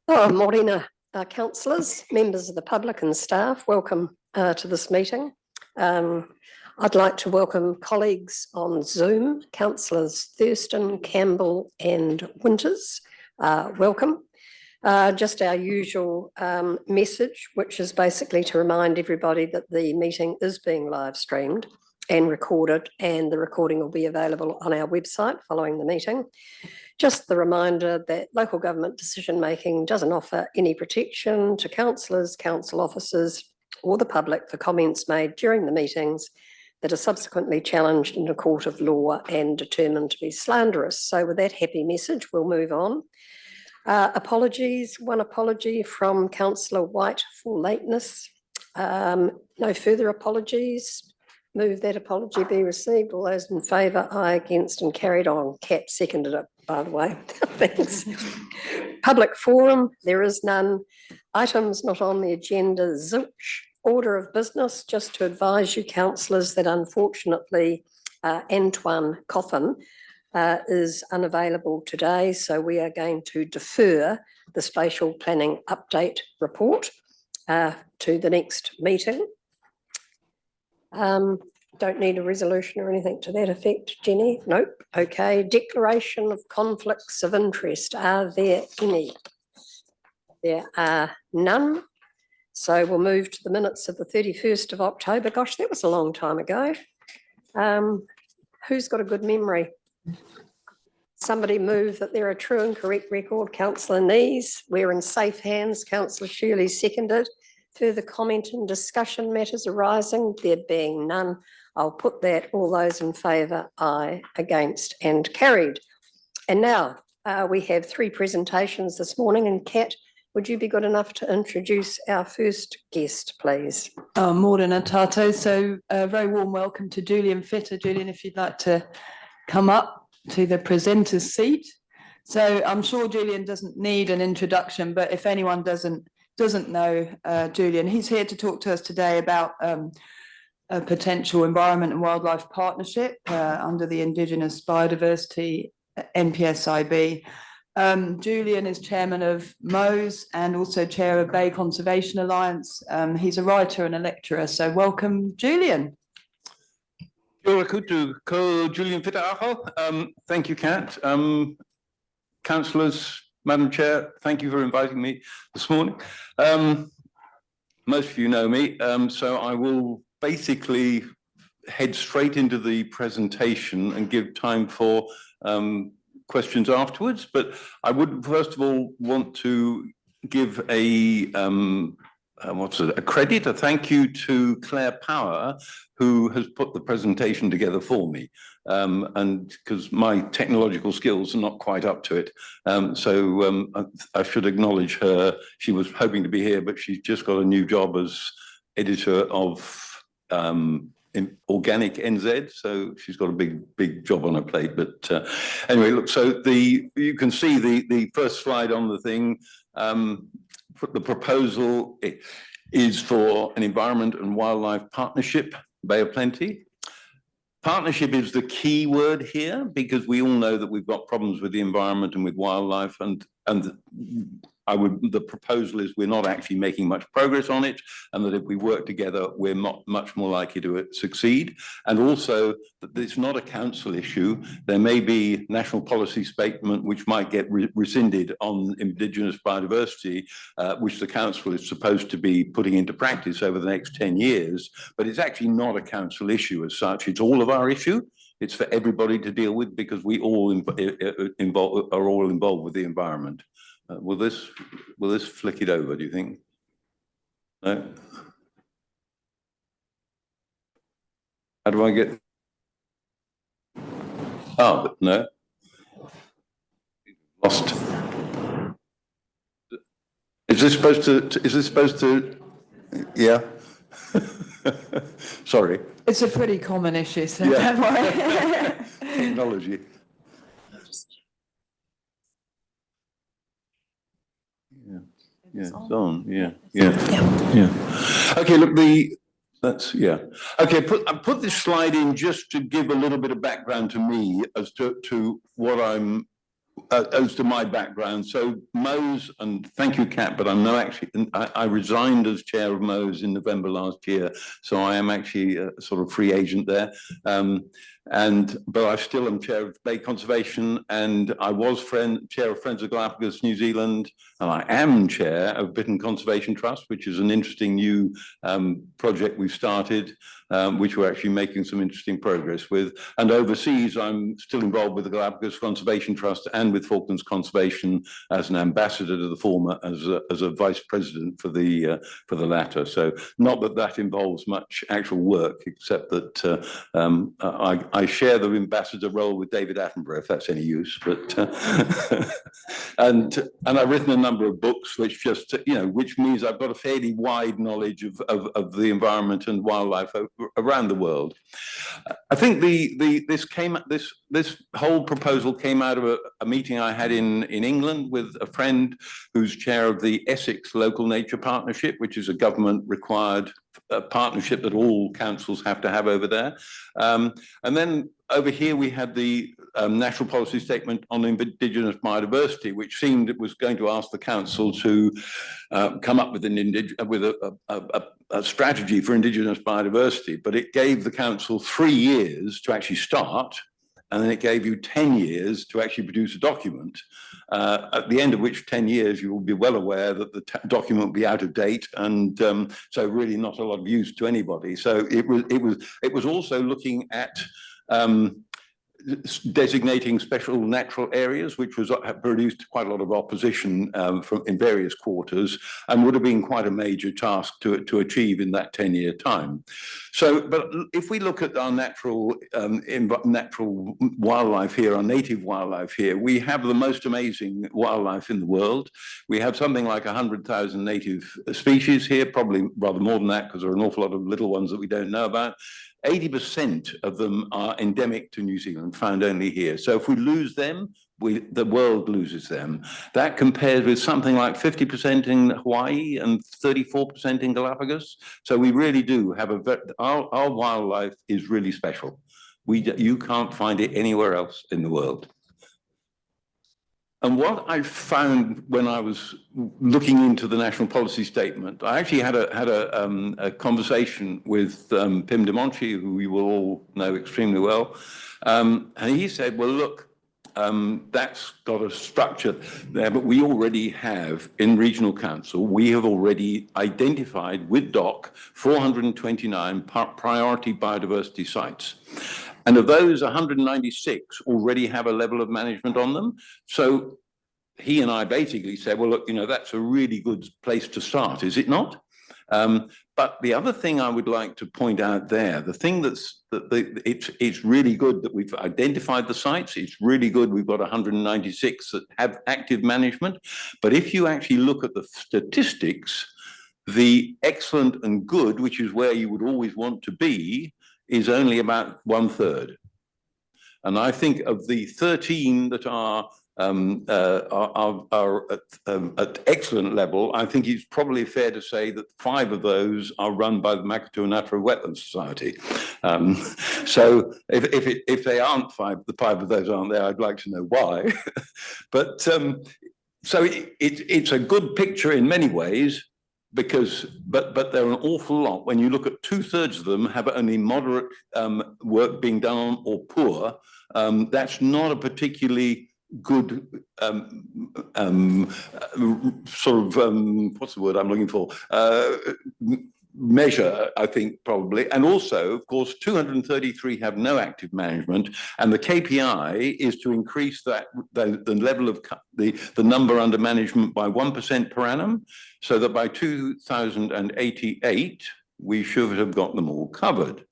Morena, councillors, members of the public and staff, welcome to this meeting. I'd like to welcome colleagues on Zoom, councillors Thurston, Campbell and Winters. Welcome. Just our usual message, which is basically to remind everybody that the meeting is being live streamed and recorded, and the recording will be available on our website following the meeting. Just the reminder that local government decision making doesn't offer any protection to councillors, council officers or the public for comments made during the meetings that are subsequently challenged in a court of law and determined to be slanderous. So with that happy message, we'll move on. Apologies, one apology from Councillor White for lateness. No further apologies. Move that apology be received. All those in favour, aye, against and carried on. Kat seconded it, by the way. Thanks. Public forum, there is none. Items not on the agenda, zilch. Order of business, just to advise you councillors that unfortunately Antoine Coffin is unavailable today, so we are going to defer the spatial planning update report to the next meeting. Don't need a resolution or anything to that effect, Jenny? Nope. Okay. Declaration of conflicts of interest. Are there any? There are none. So we'll move to the minutes of the 31st of October. Gosh, that was a long time ago. Who's got a good memory? Somebody move that there are true and correct record. Councillor Nees. We're in safe hands. Councillor Shirley seconded. Further comment and discussion matters arising? There being none, I'll put that. All those in favour, aye, against and carried. And now we have three presentations this morning. And Kat, would you be good enough to introduce our first guest, please? Morena Tato. So a very warm welcome to Julian Fitter. Julian, if you'd like to come up to the presenter's seat. So I'm sure Julian doesn't need an introduction, but if anyone doesn't know Julian, he's here to talk to us today about a potential environment and wildlife partnership under the Indigenous Biodiversity NPSIB. Julian is chairman of MOSE and also chair of Bay Conservation Alliance. He's a writer and a lecturer, so welcome, Julian. Kia ora koutou, ko Julian Fitter aho. Thank you, Kat. Councillors, Madam Chair, thank you for inviting me this morning. Most of you know me, so I will basically head straight into the presentation and give time for questions afterwards. But I would first of all want to give a credit, a thank you to Claire Power, who has put the presentation together for me. And because my technological skills are not quite up to it. So I should acknowledge her. She was hoping to be here, but she's just got a new job as editor of Organic NZ. So she's got a big job on her plate. But anyway, look, so you can see the first slide on the thing. The proposal is for an environment and wildlife partnership, Bay of Plenty. Partnership is the key word here, because we all know that we've got problems with the environment and with wildlife, and the proposal is we're not actually making much progress on it, and that if we work together, we're much more likely to succeed. And also that it's not a council issue. There may be national policy statement which might get rescinded on Indigenous biodiversity, which the council is supposed to be putting into practice over the next 10 years, but it's actually not a council issue as such. It's all of our issue. It's for everybody to deal with, because we all are all involved with the environment. Will this flick it over, do you think? No? How do I get? Oh, no. Lost. Is this supposed to, yeah. Sorry. It's a pretty common issue, so yeah. Don't worry. Technology. Yeah, it's on. Yeah. Okay, look, That's, yeah. Okay, I put this slide in just to give a little bit of background to me as to what I'm, as to my background. So Mo's, and thank you, Kat, but I'm no actually, I resigned as chair of Mo's in November last year. So I am actually a sort of free agent there. But I still am chair of Bay Conservation, and I was chair of Friends of Galapagos New Zealand, and I am chair of Bittern Conservation Trust, which is an interesting new project we've started, which we're actually making some interesting progress with. And overseas, I'm still involved with the Galapagos Conservation Trust and with Falklands Conservation as an ambassador to the former, as a vice president for the latter. So not that involves much actual work, except that I share the ambassador role with David Attenborough, if that's any use. But and I've written a number of books, which just which means I've got a fairly wide knowledge of the environment and wildlife around the world. I think this whole proposal came out of a meeting I had in England with a friend who's chair of the Essex Local Nature Partnership, which is a government required partnership that all councils have to have over there. And then over here we had the National Policy Statement on Indigenous Biodiversity, which seemed it was going to ask the council to come up with a strategy for Indigenous biodiversity, but it gave the council 3 years to actually start, and then it gave you 10 years to actually produce a document, at the end of which 10 years you will be well aware that the document will be out of date, and so really not a lot of use to anybody. So it was also looking at designating special natural areas, which was produced quite a lot of opposition in various quarters, and would have been quite a major task to achieve in that 10-year time. So, but if we look at our natural wildlife here, our native wildlife here, we have the most amazing wildlife in the world. We have something like 100,000 native species here, probably rather more than that, because there are an awful lot of little ones that we don't know about. 80% of them are endemic to New Zealand, found only here. So if we lose them, the world loses them. That compares with something like 50% in Hawaii and 34% in Galapagos. So we really do have our wildlife is really special. You can't find it anywhere else in the world. And what I found when I was looking into the National Policy Statement, I actually had a conversation with Pim de Monchi, who we will all know extremely well, and he said, "Well, look, that's got a structure there, but we already have in Regional Council, we have already identified with DOC 429 priority biodiversity sites." And of those, 196 already have a level of management on them. So he and I basically said, well, look, that's a really good place to start, is it not? But the other thing I would like to point out there, the thing it's really good that we've identified the sites. It's really good we've got 196 that have active management. But if you actually look at the statistics, the excellent and good, which is where you would always want to be, is only about 1/3. And I think of the 13 that are at excellent level, I think it's probably fair to say that 5 of those are run by the Makatoa Naturu Wetlands Society. So if they aren't 5, the 5 of those aren't there, I'd like to know why. But so it's a good picture in many ways, because but there are an awful lot. When you look at 2/3 of them have only moderate work being done on, or poor, that's not a particularly good sort of what's the word I'm looking for, measure, I think, probably. And also, of course, 233 have no active management, and the KPI is to increase the level of the number under management by 1% per annum, so that by 2088 we should have got them all covered.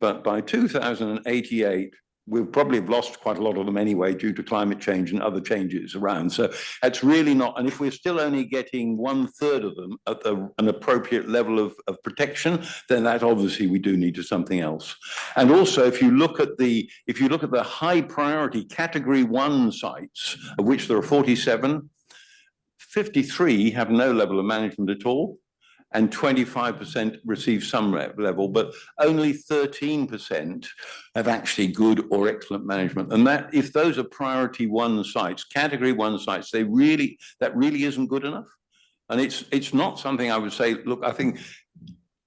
But by 2088 we'll probably have lost quite a lot of them anyway, due to climate change and other changes around. So it's really not, and if we're still only getting 1/3 of them at an appropriate level of protection, then that obviously we do need to something else. And also, if you look at the high priority category 1 sites, of which there are 47, 53 have no level of management at all. and 25% receive some level, but only 13% have actually good or excellent management. And that, if those are priority one sites, category one sites, that really isn't good enough. And it's not something I would say, look, I think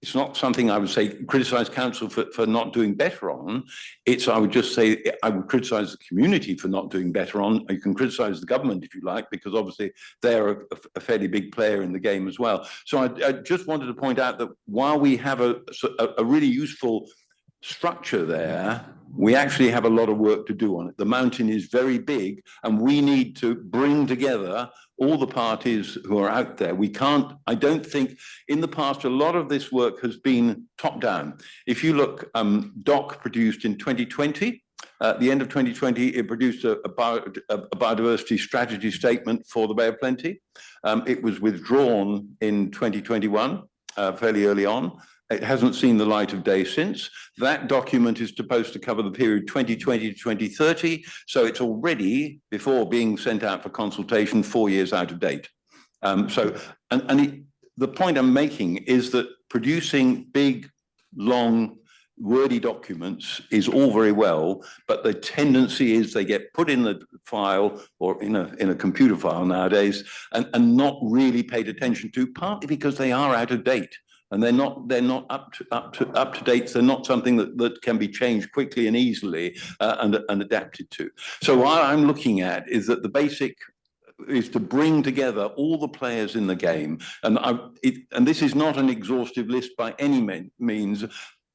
it's not something I would say criticize council for not doing better on. I would just say I would criticize the community for not doing better on. You can criticize the government if you like, because obviously they're a fairly big player in the game as well. So I just wanted to point out that while we have a really useful structure there, we actually have a lot of work to do on it. The mountain is very big, and we need to bring together all the parties who are out there. I don't think in the past, a lot of this work has been top down. If you look, DOC produced in 2020, at the end of 2020, it produced a biodiversity strategy statement for the Bay of Plenty. It was withdrawn in 2021, fairly early on. It hasn't seen the light of day since. That document is supposed to cover the period 2020 to 2030. So it's already, before being sent out for consultation, 4 years out of date. The point I'm making is that producing big, long, wordy documents is all very well, but the tendency is they get put in the file or in a computer file nowadays and not really paid attention to, partly because they are out of date. And they're not up to date. They're not something that can be changed quickly and easily and adapted to. So what I'm looking at is that the basic is to bring together all the players in the game. And this is not an exhaustive list by any means.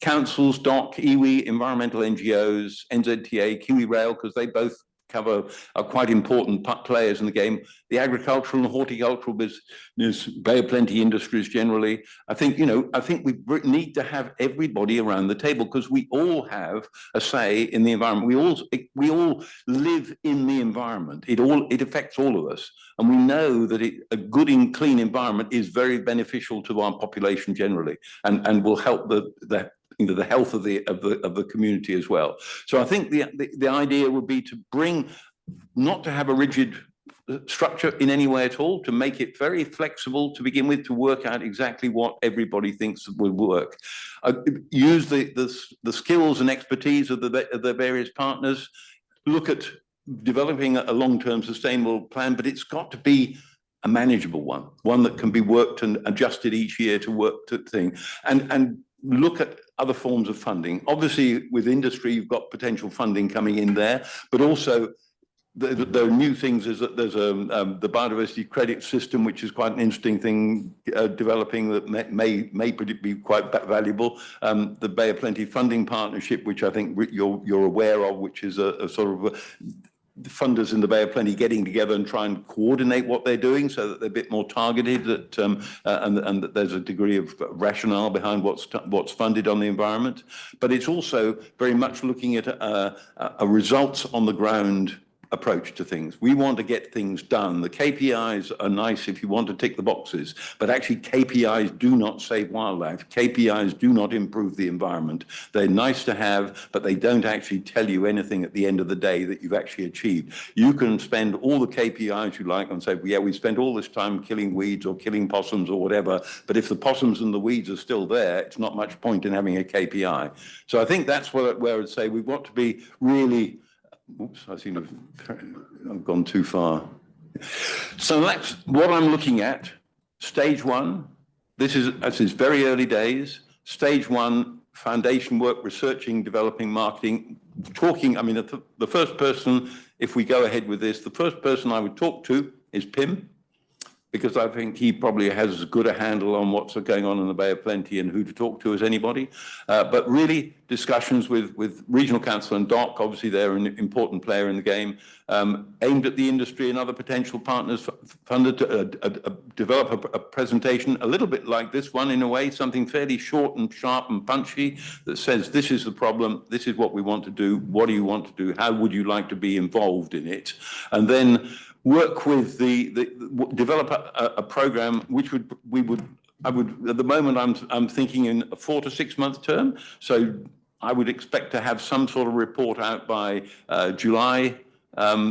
Councils, DOC, iwi, environmental NGOs, NZTA, Kiwi Rail, because they both are quite important players in the game. The agricultural and horticultural business, Bay of Plenty industries generally. I think we need to have everybody around the table, because we all have a say in the environment. We all live in the environment. It affects all of us, and we know that a good and clean environment is very beneficial to our population generally, and will help the health of the community as well. So I think the idea would be to not to have a rigid structure in any way at all, to make it very flexible to begin with, to work out exactly what everybody thinks will work. Use the skills and expertise of the various partners. Look at developing a long-term sustainable plan, but it's got to be a manageable one that can be worked and adjusted each year to work to thing, and look at other forms of funding. Obviously, with industry, you've got potential funding coming in there, but also there are new things. Is that there's the biodiversity credit system, which is quite an interesting thing developing that may be quite valuable. The Bay of Plenty Funding Partnership, which I think you're aware of, which is a sort of the funders in the Bay of Plenty getting together and try and coordinate what they're doing so that they're a bit more targeted, and that there's a degree of rationale behind what's funded on the environment. But it's also very much looking at a results on the ground approach to things. We want to get things done. The KPIs are nice if you want to tick the boxes, but actually KPIs do not save wildlife. KPIs do not improve the environment. They're nice to have, but they don't actually tell you anything at the end of the day that you've actually achieved. You can spend all the KPIs you like and say, well, yeah, we spent all this time killing weeds or killing possums or whatever, but if the possums and the weeds are still there, it's not much point in having a KPI. So I think that's where I'd say we want to be really. Oops, I seem to have gone too far. So that's what I'm looking at. Stage one, this is very early days. Stage one, foundation work, researching, developing, marketing, talking. I mean, the first person, if we go ahead with this, the first person I would talk to is Pim, because I think he probably has as good a handle on what's going on in the Bay of Plenty and who to talk to as anybody. But really discussions with Regional Council and DOC, obviously they're an important player in the game, aimed at the industry and other potential partners, funded to develop a presentation a little bit like this one in a way, something fairly short and sharp and punchy that says, this is the problem, this is what we want to do, what do you want to do, how would you like to be involved in it? And then work with develop a program which I would at the moment I'm thinking in a 4 to 6 month term. So I would expect to have some sort of report out by July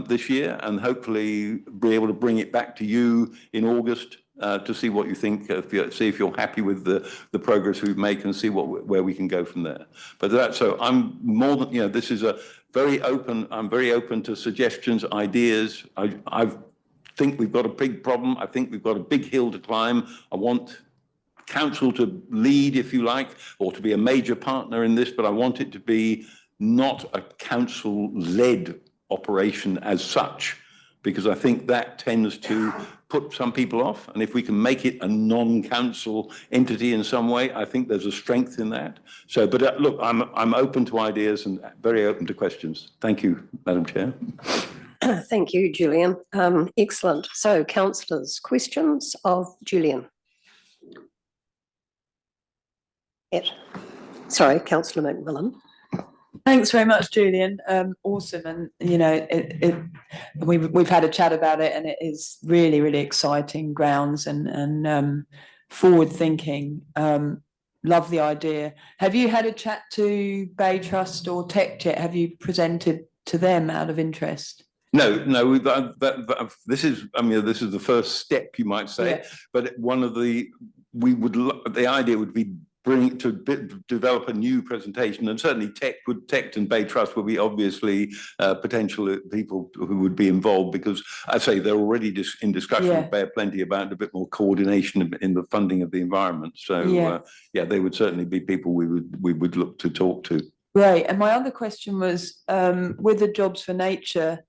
this year, and hopefully be able to bring it back to you in August to see what you think, see if you're happy with the progress we've made and see where we can go from there. But so I'm more than, this is a very open, I'm very open to suggestions, ideas. I think we've got a big problem. I think we've got a big hill to climb. I want council to lead, if you like, or to be a major partner in this, but I want it to be not a council-led operation as such, because I think that tends to put some people off. And if we can make it a non-council entity in some way, I think there's a strength in that. So, but look, I'm open to ideas and very open to questions. Thank you, Madam Chair. Thank you, Julian. Excellent. So councillors, questions of Julian? Sorry, Councillor McMillan. Thanks very much, Julian. Awesome, and we've had a chat about it, and it is really, really exciting grounds and forward thinking. Love the idea. Have you had a chat to Bay Trust or Tech yet? Have you presented to them out of interest? No. This is the first step, you might say. Yeah. But the idea would be develop a new presentation, and certainly Tech and Bay Trust will be obviously potential people who would be involved, because I say they're already in discussion with Bay plenty about a bit more coordination in the funding of the environment. So they would certainly be people we would look to talk to. Right, and my other question was, with the Jobs for Nature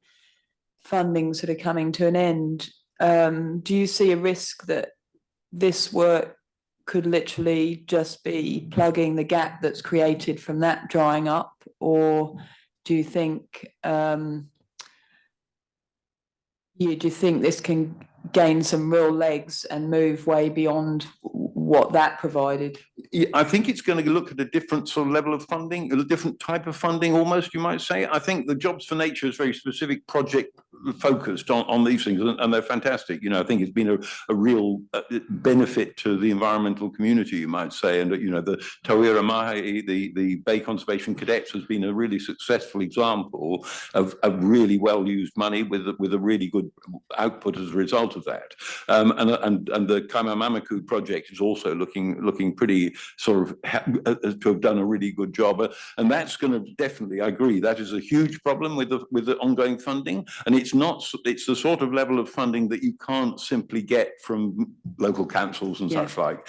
funding sort of coming to an end, do you see a risk that this work could literally just be plugging the gap that's created from that drying up, or do you think this can gain some real legs and move way beyond what that provided? Yeah, I think it's going to look at a different sort of level of funding, a different type of funding almost, you might say. I think the Jobs for Nature is very specific project focused on these things, and they're fantastic. I think it's been a real benefit to the environmental community, you might say. And the Tauira Mahi, the Bay Conservation Cadets, has been a really successful example of really well used money with a really good output as a result of that. And the Kaimamamaku project is also looking pretty sort of to have done a really good job, and that's going to definitely, I agree, that is a huge problem with the ongoing funding, and it's the sort of level of funding that you can't simply get from local councils and such like.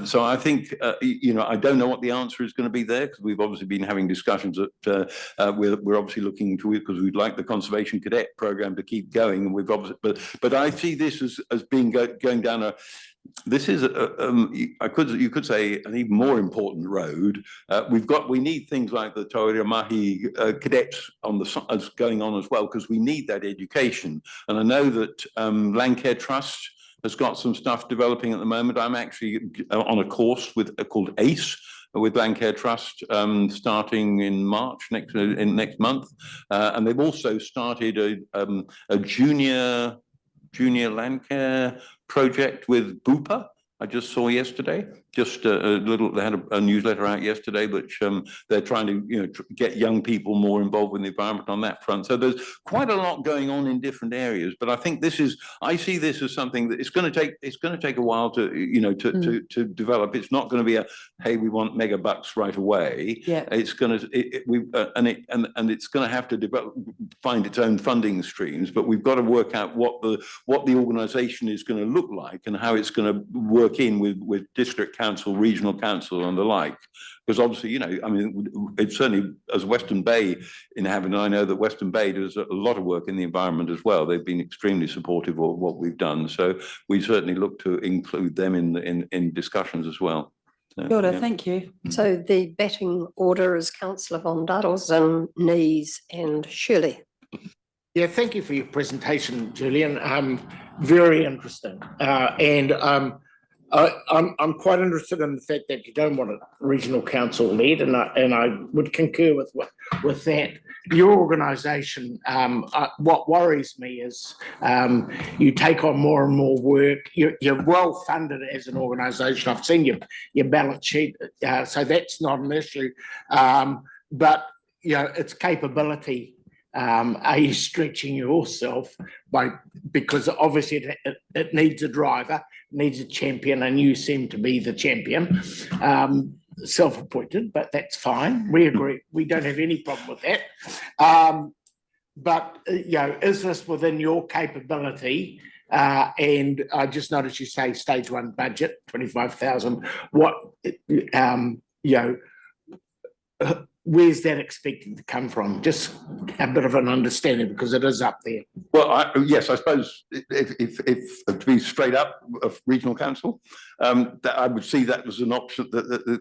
So I think I don't know what the answer is going to be there, because we've obviously been having discussions that we're obviously looking into it, because we'd like the Conservation Cadet program to keep going, and we've obviously but I see this as being going down a. This is you could say an even more important road. We need things like the Tauira Mahi cadets as going on as well, because we need that education. And I know that Landcare Trust has got some stuff developing at the moment. I'm actually on a course called ACE with Landcare Trust, starting in March next month, and they've also started a junior Landcare project with Bupa. I just saw yesterday, they had a newsletter out yesterday, which they're trying to get young people more involved with the environment on that front. So there's quite a lot going on in different areas, but I think I see this as something that it's going to take a while to develop. It's not going to be hey, we want mega bucks right away. Yeah, it's going to it's going to have to find its own funding streams, but we've got to work out what the organisation is going to look like and how it's going to work in with district council, regional council and the like. Because obviously, it's certainly, as Western Bay inhabitant, I know that Western Bay does a lot of work in the environment as well. They've been extremely supportive of what we've done. So we certainly look to include them in discussions as well. So, thank you. So the batting order is Councillor von Daddelsen, Nees and Shirley. Yeah, thank you for your presentation, Julian. Very interesting. And I'm quite interested in the fact that you don't want a regional council lead, and I would concur with that. Your organisation, what worries me is you take on more and more work. You're well funded as an organisation. I've seen your balance sheet, so that's not an issue. But its capability are you stretching yourself because obviously it needs a driver, needs a champion, and you seem to be the champion, self-appointed, but that's fine. We agree. We don't have any problem with that. But is this within your capability? And I just noticed you say stage 1 budget, 25,000. What, where's that expected to come from? Just a bit of an understanding, because it is up there. Well, yes, I suppose if to be straight up of regional council, that I would see that as an option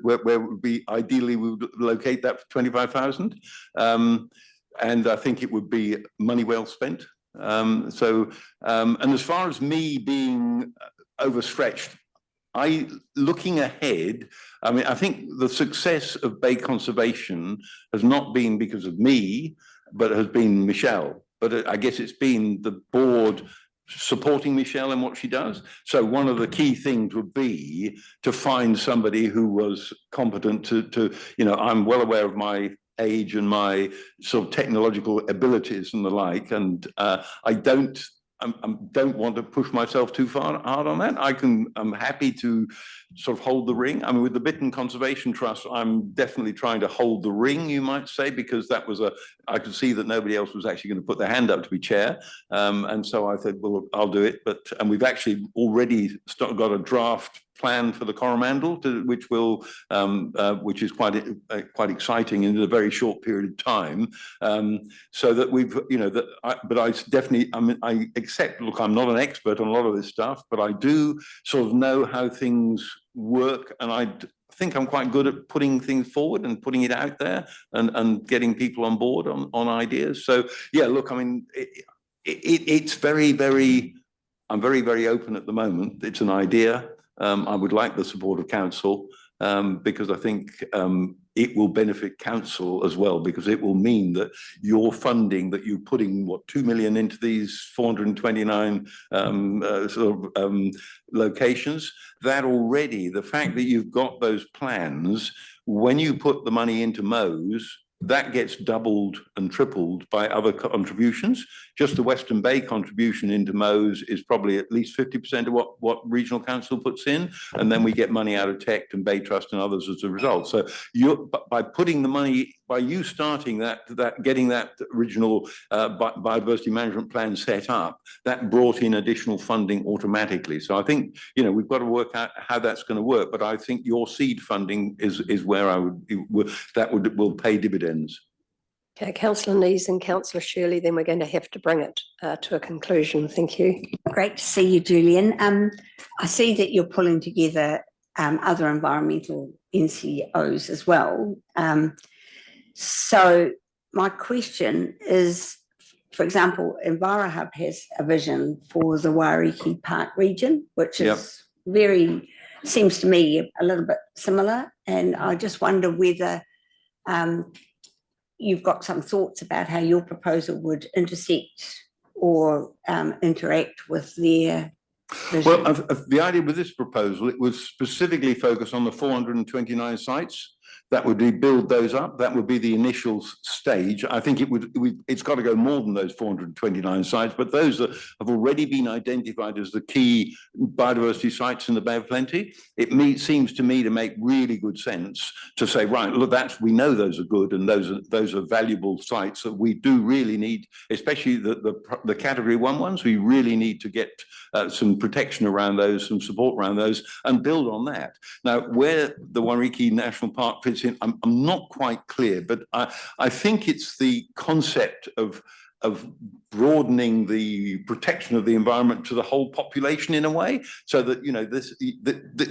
where it would be ideally we would locate that for 25,000. And I think it would be money well spent. And as far as me being overstretched, looking ahead, I mean, I think the success of Bay Conservation has not been because of me, but it has been Michelle. But I guess it's been the board supporting Michelle in what she does. So one of the key things would be to find somebody who was competent to I'm well aware of my age and my sort of technological abilities and the like, and I don't want to push myself too hard on that. I'm happy to sort of hold the ring. I mean, with the Bittern Conservation Trust, I'm definitely trying to hold the ring, you might say, because that was I could see that nobody else was actually going to put their hand up to be chair. And so I said, well, I'll do it. And we've actually already got a draft plan for the Coromandel, which is quite exciting in a very short period of time. So that we've, but I definitely, I accept, look, I'm not an expert on a lot of this stuff, but I do sort of know how things work, and I think I'm quite good at putting things forward and putting it out there and getting people on board on ideas. So yeah, look, I mean, it's very, very, I'm very, very open at the moment. It's an idea. I would like the support of council because I think it will benefit council as well, because it will mean that your funding that you're putting, 2 million into these 429 locations, that already, the fact that you've got those plans, when you put the money into Mows, that gets doubled and tripled by other contributions. Just the Western Bay contribution into Mows is probably at least 50% of what regional council puts in, and then we get money out of TECT and Bay Trust and others as a result. So by putting the money, by you starting getting that original biodiversity management plan set up, that brought in additional funding automatically. So I think we've got to work out how that's going to work. But I think your seed funding is where will pay dividends. Okay, Councillor Nees and Councillor Shirley, then we're going to have to bring it to a conclusion. Thank you. Great to see you, Julian. I see that you're pulling together other environmental NCOs as well. So my question is, for example, EnviroHub has a vision for the Wairiki Park region, which is seems to me a little bit similar. And I just wonder whether you've got some thoughts about how your proposal would intersect or interact with their vision. Well, the idea with this proposal, it was specifically focused on the 429 sites. That would be build those up. That would be the initial stage. I think it's got to go more than those 429 sites, but those that have already been identified as the key biodiversity sites in the Bay of Plenty, it seems to me to make really good sense to say, right, look, we know those are good, and those are valuable sites that we do really need, especially the category 1 ones. We really need to get some protection around those, some support around those, and build on that. Now, where the Wairiki National Park fits in, I'm not quite clear, but I think it's the concept of broadening the protection of the environment to the whole population in a way, so that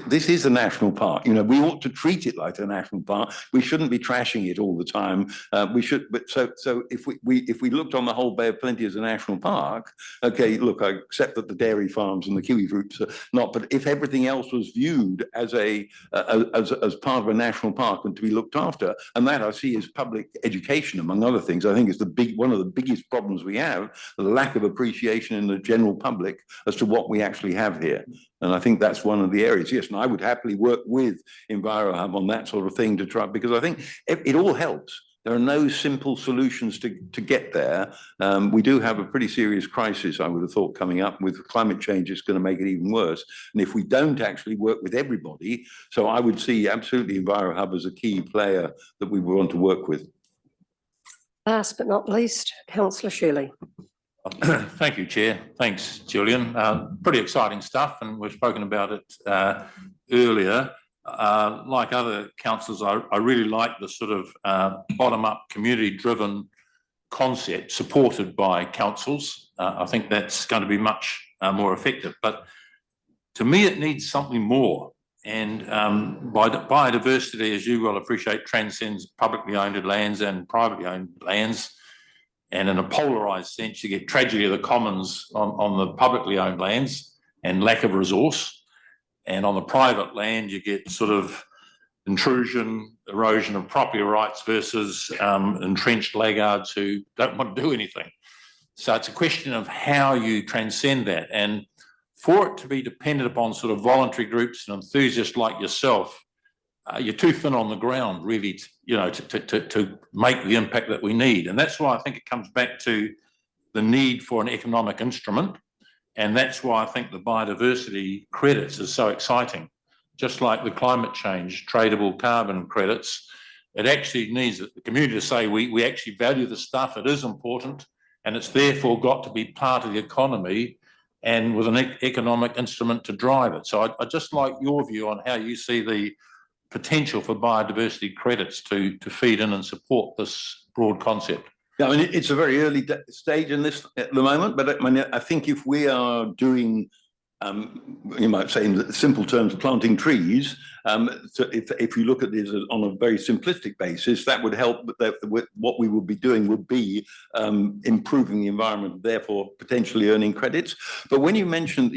this is a national park. We ought to treat it like a national park. We shouldn't be trashing it all the time. We should. But so if we looked on the whole Bay of Plenty as a national park, okay, look, I accept that the dairy farms and the kiwi fruits are not, but if everything else was viewed as as part of a national park and to be looked after, and that I see as public education among other things, I think is one of the biggest problems we have. The lack of appreciation in the general public as to what we actually have here. And I think that's one of the areas. Yes, and I would happily work with EnviroHub on that sort of thing to try, because I think it all helps. There are no simple solutions to get there. We do have a pretty serious crisis, I would have thought, coming up with climate change. It's going to make it even worse. And if we don't actually work with everybody, so I would see absolutely EnviroHub as a key player that we want to work with. Last but not least, councillor Shirley. Thank you, Chair. Thanks, Julian. Pretty exciting stuff, and we've spoken about it earlier. Like other councillors, I really like the sort of bottom-up, community-driven concept supported by councils. I think that's going to be much more effective. But to me, it needs something more. And biodiversity, as you well appreciate, transcends publicly owned lands and privately owned lands. And in a polarised sense, you get tragedy of the commons on the publicly owned lands and lack of resource. And on the private land, you get sort of intrusion, erosion of property rights versus entrenched laggards who don't want to do anything. So it's a question of how you transcend that. And for it to be dependent upon sort of voluntary groups and enthusiasts like yourself, you're too thin on the ground, really, to make the impact that we need. And that's why I think it comes back to the need for an economic instrument. And that's why I think the biodiversity credits is so exciting. Just like the climate change tradable carbon credits, it actually needs the community to say we actually value the stuff, it is important, and it's therefore got to be part of the economy and with an economic instrument to drive it. So I'd just like your view on how you see the potential for biodiversity credits to feed in and support this broad concept. Yeah, I mean, it's a very early stage in this at the moment, but I mean, I think if we are doing, you might say in simple terms, planting trees, so if you look at this on a very simplistic basis, that would help. What we would be doing would be improving the environment, therefore potentially earning credits. But when you mentioned,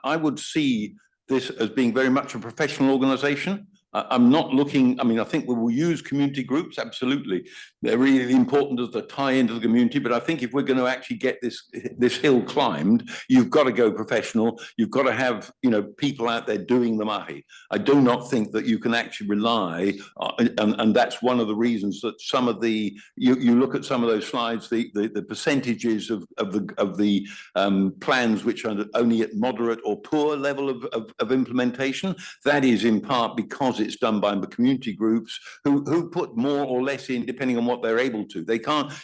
I would see this as being very much a professional organisation. I'm not looking, I mean, I think we will use community groups, absolutely. They're really important as the tie into the community, but I think if we're going to actually get this hill climbed, you've got to go professional. You've got to have, people out there doing the mahi. I do not think that you can actually rely, and that's one of the reasons that some of the, you look at some of those slides, the percentages of the plans which are only at moderate or poor level of implementation, that is in part because it's done by the community groups who put more or less in depending on what they're able to.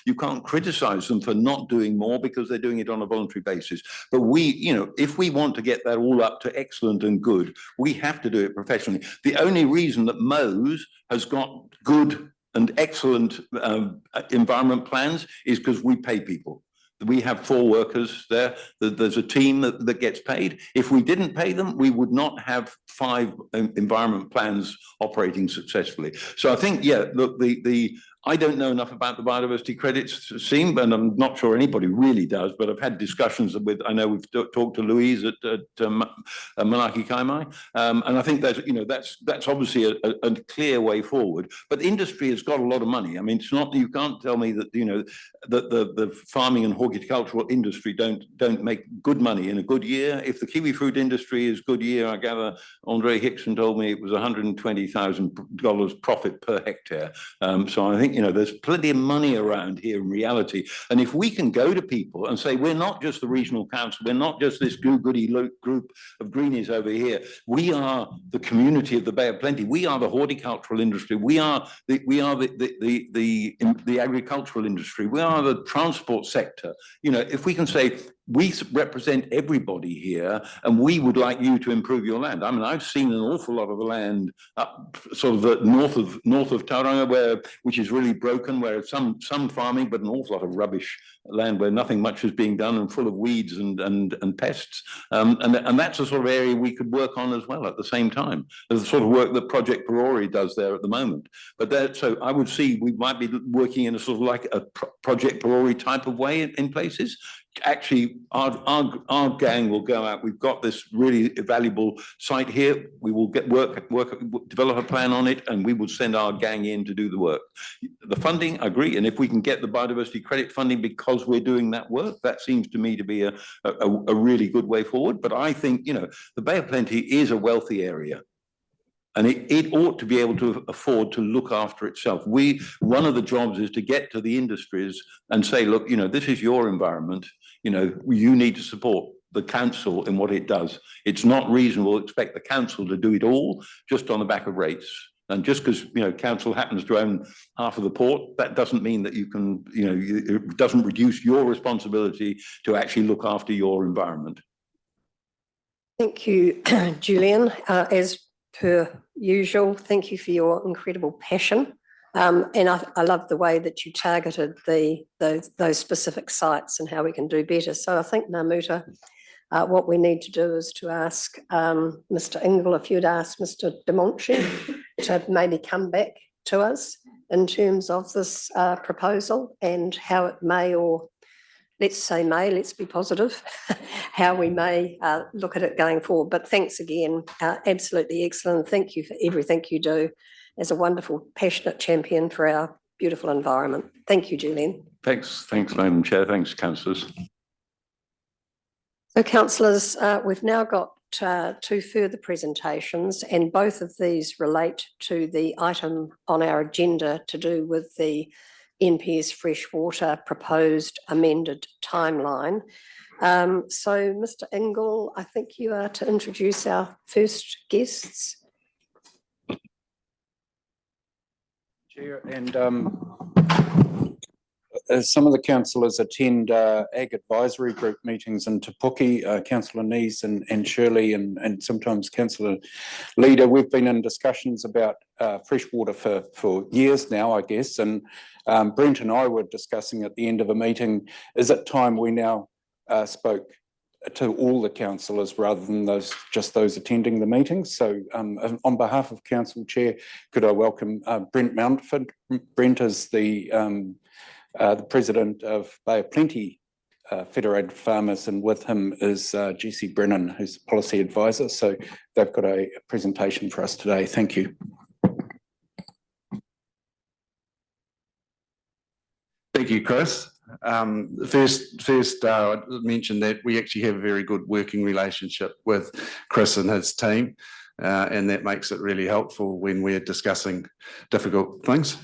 You can't criticize them for not doing more because they're doing it on a voluntary basis. But if we want to get that all up to excellent and good, we have to do it professionally. The only reason that Mo's has got good and excellent environment plans is because we pay people. We have 4 workers there. There's a team that gets paid. If we didn't pay them, we would not have 5 environment plans operating successfully. So I think, look, I don't know enough about the biodiversity credits scheme, and I'm not sure anybody really does, but I've had discussions I know we've talked to Louise at Manaki Kaimai, and I think that's obviously a clear way forward. But industry has got a lot of money. I mean, it's not, you can't tell me that, that the farming and horticultural industry don't make good money in a good year. If the kiwi fruit industry is good year, I gather Andre Hickson told me it was $120,000 profit per hectare. So I think, there's plenty of money around here in reality. And if we can go to people and say, we're not just the regional council, we're not just this goody group of greenies over here. We are the community of the Bay of Plenty. We are the horticultural industry. We are the agricultural industry. We are the transport sector. If we can say, we represent everybody here, and we would like you to improve your land. I mean, I've seen an awful lot of the land up sort of the north of Tauranga, which is really broken, where it's some farming, but an awful lot of rubbish land where nothing much is being done and full of weeds and pests. And that's the sort of area we could work on as well at the same time. There's the sort of work that Project Parori does there at the moment. But so I would see we might be working in a sort of like a Project Parori type of way in places. Actually, our gang will go out. We've got this really valuable site here. We will develop a plan on it, and we will send our gang in to do the work. The funding, I agree, and if we can get the biodiversity credit funding because we're doing that work, that seems to me to be a really good way forward. But I think, the Bay of Plenty is a wealthy area. And it ought to be able to afford to look after itself. One of the jobs is to get to the industries and say, look, this is your environment. You need to support the council in what it does. It's not reasonable to expect the council to do it all just on the back of rates. And just because, council happens to own half of the port, that doesn't mean that you can, it doesn't reduce your responsibility to actually look after your environment. Thank you, Julian. As per usual, thank you for your incredible passion. And I love the way that you targeted those specific sites and how we can do better. So I think, Ngā Muta, what we need to do is to ask Mr. Ingle, if you'd ask Mr. De Monchi to maybe come back to us in terms of this proposal and how it may, or let's be positive, how we may look at it going forward. But thanks again, absolutely excellent. Thank you for everything you do as a wonderful, passionate champion for our beautiful environment. Thank you, Julian. Thanks, Madam Chair. Thanks, councillors. So, councillors, we've now got two further presentations, and both of these relate to the item on our agenda to do with the NPS Freshwater proposed amended timeline. So, Mr. Ingle, I think you are to introduce our first guests. Chair, and some of the councillors attend Ag Advisory Group meetings in Te Puke, Councillor Nees and Shirley and sometimes Councillor Leader. We've been in discussions about freshwater for years now, I guess, and Brent and I were discussing at the end of a meeting, is it time we now spoke to all the councillors rather than just those attending the meetings? So on behalf of Council Chair, could I welcome Brent Mountford. Brent is the president of Bay of Plenty Federated Farmers, and with him is Jesse Brennan, who's the policy advisor. So they've got a presentation for us today. Thank you. Thank you, Chris. First, I mentioned that we actually have a very good working relationship with Chris and his team, and that makes it really helpful when we're discussing difficult things.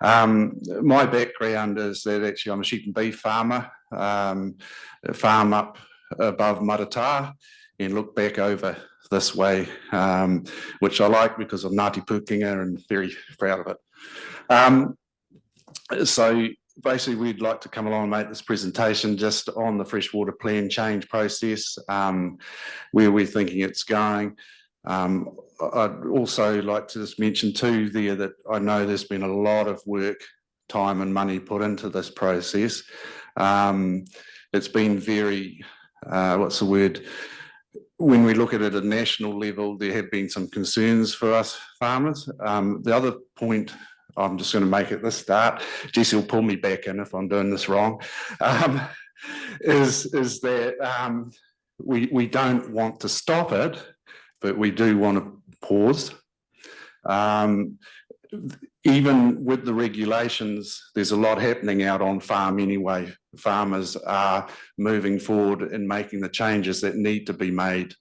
My background is that actually I'm a sheep and beef farmer, farm up above Maratā and look back over this way, which I like because I'm Ngāti Pūkenga and very proud of it. So basically, we'd like to come along and make this presentation just on the freshwater plan change process, where we're thinking it's going. I'd also like to just mention too there that I know there's been a lot of work, time and money put into this process. It's been very, when we look at it at a national level, there have been some concerns for us farmers. The other point, I'm just going to make it this start, Jesse will pull me back in if I'm doing this wrong, is that we don't want to stop it, but we do want to pause. Even with the regulations, there's a lot happening out on farm anyway. Farmers are moving forward and making the changes that need to be made.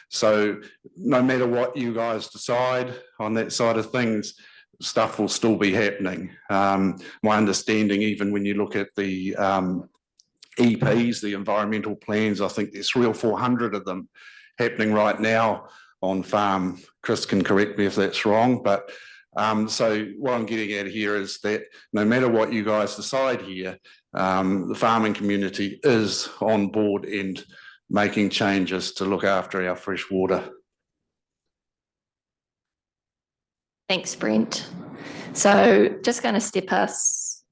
So no matter what you guys decide on that side of things, stuff will still be happening. My understanding, even when you look at the EPs, the environmental plans, I think there's 300 or 400 of them happening right now on farm. Chris can correct me if that's wrong, but so what I'm getting at here is that no matter what you guys decide here, the farming community is on board and making changes to look after our fresh water. Thanks, Brent. So just going to step us,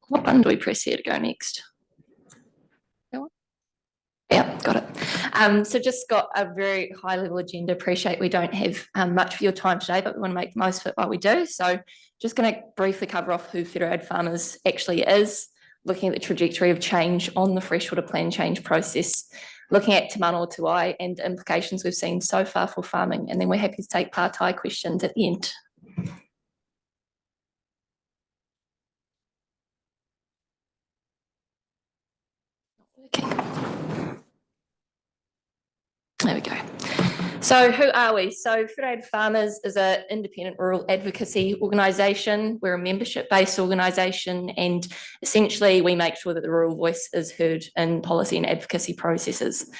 what button do we press here to go next? Yeah, got it. So just got a very high level agenda. Appreciate we don't have much of your time today, but we want to make the most of it while we do. So just going to briefly cover off who Federated Farmers actually is, looking at the trajectory of change on the freshwater plan change process, looking at Te Manawa Tuai and implications we've seen so far for farming, and then we're happy to take pārtai questions at the end. Okay. There we go. So who are we? So Federated Farmers is an independent rural advocacy organisation. We're a membership-based organisation, and essentially we make sure that the rural voice is heard in policy and advocacy processes.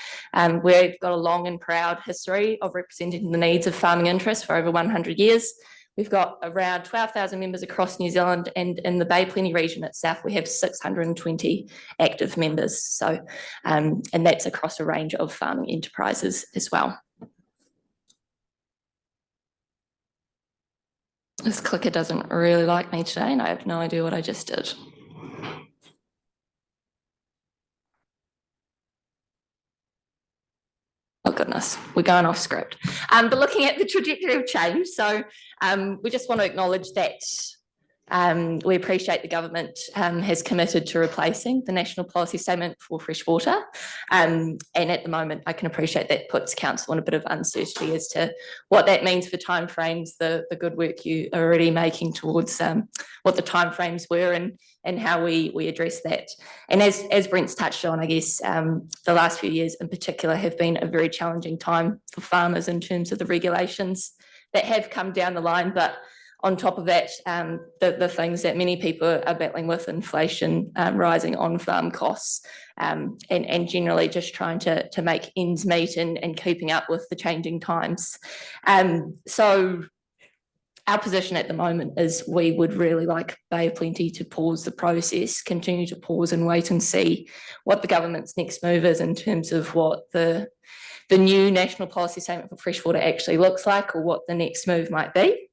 We've got a long and proud history of representing the needs of farming interests for over 100 years. We've got around 12,000 members across New Zealand, and in the Bay Plenty region itself, we have 620 active members. So, and that's across a range of farming enterprises as well. This clicker doesn't really like me today, and I have no idea what I just did. Oh goodness, we're going off script. But looking at the trajectory of change, so we just want to acknowledge that we appreciate the government has committed to replacing the National Policy Statement for Freshwater. And at the moment, I can appreciate that puts council in a bit of uncertainty as to what that means for timeframes, the good work you are already making towards what the timeframes were and how we address that. And as Brent's touched on, I guess the last few years in particular have been a very challenging time for farmers in terms of the regulations that have come down the line. But on top of that, the things that many people are battling with, inflation, rising on-farm costs, and generally just trying to make ends meet and keeping up with the changing times. So our position at the moment is we would really like Bay of Plenty to pause the process, continue to pause and wait and see what the government's next move is in terms of what the new National Policy Statement for Freshwater actually looks like, or what the next move might be.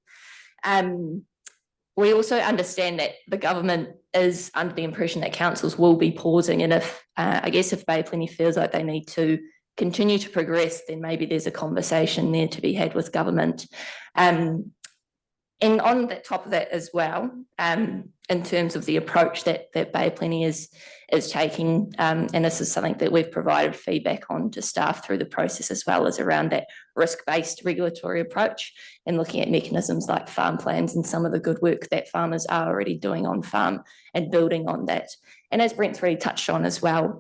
We also understand that the government is under the impression that councils will be pausing, and if if Bay of Plenty feels like they need to continue to progress, then maybe there's a conversation there to be had with government. And on the top of that as well, in terms of the approach that Bay of Plenty is taking, and this is something that we've provided feedback on to staff through the process as well, as around that risk-based regulatory approach and looking at mechanisms like farm plans and some of the good work that farmers are already doing on farm and building on that. And as Brent's really touched on as well,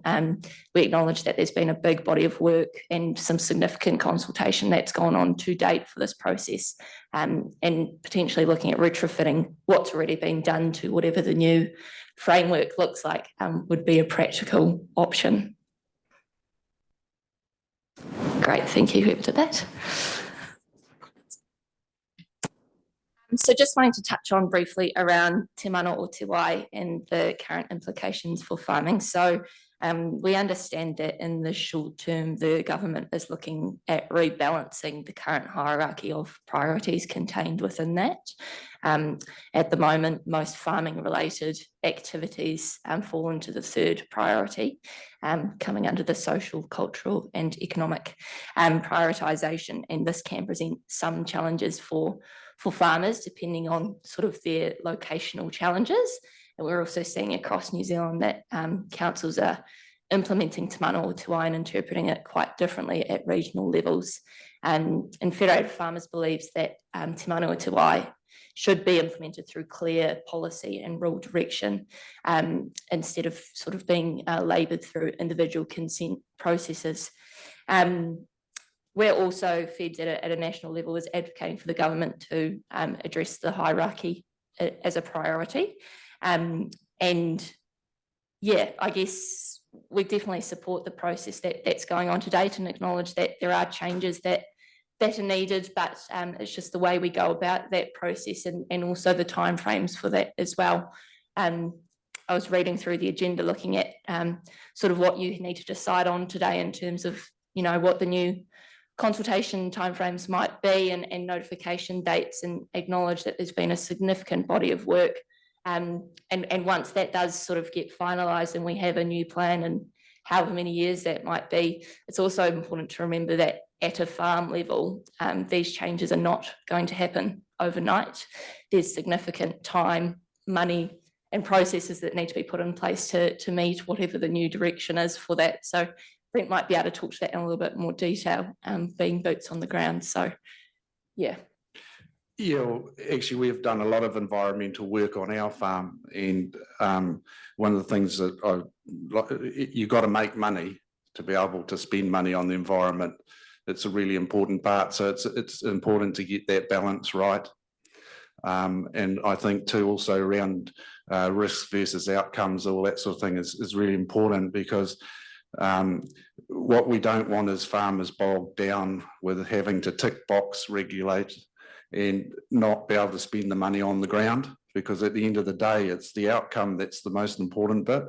we acknowledge that there's been a big body of work and some significant consultation that's gone on to date for this process, and potentially looking at retrofitting what's already been done to whatever the new framework looks like would be a practical option. Great, thank you, whoever did that. So just wanting to touch on briefly around Te Mana o Te Wai and the current implications for farming. So we understand that in the short term, the government is looking at rebalancing the current hierarchy of priorities contained within that. At the moment, most farming related activities fall into the third priority, coming under the social, cultural and economic prioritisation. And this can present some challenges for farmers, depending on sort of their locational challenges. And we're also seeing across New Zealand that councils are implementing Te Mana o Te Wai and interpreting it quite differently at regional levels. And Federated Farmers believes that Te Mana o Te Wai should be implemented through clear policy and rule direction, instead of sort of being laboured through individual consent processes. We're also, Feds at a national level, is advocating for the government to address the hierarchy as a priority. And yeah, I guess we definitely support the process that's going on to date and acknowledge that there are changes that are needed, but it's just the way we go about that process and also the timeframes for that as well. I was reading through the agenda looking at sort of what you need to decide on today in terms of, you know, what the new consultation timeframes might be and notification dates, and acknowledge that there's been a significant body of work. And once that does sort of get finalised and we have a new plan, and however many years that might be, it's also important to remember that at a farm level, these changes are not going to happen overnight. There's significant time, money and processes that need to be put in place to meet whatever the new direction is for that. So Brent might be able to talk to that in a little bit more detail, being boots on the ground. So, yeah. Yeah, well, actually, we've done a lot of environmental work on our farm, and one of the things that you got to make money to be able to spend money on the environment. it's a really important part. So it's important to get that balance right. And I think too also around risk versus outcomes, all that sort of thing is really important, because what we don't want is farmers bogged down with having to tick box regulate and not be able to spend the money on the ground, because at the end of the day, it's the outcome that's the most important bit.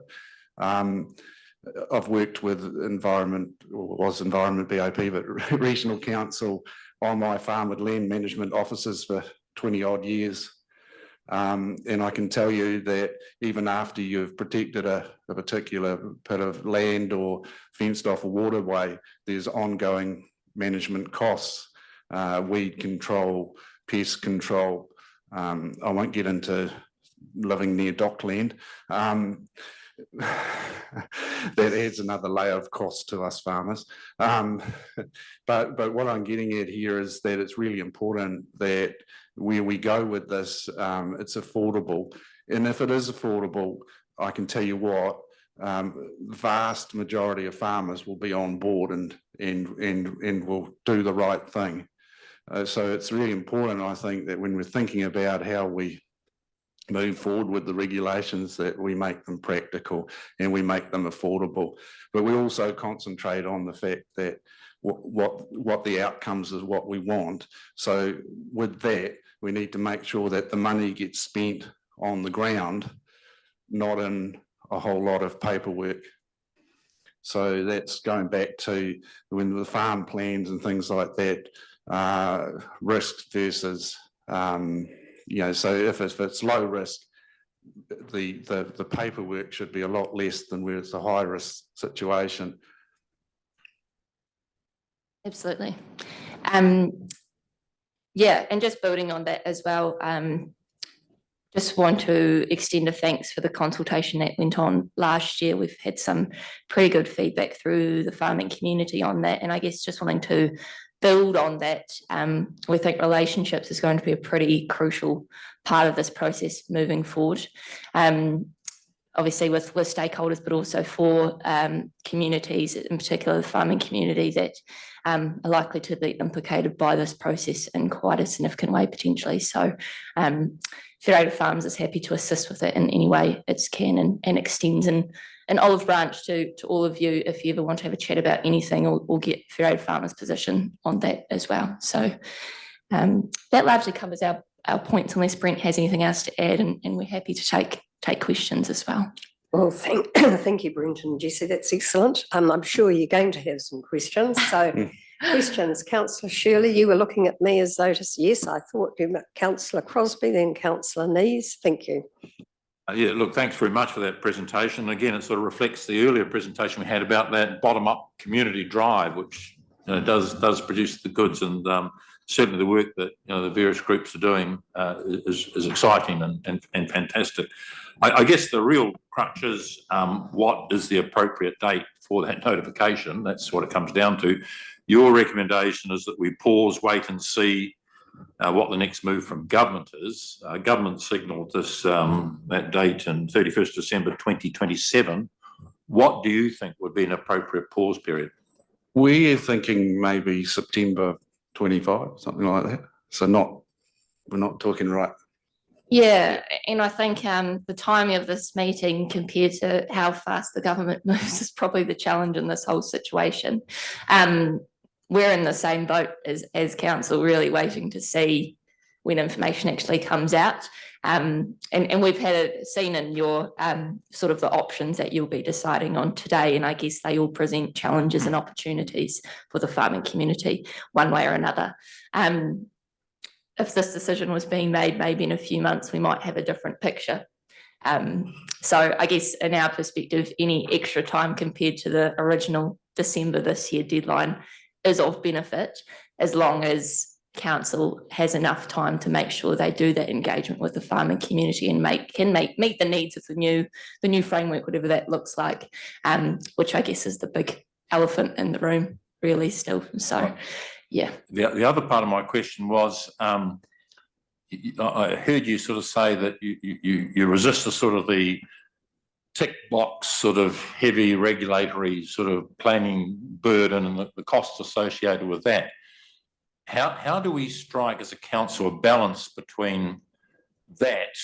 I've worked with environment BOP, but regional council on my farm with land management officers for 20 odd years. And I can tell you that even after you've protected a particular bit of land or fenced off a waterway, there's ongoing management costs, weed control, pest control. I won't get into living near dockland. That adds another layer of cost to us farmers. But what I'm getting at here is that it's really important that where we go with this, it's affordable. And if it is affordable, I can tell you what, vast majority of farmers will be on board and will do the right thing. So it's really important, I think, that when we're thinking about how we move forward with the regulations, that we make them practical and we make them affordable. But we also concentrate on the fact that what the outcomes is what we want. So with that, we need to make sure that the money gets spent on the ground, not in a whole lot of paperwork. So that's going back to when the farm plans and things like that, risk versus, so if it's low risk, the paperwork should be a lot less than where it's a high risk situation. Absolutely. Yeah, and just building on that as well, just want to extend a thanks for the consultation that went on last year. We've had some pretty good feedback through the farming community on that, and I guess just wanting to build on that, we think relationships is going to be a pretty crucial part of this process moving forward. Obviously with stakeholders, but also for communities, in particular the farming community, that are likely to be implicated by this process in quite a significant way potentially. So Federated Farms is happy to assist with it in any way it can, and extends an olive branch to all of you if you ever want to have a chat about anything, or get Federated Farmers' position on that as well. So that largely covers our points, unless Brent has anything else to add, and we're happy to take questions as well. Well, thank you, Brent and Jessie. That's excellent. I'm sure you're going to have some questions. So questions, Councillor Shirley, you were looking at me as though to say, yes, I thought you meant Councillor Crosby, then Councillor Nees. Thank you. Yeah, look, thanks very much for that presentation. Again, it sort of reflects the earlier presentation we had about that bottom-up community drive, which does produce the goods, and certainly the work that the various groups are doing is exciting and fantastic. I guess the real crutch is what is the appropriate date for that notification? That's what it comes down to. Your recommendation is that we pause, wait and see what the next move from government is. Government signalled this that date in 31st December 2027. What do you think would be an appropriate pause period? We're thinking maybe September 25, something like that. So we're not talking right. Yeah, and I think the timing of this meeting compared to how fast the government moves is probably the challenge in this whole situation. We're in the same boat as council, really waiting to see when information actually comes out. And we've seen in your sort of the options that you'll be deciding on today, and I guess they all present challenges and opportunities for the farming community one way or another. If this decision was being made maybe in a few months, we might have a different picture. So I guess in our perspective, any extra time compared to the original December this year deadline is of benefit, as long as council has enough time to make sure they do that engagement with the farming community and meet the needs of the new framework, whatever that looks like, which I guess is the big elephant in the room really still. So yeah. The other part of my question was, I heard you sort of say that you resist the sort of the tick box sort of heavy regulatory sort of planning burden and the costs associated with that. How do we strike as a council a balance between that,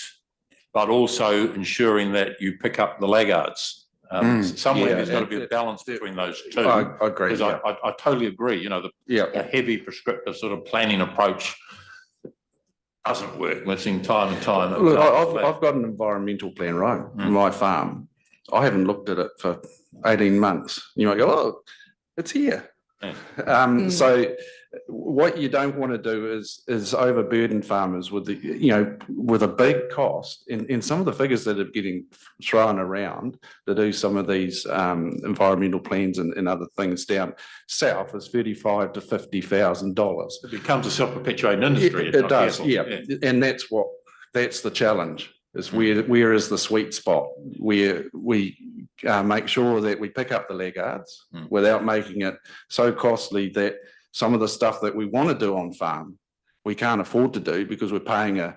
but also ensuring that you pick up the laggards? Somewhere yeah, there's got to be a balance between those two. I agree. Because I totally agree, you know, the heavy prescriptive sort of planning approach doesn't work. We're seeing time and time. Look, I've got an environmental plan, right? My farm. I haven't looked at it for 18 months. You might go, oh, it's here. Yeah. So what you don't want to do is overburden farmers with with a big cost. In some of the figures that are getting thrown around to do some of these environmental plans and other things down south is $35,000 to $50,000. It becomes a self-perpetuating industry. if It not does, careful. yeah. And that's the challenge. Is where is the sweet spot where we make sure that we pick up the laggards without making it so costly that some of the stuff that we want to do on farm we can't afford to do because we're paying an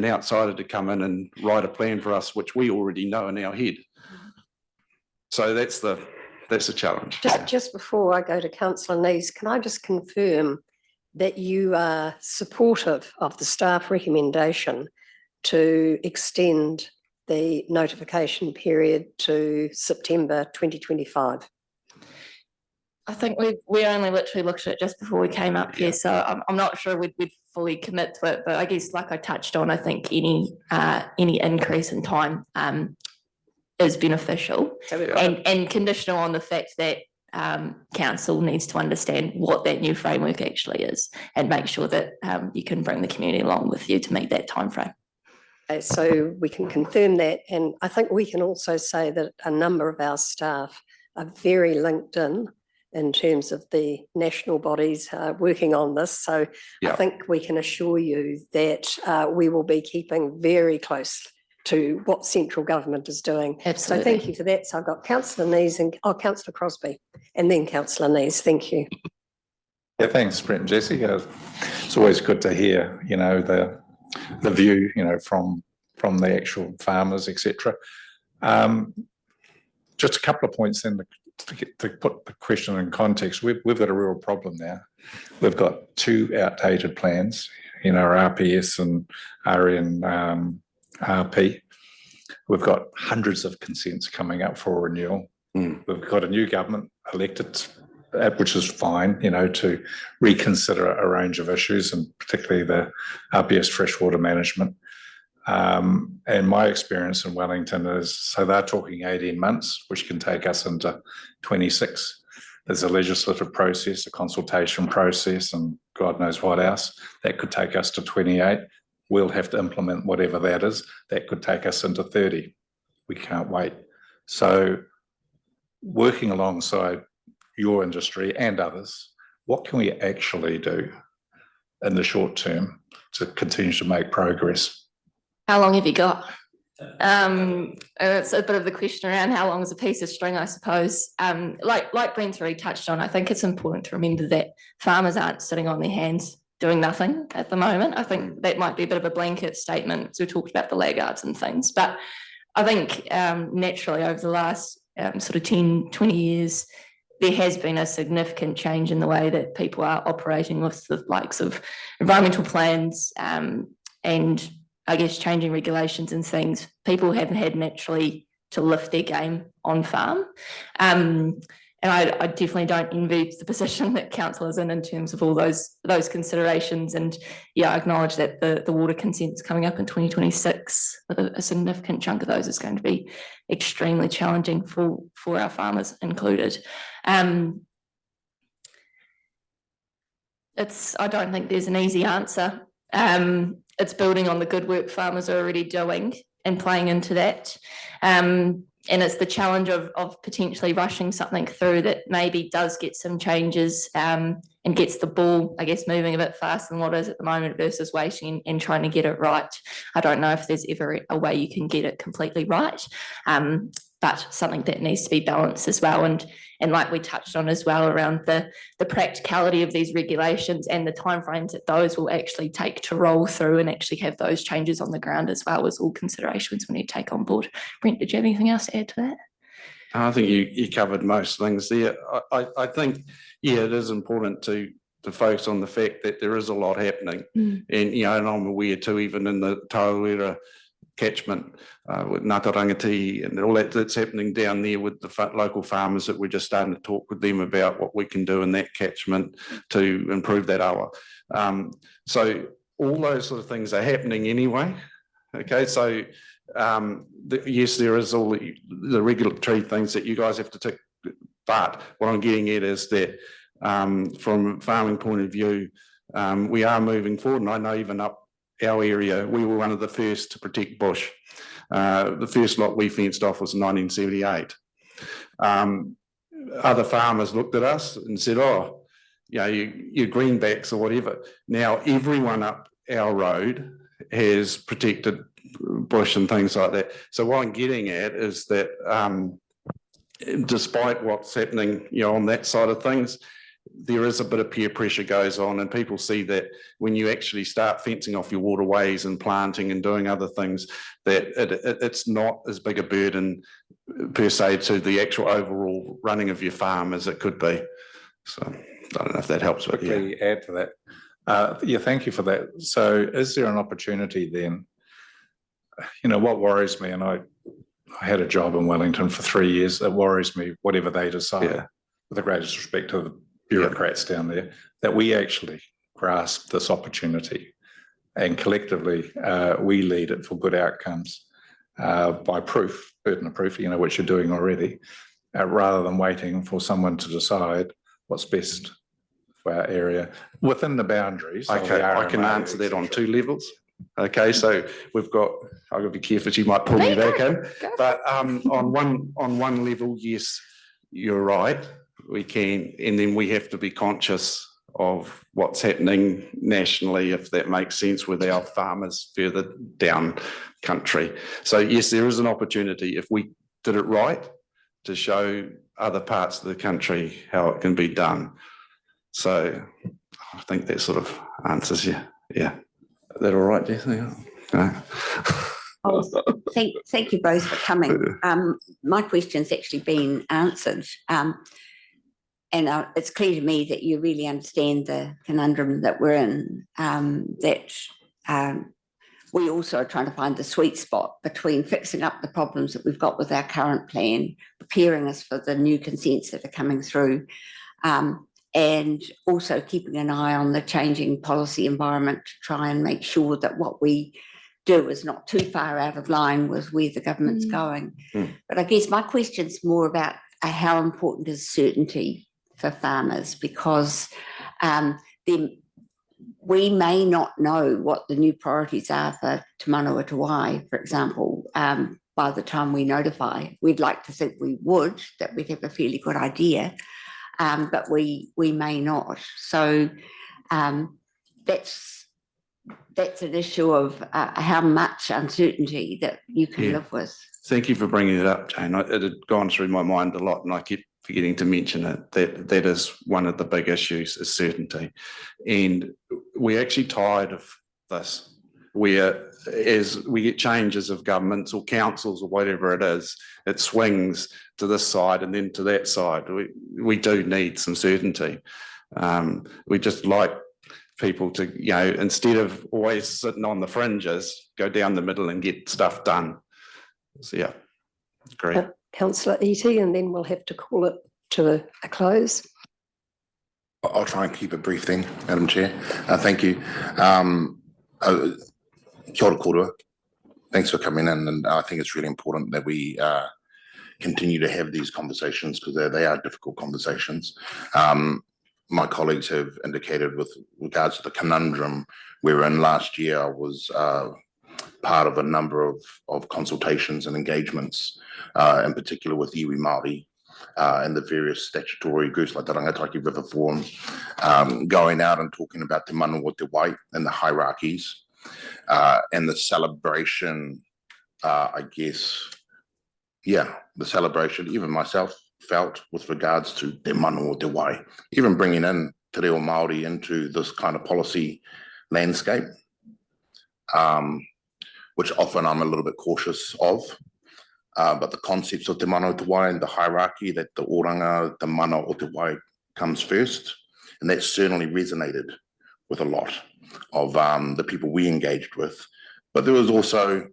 outsider to come in and write a plan for us, which we already know in our head. So that's the challenge. Just before I go to Councillor Nees, can I just confirm that you are supportive of the staff recommendation to extend the notification period to September 2025? I think we only literally looked at it just before we came up here, so I'm not sure we'd fully commit to it, but I guess like I touched on, I think any increase in time is beneficial and conditional on the fact that council needs to understand what that new framework actually is and make sure that you can bring the community along with you to meet that timeframe. So we can confirm that, and I think we can also say that a number of our staff are very linked in terms of the national bodies working on this. So I think we can assure you that we will be keeping very close to what central government is doing. Absolutely. So thank you for that. So I've got Councillor Nees and Councillor Crosby and then Councillor Nees. Thank you. Yeah, thanks, Brent and Jesse. It's always good to hear, the view, from the actual farmers, etc. Just a couple of points then to put the question in context. We've got a real problem now. We've got two outdated plans, RPS and RNRP. We've got hundreds of consents coming up for renewal. We've got a new government elected, which is fine, to reconsider a range of issues, and particularly the RPS freshwater management. And my experience in Wellington is, so they're talking 18 months, which can take us into 26. There's a legislative process, a consultation process, and God knows what else. That could take us to 28. We'll have to implement whatever that is. That could take us into 30. We can't wait. So working alongside your industry and others, what can we actually do in the short term to continue to make progress? How long have you got? It's a bit of the question around how long is a piece of string, I suppose. Like Brent's already touched on, I think it's important to remember that farmers aren't sitting on their hands doing nothing at the moment. I think that might be a bit of a blanket statement. So we talked about the laggards and things, but I think naturally over the last sort of 10, 20 years, there has been a significant change in the way that people are operating with the likes of environmental plans and I guess changing regulations and things. People haven't had naturally to lift their game on farm. And I definitely don't envy the position that council is in terms of all those considerations. And yeah, I acknowledge that the water consents coming up in 2026, but a significant chunk of those is going to be extremely challenging for our farmers included. I don't think there's an easy answer. It's building on the good work farmers are already doing and playing into that. And it's the challenge of potentially rushing something through that maybe does get some changes and gets the ball, I guess, moving a bit faster than what it is at the moment versus waiting and trying to get it right. I don't know if there's ever a way you can get it completely right. But but something that needs to be balanced as well. And like we touched on as well around the practicality of these regulations and the timeframes that those will actually take to roll through and actually have those changes on the ground as well as all considerations we need to take on board. Brent, did you have anything else to add to that? I think you covered most things there. I think, yeah, it is important to focus on the fact that there is a lot happening. And, and I'm aware too, even in the Tauera catchment with Ngāta Rangiti and all that's happening down there with the local farmers, that we're just starting to talk with them about what we can do in that catchment to improve that awa. So all those sort of things are happening anyway. Okay, so yes, there is all the regulatory things that you guys have to tick, but what I'm getting at is that from a farming point of view, we are moving forward, and I know even up our area, we were one of the first to protect bush. The first lot we fenced off was in 1978. Other farmers looked at us and said, oh, you're greenbacks or whatever. Now everyone up our road has protected bush and things like that. So what I'm getting at is that despite what's happening, on that side of things, there is a bit of peer pressure goes on, and people see that when you actually start fencing off your waterways and planting and doing other things, that it's not as big a burden per se to the actual overall running of your farm as it could be. So I don't know if that helps. But quickly add to that. Yeah, thank you for that. So is there an opportunity then? What worries me, and I had a job in Wellington for 3 years, it worries me, whatever they decide, with the greatest respect to the bureaucrats down there, that we actually grasp this opportunity and collectively we lead it for good outcomes by proof, burden of proof, which you're doing already, rather than waiting for someone to decide what's best for our area within the boundaries. Okay, I can answer that on 2 levels. Okay, so we've got, I've got to be careful, she might pull me back in, but on one level, yes, you're right, we can, and then we have to be conscious of what's happening nationally, if that makes sense, with our farmers further down country. So yes, there is an opportunity, if we did it right, to show other parts of the country how it can be done. So I think that sort of answers you. Yeah. Is that all right, Jess? No. Oh, thank you both for coming. My question's actually been answered. And it's clear to me that you really understand the conundrum that we're in, that we also are trying to find the sweet spot between fixing up the problems that we've got with our current plan, preparing us for the new consents that are coming through, and also keeping an eye on the changing policy environment to try and make sure that what we do is not too far out of line with where the government's going. But I guess my question's more about how important is certainty for farmers, because then we may not know what the new priorities are for Te Manawa Te Wai, for example, by the time we notify. We'd like to think we would, that we'd have a fairly good idea, but we may not. So that's an issue of how much uncertainty that you can live with. Thank you for bringing it up, Jane. It had gone through my mind a lot, and I kept forgetting to mention it, that is one of the big issues, is certainty. And we're actually tired of this, where as we get changes of governments or councils or whatever it is, it swings to this side and then to that side. We do need some certainty. We just like people to, instead of always sitting on the fringes, go down the middle and get stuff done. So yeah, great. Councillor Eadie, and then we'll have to call it to a close. I'll try and keep it brief then, Madam Chair. Thank you. Kia ora koutou. Thanks for coming in, and I think it's really important that we continue to have these conversations, because they are difficult conversations. My colleagues have indicated with regards to the conundrum we're in. Last year, I was part of a number of consultations and engagements, in particular with iwi Māori and the various statutory groups like the Rangataki River Forum, going out and talking about Te Manawa Te Wai and the hierarchies and the celebration, the celebration, even myself felt with regards to Te Mano o Te Wai, even bringing in Te Reo Māori into this kind of policy landscape, which often I'm a little bit cautious of. But the concepts of Te Mano o Te Wai and the hierarchy that the oranga, the mana o Te Wai comes first, and that certainly resonated with a lot of the people we engaged with. But there was also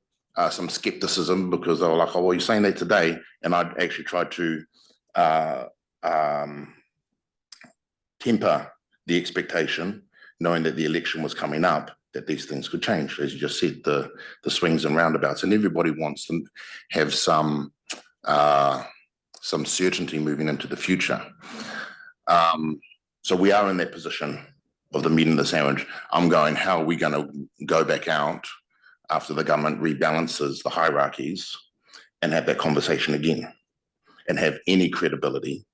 some skepticism because they were like, oh, well, you're saying that today. And I'd actually tried to temper the expectation, knowing that the election was coming up, that these things could change. As you just said, the swings and roundabouts, and everybody wants to have some certainty moving into the future. So we are in that position of the meat and the sandwich. I'm going, how are we going to go back out after the government rebalances the hierarchies and have that conversation again and have any credibility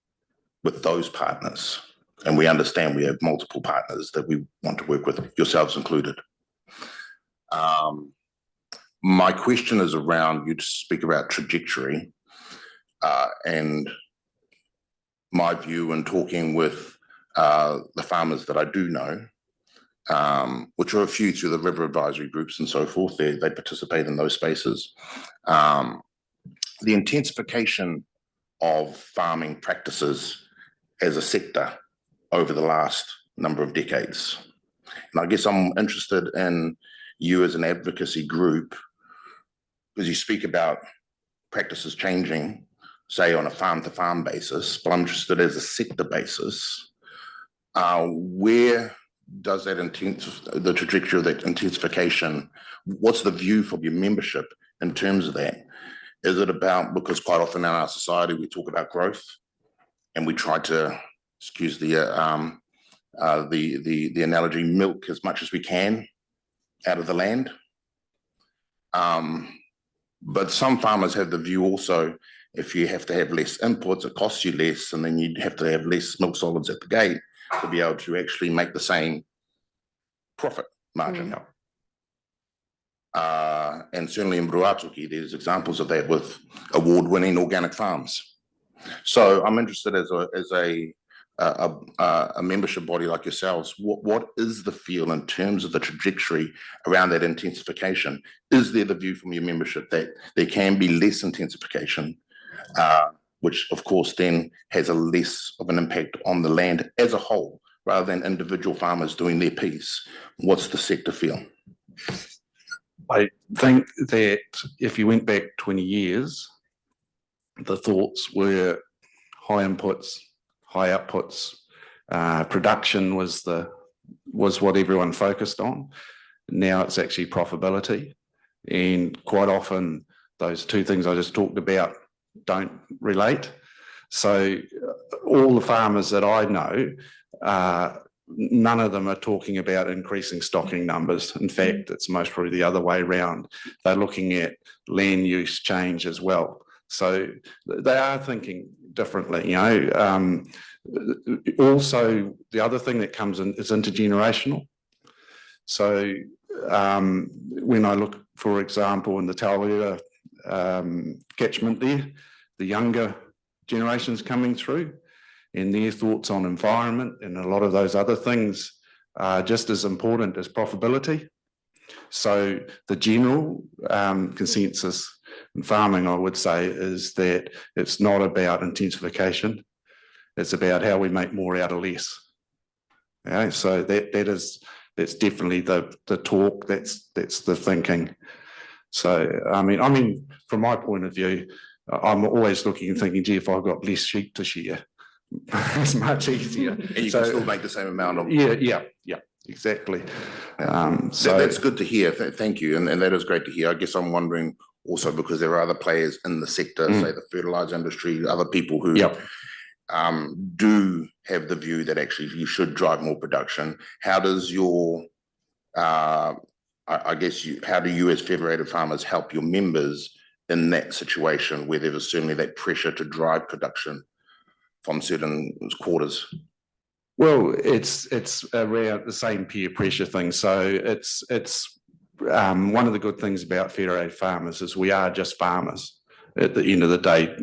with those partners? And we understand we have multiple partners that we want to work with, yourselves included. My question is around, you speak about trajectory and my view in talking with the farmers that I do know, which are a few through the river advisory groups and so forth. They participate in those spaces. The intensification of farming practices as a sector over the last number of decades. And I guess I'm interested in you as an advocacy group, because you speak about practices changing, say on a farm to farm basis, but I'm interested as a sector basis. Where does that the trajectory of that intensification, what's the view from your membership in terms of that? Is it about, because quite often in our society, we talk about growth and we try to, excuse the analogy, milk as much as we can out of the land. But some farmers have the view also, if you have to have less inputs, it costs you less, and then you'd have to have less milk solids at the gate to be able to actually make the same profit margin. And certainly in Ruatoki, there's examples of that with award-winning organic farms. So I'm interested as a membership body like yourselves, what is the feel in terms of the trajectory around that intensification? Is there the view from your membership that there can be less intensification, which of course then has a less of an impact on the land as a whole, rather than individual farmers doing their piece? What's the sector feel? I think that if you went back 20 years, the thoughts were high inputs, high outputs, production was what everyone focused on. Now it's actually profitability. And quite often those two things I just talked about don't relate. So all the farmers that I know, none of them are talking about increasing stocking numbers. In fact, it's most probably the other way around. They're looking at land use change as well. So they are thinking differently, you know. Also, the other thing that comes in is intergenerational. So when I look, for example, in the Taurua catchment there, the younger generations coming through, and their thoughts on environment and a lot of those other things are just as important as profitability. So the general consensus in farming, I would say, is that it's not about intensification. It's about how we make more out of less. Okay, so that's definitely the talk. That's the thinking. So I mean, from my point of view, I'm always looking and thinking, gee, if I've got less sheep to shear, it's much easier. And you can still make the same amount of. Yeah, exactly. So that's good to hear. Thank you, and that is great to hear. I guess I'm wondering also, because there are other players in the sector, say the fertilizer industry, other people who do have the view that actually you should drive more production. How does your, how do you as federated farmers help your members in that situation where there is certainly that pressure to drive production from certain quarters? Well, it's around the same peer pressure thing. So it's one of the good things about federated farmers is we are just farmers at the end of the day.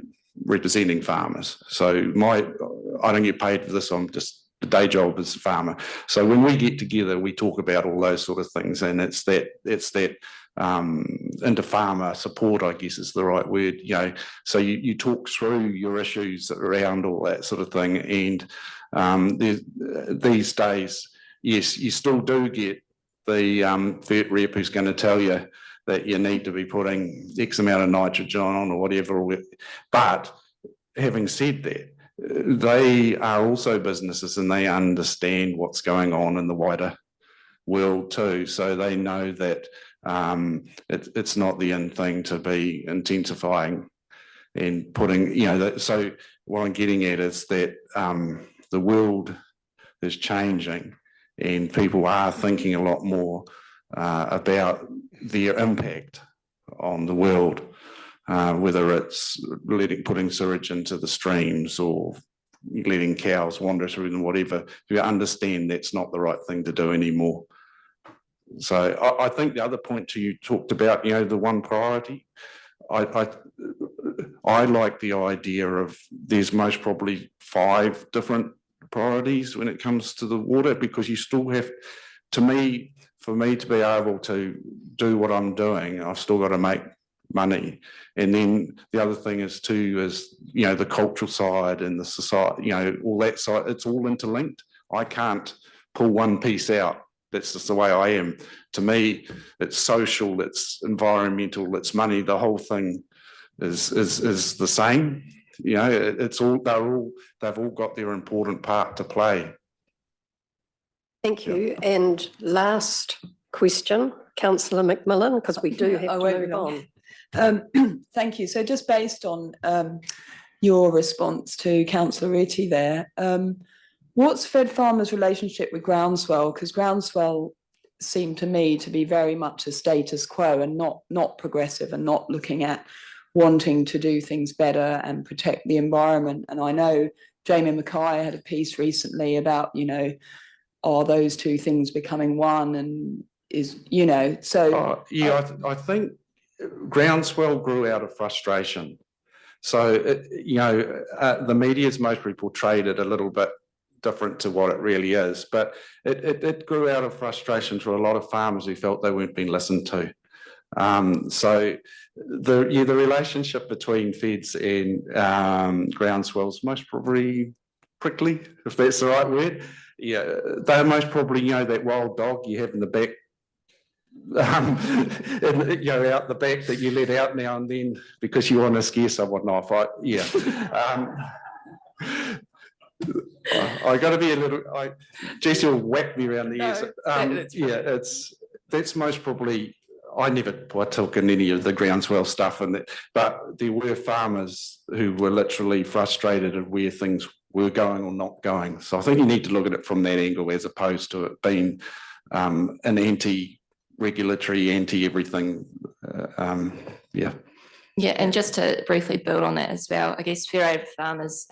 representing farmers. So I don't get paid for this. I'm just the day job as a farmer. So when we get together, we talk about all those sort of things, and it's that into farmer support, I guess is the right word. So you talk through your issues around all that sort of thing, and these days, yes, you still do get the vet rep who's going to tell you that you need to be putting X amount of nitrogen on or whatever. But having said that, they are also businesses and they understand what's going on in the wider world too. So they know that it's not the in thing to be intensifying and putting, so what I'm getting at is that the world is changing and people are thinking a lot more about their impact on the world. Whether it's putting sewage into the streams or letting cows wander through them, whatever, you understand that's not the right thing to do anymore. So I think the other point you talked about, the one priority, I like the idea of there's most probably 5 different priorities when it comes to the water, because you still have, for me to be able to do what I'm doing, I've still got to make money. And then the other thing is the cultural side and the society, all that side, it's all interlinked. I can't pull one piece out. That's just the way I am. To me, it's social, it's environmental, it's money. The whole thing is the same. It's all they've all got their important part to play. Thank you. And last question, Councillor McMillan, because we do have I to won't move be long. on. Thank you. So just based on your response to Councillor Reti there, what's Fed Farmers' relationship with Groundswell? Because Groundswell seemed to me to be very much a status quo and not progressive and not looking at wanting to do things better and protect the environment. And I know Jamie Mackay had a piece recently about, are those two things becoming one, and so. I think Groundswell grew out of frustration. So, the media's mostly portrayed it a little bit different to what it really is, but it grew out of frustration for a lot of farmers who felt they weren't being listened to. So the relationship between Feds and Groundswell's most probably prickly, if that's the right word. Yeah, they're most probably, that wild dog you have in the back, out the back that you let out now and then because you want to scare someone off. I got to be a little. Jesse will whack me around the ears. That's most probably. I never partook in any of the Groundswell stuff, but there were farmers who were literally frustrated at where things were going or not going. So I think you need to look at it from that angle as opposed to it being an anti-regulatory, anti-everything. Yeah, and just to briefly build on that as well, I guess Federated Farmers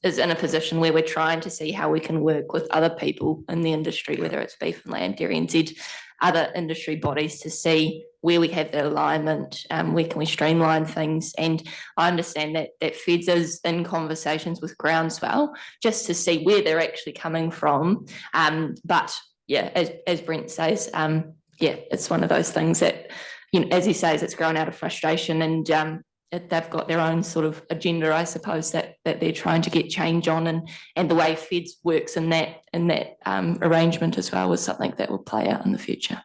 is in a position where we're trying to see how we can work with other people in the industry, whether it's Beef and Lamb, Dairy NZ, other industry bodies, to see where we have that alignment, where can we streamline things. And I understand that Feds is in conversations with Groundswell just to see where they're actually coming from. But yeah, as Brent says, it's one of those things that, as he says, it's grown out of frustration, and they've got their own sort of agenda, I suppose, that they're trying to get change on, and the way Feds works in that arrangement as well was something that will play out in the future.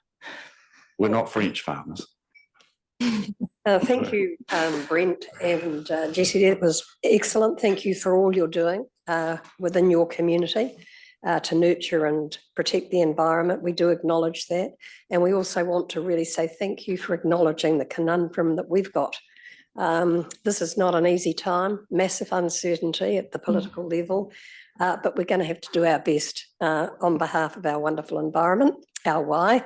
We're not French farmers. Thank you, Brent and Jesse. That was excellent. Thank you for all you're doing within your community to nurture and protect the environment. We do acknowledge that. And we also want to really say thank you for acknowledging the conundrum that we've got. This is not an easy time, massive uncertainty at the political level, but we're going to have to do our best on behalf of our wonderful environment, our why,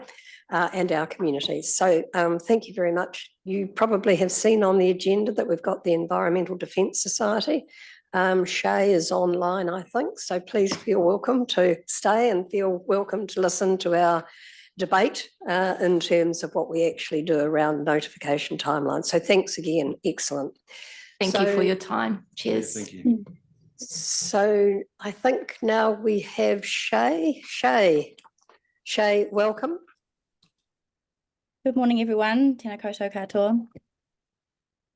and our communities. So thank you very much. You probably have seen on the agenda that we've got the Environmental Defence Society. Shay is online, I think, so please feel welcome to stay and feel welcome to listen to our debate in terms of what we actually do around notification timelines. So thanks again, excellent. Thank you for So- your time. Cheers. Thank you. So I think now we have Shay. Shay, welcome. Good morning, everyone. Tēnā koutou katoa.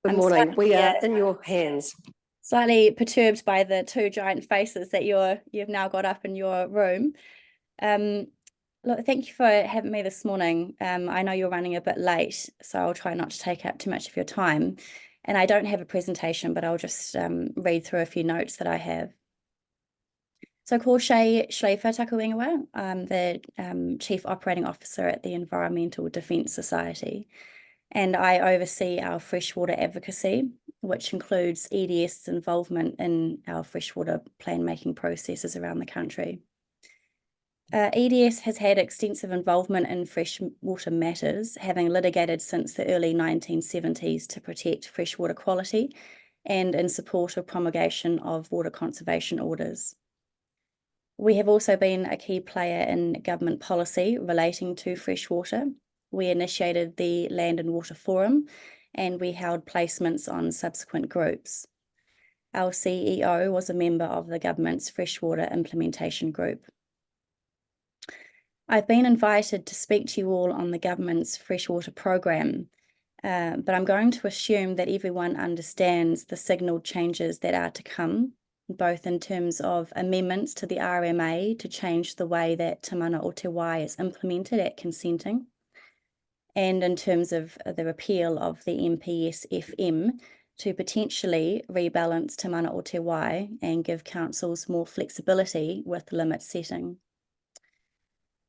Good I'm morning. We are slightly, in your hands. Slightly perturbed by the two giant faces that you've now got up in your room. Look, thank you for having me this morning. I know you're running a bit late, so I'll try not to take up too much of your time. And I don't have a presentation, but I'll just read through a few notes that I have. So ko Shay Schleifer Takuengawa. I'm the Chief Operating Officer at the Environmental Defence Society, and I oversee our freshwater advocacy, which includes EDS's involvement in our freshwater plan-making processes around the country. EDS has had extensive involvement in freshwater matters, having litigated since the early 1970s to protect freshwater quality and in support of promulgation of water conservation orders. We have also been a key player in government policy relating to freshwater. We initiated the Land and Water Forum, and we held placements on subsequent groups. Our CEO was a member of the government's freshwater implementation group. I've been invited to speak to you all on the government's freshwater program, but I'm going to assume that everyone understands the signalled changes that are to come, both in terms of amendments to the RMA to change the way that Te Mana o Te Wai is implemented at consenting, and in terms of the repeal of the MPS FM to potentially rebalance Te Mana o Te Wai and give councils more flexibility with limit setting.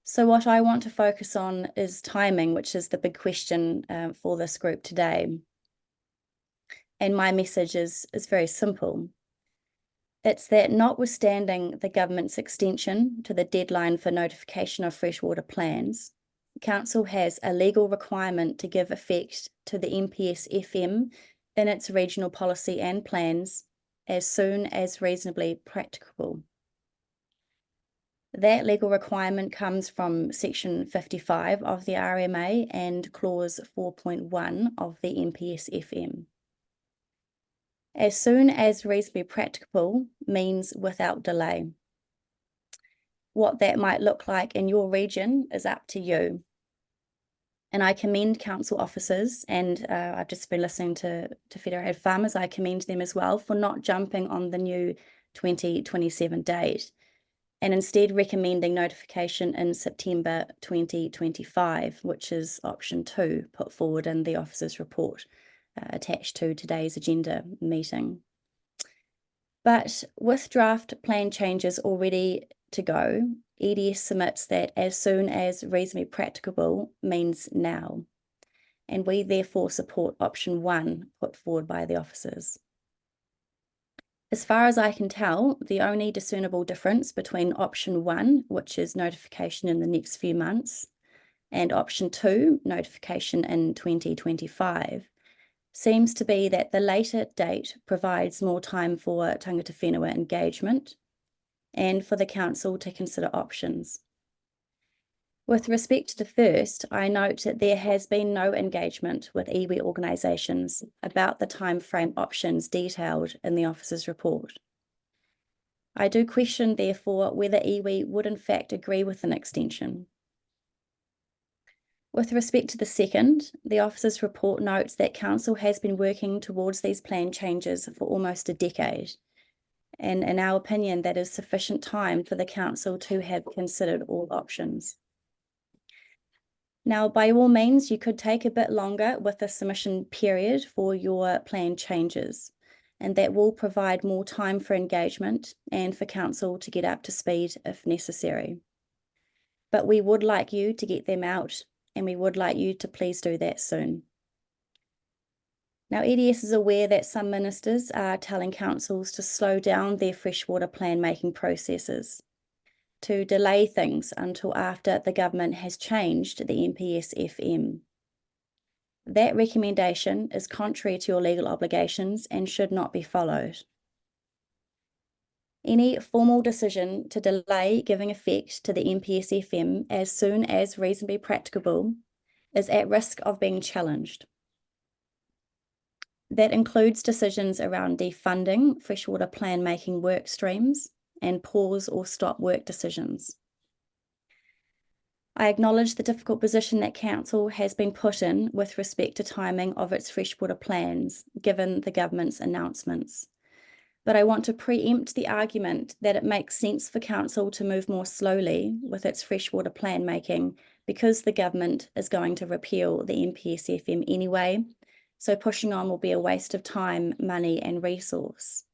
So what I want to focus on is timing, which is the big question for this group today. And my message is very simple. It's that notwithstanding the government's extension to the deadline for notification of freshwater plans, Council has a legal requirement to give effect to the MPS FM in its regional policy and plans as soon as reasonably practicable. That legal requirement comes from Section 55 of the RMA and Clause 4.1 of the MPS FM. As soon as reasonably practicable means without delay. What that might look like in your region is up to you. And I commend council officers, and I've just been listening to Federated Farmers, I commend them as well for not jumping on the new 2027 date, and instead recommending notification in September 2025, which is option 2 put forward in the officer's report attached to today's agenda meeting. But with draft plan changes already to go, EDS submits that as soon as reasonably practicable means now, and we therefore support option 1 put forward by the officers. As far as I can tell, the only discernible difference between option 1, which is notification in the next few months, and option 2, notification in 2025, seems to be that the later date provides more time for tangata whenua engagement and for the council to consider options. With respect to the first, I note that there has been no engagement with iwi organisations about the timeframe options detailed in the officer's report. I do question, therefore, whether iwi would in fact agree with an extension. With respect to the second, the officer's report notes that council has been working towards these plan changes for almost a decade. And in our opinion, that is sufficient time for the council to have considered all options. Now, by all means, you could take a bit longer with the submission period for your plan changes, and that will provide more time for engagement and for council to get up to speed if necessary. But we would like you to get them out, and we would like you to please do that soon. Now, EDS is aware that some ministers are telling councils to slow down their freshwater plan making processes, to delay things until after the government has changed the MPS FM. That recommendation is contrary to your legal obligations and should not be followed. Any formal decision to delay giving effect to the MPS FM as soon as reasonably practicable is at risk of being challenged. That includes decisions around defunding freshwater plan making work streams and pause or stop work decisions. I acknowledge the difficult position that Council has been put in with respect to timing of its freshwater plans, given the government's announcements. But I want to preempt the argument that it makes sense for Council to move more slowly with its freshwater plan making because the government is going to repeal the MPSFM anyway, so pushing on will be a waste of time, money and resource.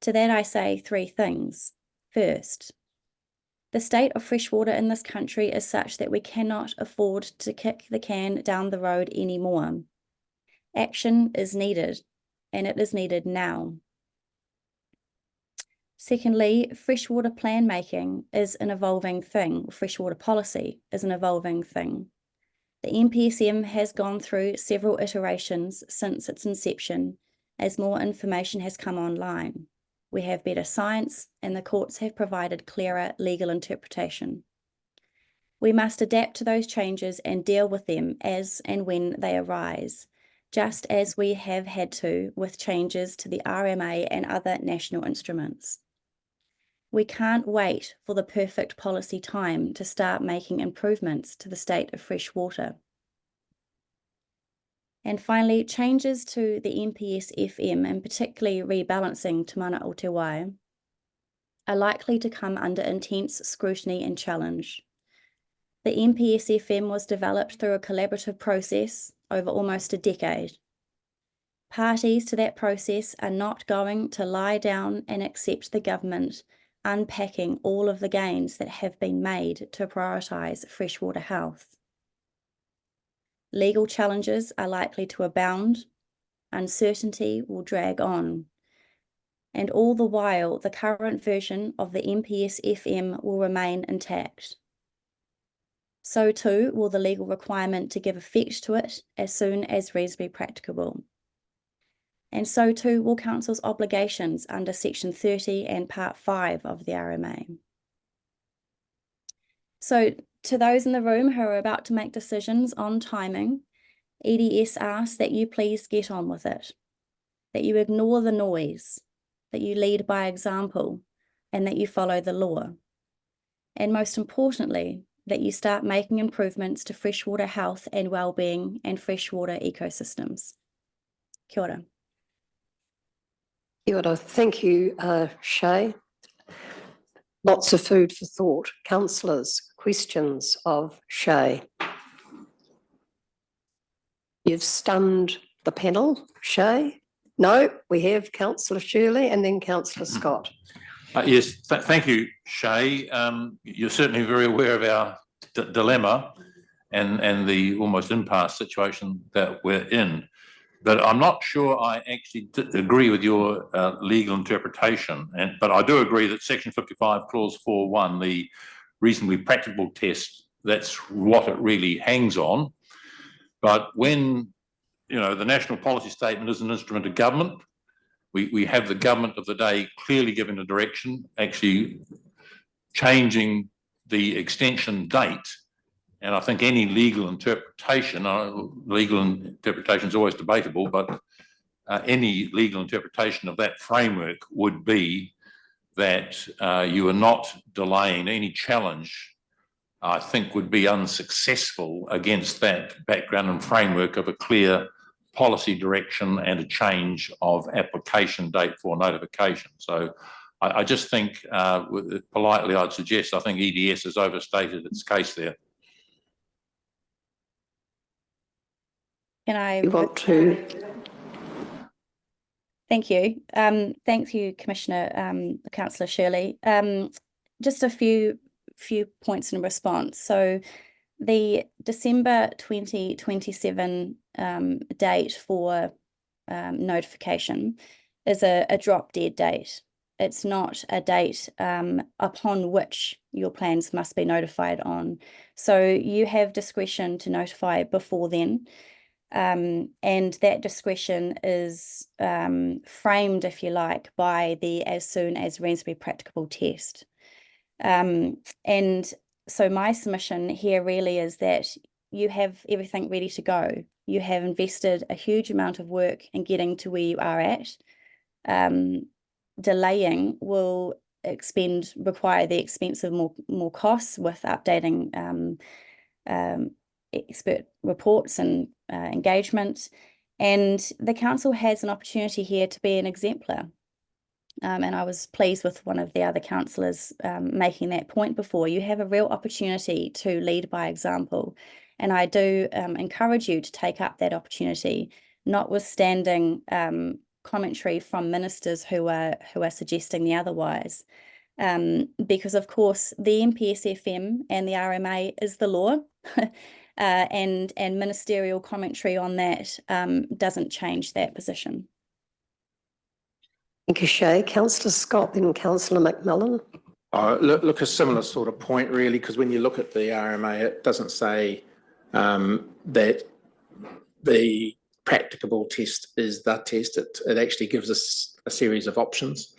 To that I say three things. First, the state of freshwater in this country is such that we cannot afford to kick the can down the road anymore. Action is needed, and it is needed now. Secondly, freshwater plan making is an evolving thing. Freshwater policy is an evolving thing. The MPSM has gone through several iterations since its inception as more information has come online. We have better science and the courts have provided clearer legal interpretation. We must adapt to those changes and deal with them as and when they arise, just as we have had to with changes to the RMA and other national instruments. We can't wait for the perfect policy time to start making improvements to the state of fresh water. And finally, changes to the MPSFM, and particularly rebalancing Te Mana o Te Wai, are likely to come under intense scrutiny and challenge. The MPSFM was developed through a collaborative process over almost a decade. Parties to that process are not going to lie down and accept the government unpacking all of the gains that have been made to prioritise freshwater health. Legal challenges are likely to abound, uncertainty will drag on, and all the while the current version of the MPSFM will remain intact. So too will the legal requirement to give effect to it as soon as reasonably practicable. And so too will Council's obligations under Section 30 and Part 5 of the RMA. So to those in the room who are about to make decisions on timing, EDS asks that you please get on with it, that you ignore the noise, that you lead by example, and that you follow the law. And most importantly, that you start making improvements to freshwater health and well-being and freshwater ecosystems. Kia ora. Kia ora. Thank you, Shay. Lots of food for thought. Councillors, questions of Shay? You've stunned the panel, Shay. No, we have Councillor Shirley and then Councillor Scott. Yes, thank you, Shay. You're certainly very aware of our dilemma and the almost impasse situation that we're in. But I'm not sure I actually agree with your legal interpretation. But I do agree that Section 55, Clause 4.1, the reasonably practical test, that's what it really hangs on. But when, you know, the national policy statement is an instrument of government, we have the government of the day clearly giving a direction, actually changing the extension date. And I think any legal interpretation is always debatable, but any legal interpretation of that framework would be that you are not delaying any challenge, I think would be unsuccessful against that background and framework of a clear policy direction and a change of application date for notification. So I just think, politely, I'd suggest, I think EDS has overstated its case there. Can I? You want to? Thank you. Thank you, Commissioner, Councillor Shirley. Just a few points in response. So the December 2027 date for notification is a drop dead date. It's not a date upon which your plans must be notified on. So you have discretion to notify before then. And that discretion is framed, if you like, by the as soon as reasonably practicable test. And so my submission here really is that you have everything ready to go. You have invested a huge amount of work in getting to where you are at. Delaying will require the expense of more costs with updating expert reports and engagement. And the council has an opportunity here to be an exemplar. And I was pleased with one of the other councillors making that point before. You have a real opportunity to lead by example. And I do encourage you to take up that opportunity, notwithstanding commentary from ministers who are suggesting the otherwise. Because of course the MPS-FM and the RMA is the law, and ministerial commentary on that doesn't change that position. Thank you, Shay. Councillor Scott, then Councillor McMillan. Look, a similar sort of point really, because when you look at the RMA, it doesn't say that the practicable test is the test. It actually gives us a series of options.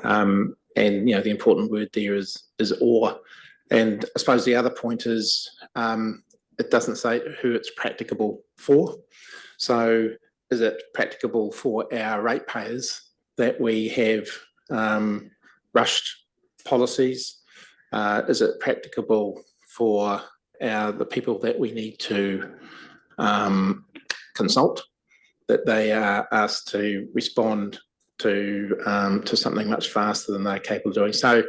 And, you know, the important word there is or. And I suppose the other point is it doesn't say who it's practicable for. So is it practicable for our ratepayers that we have rushed policies? Is it practicable for the people that we need to consult, that they are asked to respond to something much faster than they're capable of doing? So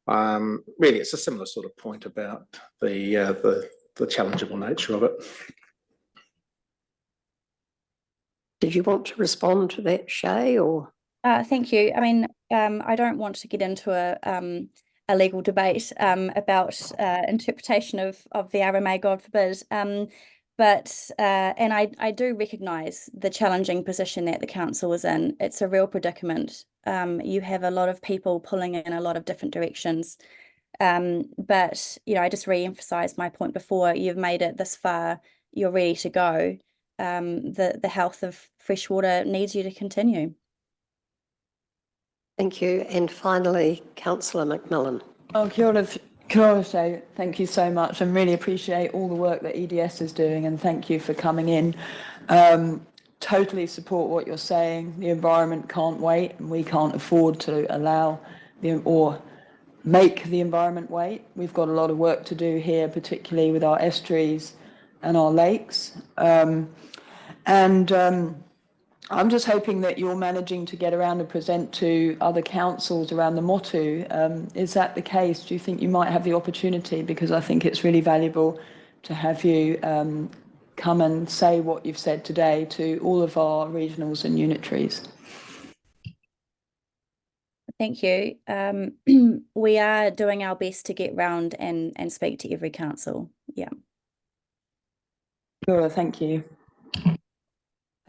really, it's a similar sort of point about the challengeable nature of it. Did you want to respond to that, Shay, or? Thank you. I mean, I don't want to get into a legal debate about interpretation of the RMA, God forbid. But and I do recognise the challenging position that the council is in. It's a real predicament. You have a lot of people pulling in a lot of different directions. But you know, I just re-emphasise my point before. You've made it this far. You're ready to go. The health of freshwater needs you to continue. Thank you. And finally, Councillor McMillan. Oh, kia ora, Shay. Thank you so much, and really appreciate all the work that EDS is doing, and thank you for coming in. Totally support what you're saying. The environment can't wait, and we can't afford to allow or make the environment wait. We've got a lot of work to do here, particularly with our estuaries and our lakes. I'm just hoping that you're managing to get around and present to other councils around the Motu. Is that the case? Do you think you might have the opportunity? Because I think it's really valuable to have you come and say what you've said today to all of our regionals and unitaries. Thank you. We are doing our best to get round and speak to every council. Yeah. Sure, thank you.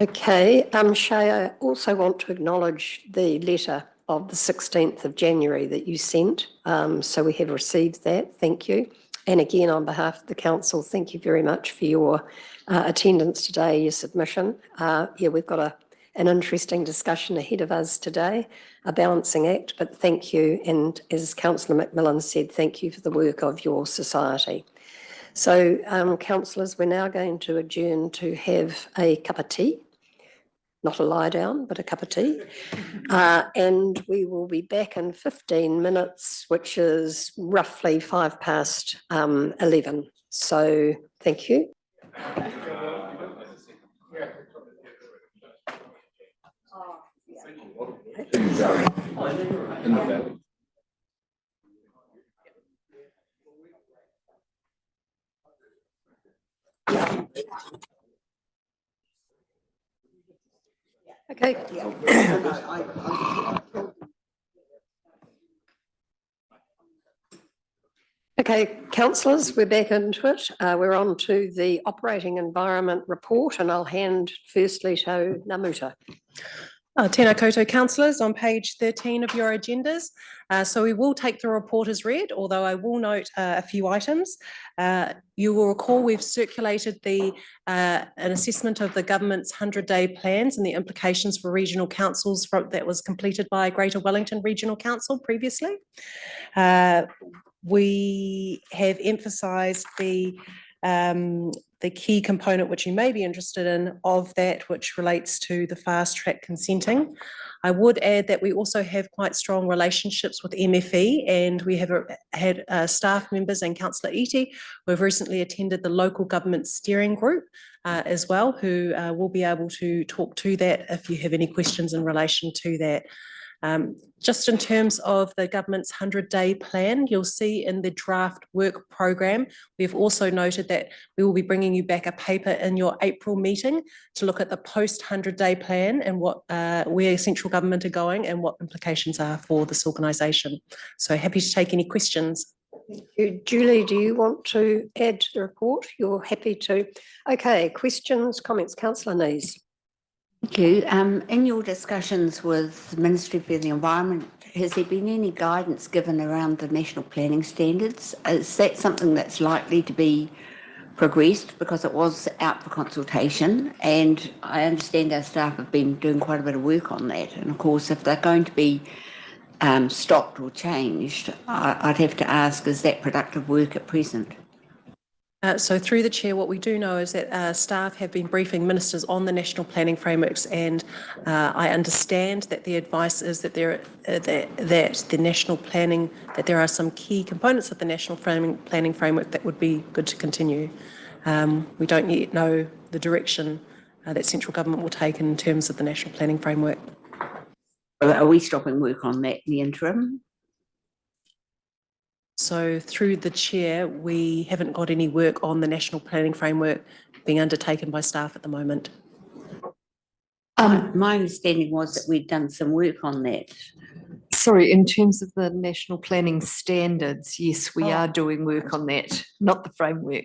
Okay, Shay, I also want to acknowledge the letter of the 16th of January that you sent. So we have received that, thank you. And again, on behalf of the council, thank you very much for your attendance today, your submission. Yeah, we've got an interesting discussion ahead of us today, a balancing act, but thank you. And as Councillor McMillan said, thank you for the work of your society. So, councillors, we're now going to adjourn to have a cup of tea. Not a lie down, but a cup of tea. And we will be back in 15 minutes, which is roughly 11:05. So thank you. Okay. Okay, councillors, we're back into it. We're on to the operating environment report, and I'll hand firstly to Namuta. Tēnā koutou councillors, on page 13 of your agendas. So we will take the report as read, although I will note a few items. You will recall we've circulated an assessment of the government's 100-day plans and the implications for regional councils that was completed by Greater Wellington Regional Council previously. We have emphasised the the key component which you may be interested in of that, which relates to the fast track consenting. I would add that we also have quite strong relationships with MFE, and we have had staff members and Councillor Iti who have recently attended the local government steering group as well, who will be able to talk to that if you have any questions in relation to that. Just in terms of the government's 100-day plan, you'll see in the draft work program, we've also noted that we will be bringing you back a paper in your April meeting to look at the post 100-day plan and what where central government are going and what implications are for this organisation. So happy to take any questions. Thank you. Julie, do you want to add to the report? You're happy to. Okay, questions, comments, Councillor Nees. Thank you. In your discussions with the Ministry for the Environment, has there been any guidance given around the national planning standards? Is that something that's likely to be progressed, because it was out for consultation, and I understand our staff have been doing quite a bit of work on that, and of course if they're going to be stopped or changed, I'd have to ask, is that productive work at present? So through the chair, what we do know is that staff have been briefing ministers on the national planning frameworks, and I understand that the advice is that that the national planning, that there are some key components of the national planning framework that would be good to continue. We don't yet know the direction that central government will take in terms of the national planning framework. Are we stopping work on that in the interim? So through the chair, we haven't got any work on the national planning framework being undertaken by staff at the moment. My understanding was that we'd done some work on that. Sorry, in terms of the national planning standards, yes, we are doing work on that, not the framework,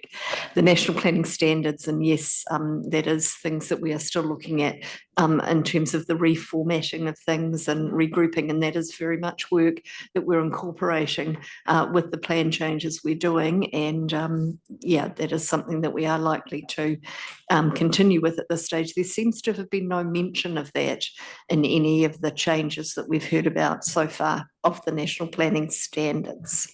the national planning standards. And yes, that is things that we are still looking at in terms of the reformatting of things and regrouping. And that is very much work that we're incorporating with the plan changes we're doing. And yeah, that is something that we are likely to continue with at this stage. There seems to have been no mention of that in any of the changes that we've heard about so far of the national planning standards.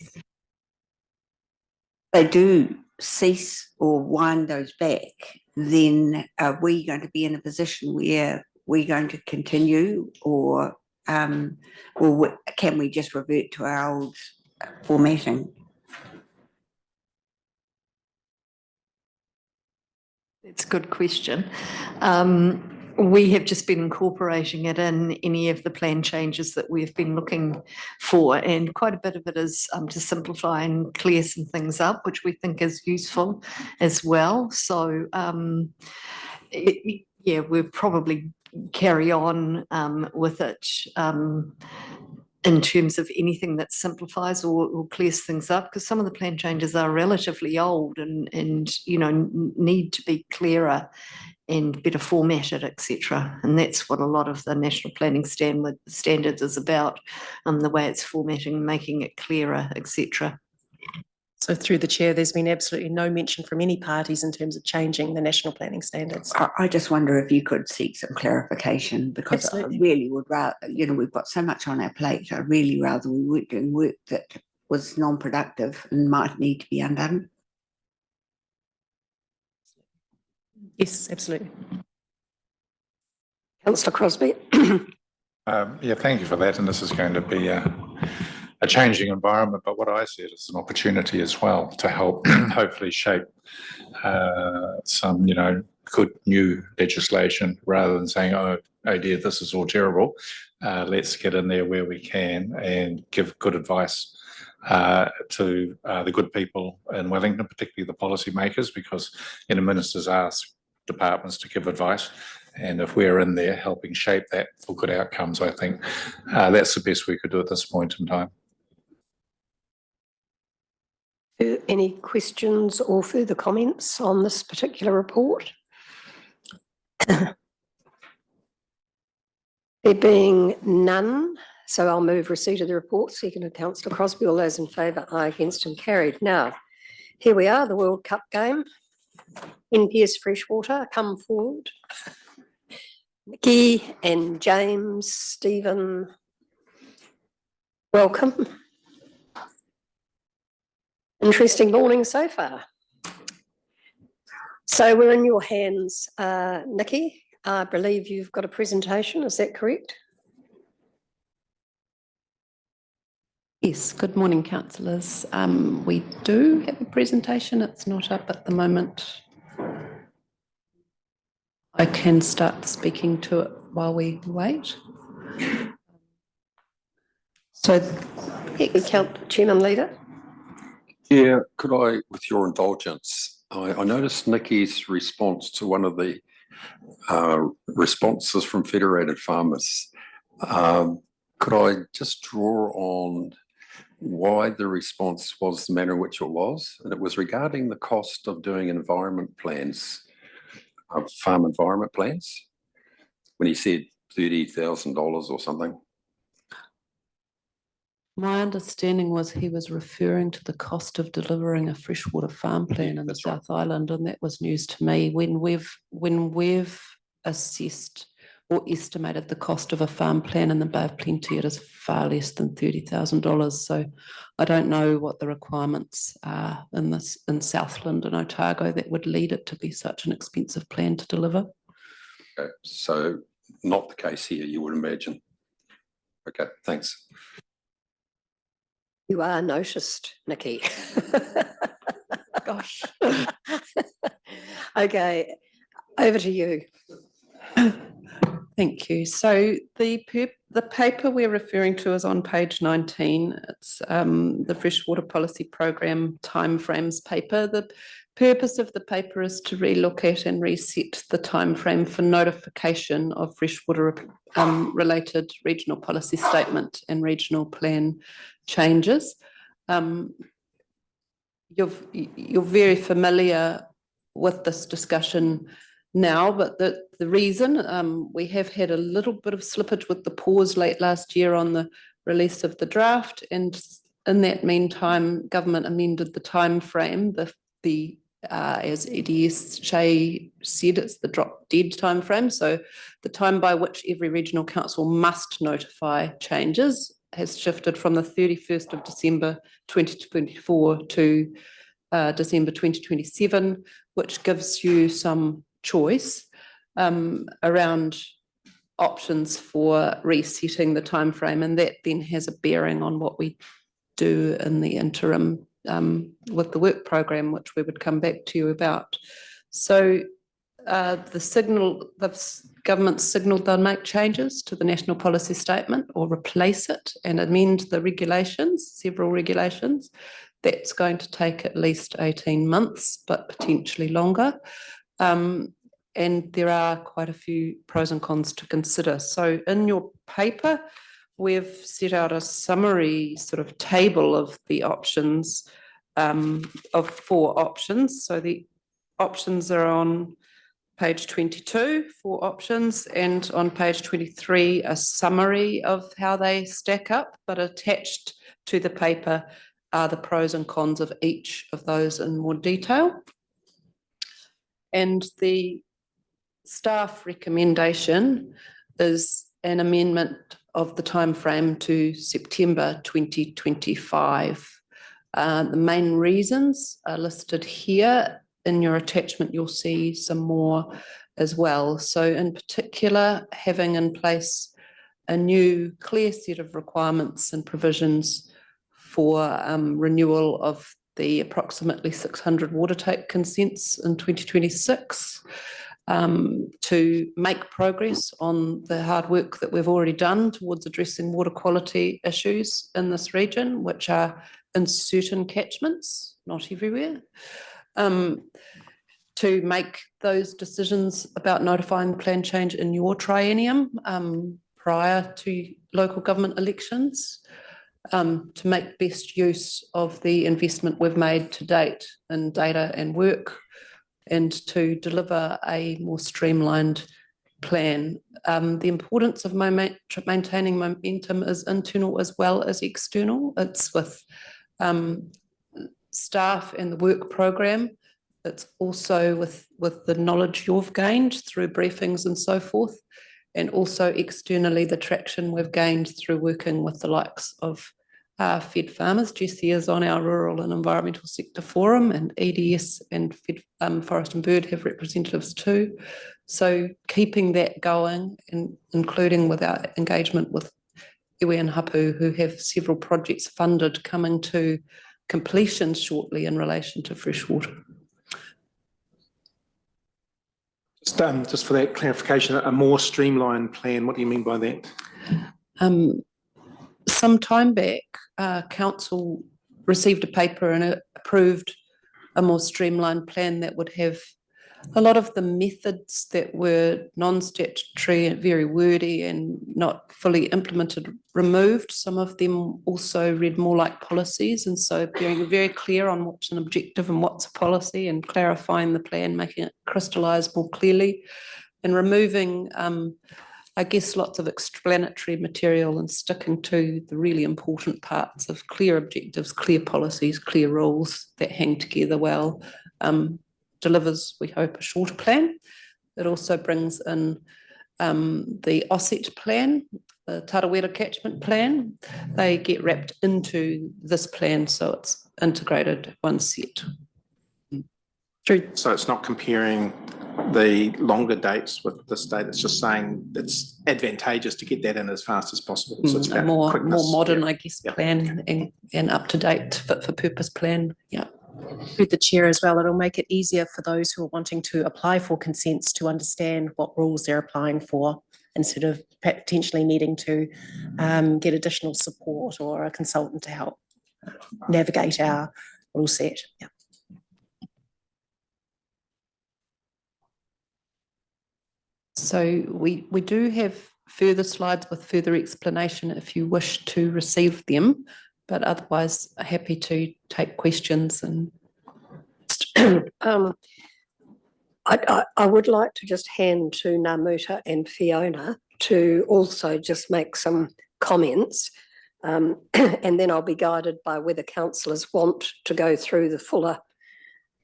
They do cease or wind those back, then are we going to be in a position where we're going to continue, or can we just revert to our old formatting? It's a good question. We have just been incorporating it in any of the plan changes that we've been looking for, and quite a bit of it is to simplify and clear some things up, which we think is useful as well. So yeah, we'll probably carry on with it in terms of anything that simplifies or clears things up, because some of the plan changes are relatively old and you know, need to be clearer and better formatted, etc. And that's what a lot of the national planning standards is about, the way it's formatting and making it clearer, etc. So through the chair, there's been absolutely no mention from any parties in terms of changing the national planning standards. I just wonder if you could seek some clarification, because Absolutely. I really would rather, you know, we've got so much on our plate. I'd really rather we weren't doing work that was non-productive and might need to be undone. Yes, absolutely. Councillor Crosby. Yeah, thank you for that. And this is going to be a changing environment, but what I see it as an opportunity as well to help hopefully shape some, you know, good new legislation, rather than saying, oh dear, this is all terrible. Let's get in there where we can and give good advice to the good people in Wellington, particularly the policymakers, because, you know, ministers ask departments to give advice, and if we're in there helping shape that for good outcomes, I think that's the best we could do at this point in time. Any questions or further comments on this particular report? There being none, so I'll move receipt of the report. Seconded Councillor Crosby. All those in favour, aye, against and carried. Now, here we are, the World Cup game. NPS Freshwater, come forward. Nikki and James, Stephen, welcome. Interesting morning so far. So we're in your hands, Nikki. I believe you've got a presentation, is that correct? Yes, good morning, councillors. We do have a presentation. It's not up at the moment. I can start speaking to it while we wait. So, Chairman Leader. Yeah, could I, with your indulgence, I noticed Nikki's response to one of the responses from Federated Farmers. Could I just draw on why the response was the manner in which it was? And it was regarding the cost of doing environment plans, farm environment plans, when he said $30,000 or something. my understanding was he was referring to the cost of delivering a freshwater farm plan in the South Island, and that was news to me. When we've assessed or estimated the cost of a farm plan in the Bay of Plenty, it is far less than $30,000. So I don't know what the requirements are in Southland and Otago that would lead it to be such an expensive plan to deliver. Okay, so not the case here, you would imagine. Okay, thanks. You are noticed, Nikki. Gosh. Okay, over to you. Thank you. So the paper we're referring to is on page 19. It's the Freshwater Policy Programme timeframes paper. The purpose of the paper is to relook at and reset the timeframe for notification of freshwater related regional policy statement and regional plan changes. You're very familiar with this discussion now, but the reason we have had a little bit of slippage with the pause late last year on the release of the draft, and in that meantime, government amended the time frame. As EDS Shay said, it's the drop dead time frame. So the time by which every regional council must notify changes has shifted from the 31st of December 2024 to December 2027, which gives you some choice around options for resetting the timeframe, and that then has a bearing on what we do in the interim with the work program, which we would come back to you about. So the government signalled they'll make changes to the national policy statement or replace it and amend the regulations, several regulations. That's going to take at least 18 months, but potentially longer. And there are quite a few pros and cons to consider. So in your paper, we've set out a summary sort of table of the options, of 4 options. So the options are on page 22, 4 options, and on page 23, a summary of how they stack up, but attached to the paper are the pros and cons of each of those in more detail. And the staff recommendation is an amendment of the timeframe to September 2025. The main reasons are listed here. In your attachment, you'll see some more as well. So in particular, having in place a new clear set of requirements and provisions for renewal of the approximately 600 water take consents in 2026, to make progress on the hard work that we've already done towards addressing water quality issues in this region, which are in certain catchments, not everywhere. To make those decisions about notifying the plan change in your triennium prior to local government elections, to make best use of the investment we've made to date in data and work, and to deliver a more streamlined plan. The importance of maintaining momentum is internal as well as external. It's with staff and the work program. It's also with the knowledge you've gained through briefings and so forth, and also externally the traction we've gained through working with the likes of Fed Farmers. Jessie is on our Rural and Environmental Sector Forum, and EDS and Fed Forest and Bird have representatives too. So keeping that going, and including with our engagement with Iwi and Hapu, who have several projects funded coming to completion shortly in relation to freshwater. Just for that clarification, a more streamlined plan, what do you mean by that? Some time back, council received a paper and approved a more streamlined plan that would have a lot of the methods that were non-statutory and very wordy and not fully implemented removed. Some of them also read more like policies, and so being very clear on what's an objective and what's a policy, and clarifying the plan, making it crystallise more clearly, and removing I guess lots of explanatory material and sticking to the really important parts of clear objectives, clear policies, clear rules that hang together well. Delivers, we hope, a shorter plan. It also brings in the OSET plan, the Tarawera catchment plan. They get wrapped into this plan, so it's integrated one set. So it's not comparing the longer dates with this date, it's just saying it's advantageous to get that in as fast as possible. So it's A about more quickness. modern, Yeah. I guess, plan and up-to-date fit for purpose plan, yeah. Through the chair as well, it'll make it easier for those who are wanting to apply for consents to understand what rules they're applying for, instead of potentially needing to get additional support or a consultant to help navigate our rule set. Yeah. So we do have further slides with further explanation if you wish to receive them, but otherwise happy to take questions. And I would like to just hand to Namuta and Fiona to also just make some comments. And then I'll be guided by whether councillors want to go through the fuller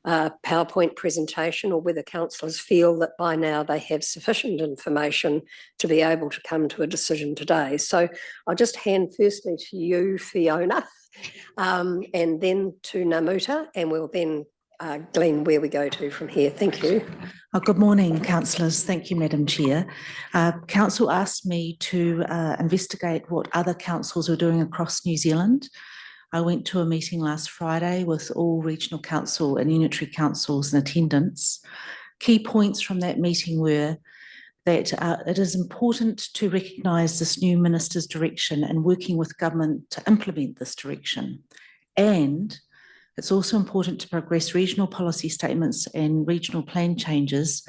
PowerPoint presentation, or whether councillors feel that by now they have sufficient information to be able to come to a decision today. So I'll just hand firstly to you, Fiona, and then to Namuta, and we'll then glean where we go to from here. Thank you. Good morning, councillors. Thank you, Madam Chair. Council asked me to investigate what other councils are doing across New Zealand. I went to a meeting last Friday with all regional council and unitary councils in attendance. Key points from that meeting were that it is important to recognise this new minister's direction and working with government to implement this direction. And it's also important to progress regional policy statements and regional plan changes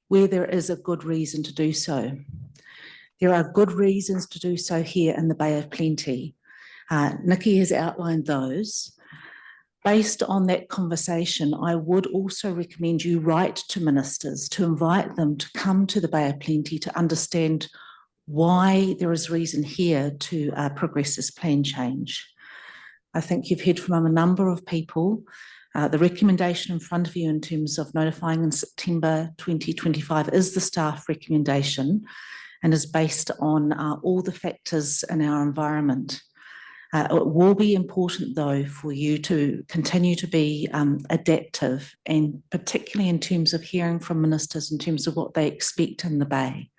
where there is a good reason to do so. There are good reasons to do so here in the Bay of Plenty. Nikki has outlined those. Based on that conversation, I would also recommend you write to ministers to invite them to come to the Bay of Plenty to understand why there is reason here to progress this plan change. I think you've heard from a number of people. The recommendation in front of you in terms of notifying in September 2025 is the staff recommendation and is based on all the factors in our environment. It will be important, though, for you to continue to be adaptive, and particularly in terms of hearing from ministers in terms of what they expect in the Bay.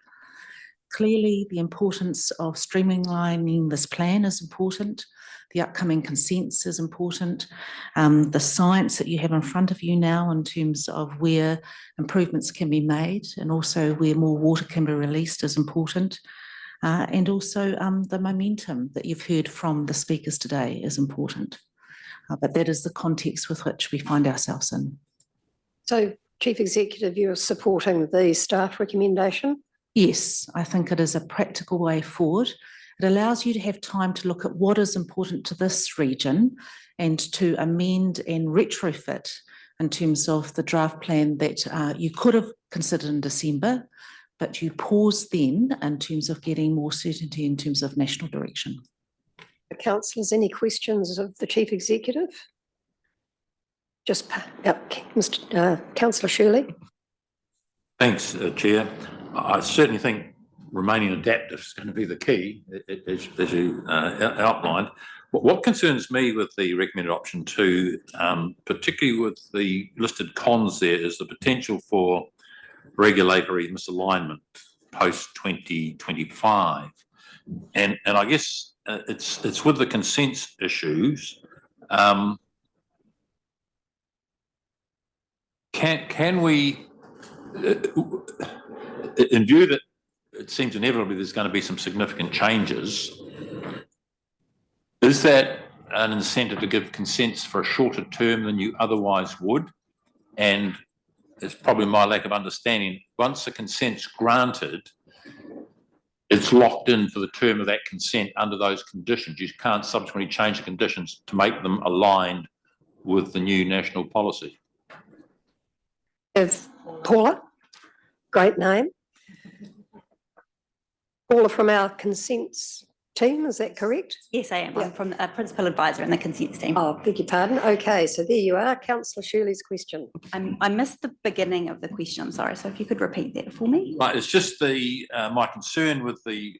Clearly, the importance of streamlining this plan is important. The upcoming consents is important. The science that you have in front of you now in terms of where improvements can be made and also where more water can be released is important. And also the momentum that you've heard from the speakers today is important. But that is the context with which we find ourselves in. So, Chief Executive, you're supporting the staff recommendation? Yes, I think it is a practical way forward. It allows you to have time to look at what is important to this region and to amend and retrofit in terms of the draft plan that you could have considered in December, but you pause then in terms of getting more certainty in terms of national direction. Councillors, any questions of the Chief Executive? Just, Councillor Shirley. Thanks, Chair. I certainly think remaining adaptive is going to be the key, as you outlined. What concerns me with the recommended option 2, particularly with the listed cons there, is the potential for regulatory misalignment post 2025. And I guess it's with the consents issues. Can we, in view that it seems inevitably there's going to be some significant changes, is that an incentive to give consents for a shorter term than you otherwise would? And it's probably my lack of understanding. Once a consent's granted, it's locked in for the term of that consent under those conditions. You can't subsequently change the conditions to make them aligned with the new national policy. Paula, great name. Paula from our consents team, is that correct? Yes, I am. I'm from a principal advisor in the consents team. Oh, beg your pardon. Okay, so there you are. Councillor Shirley's question. I missed the beginning of the question, I'm sorry. So if you could repeat that for me. Right, it's just my concern with the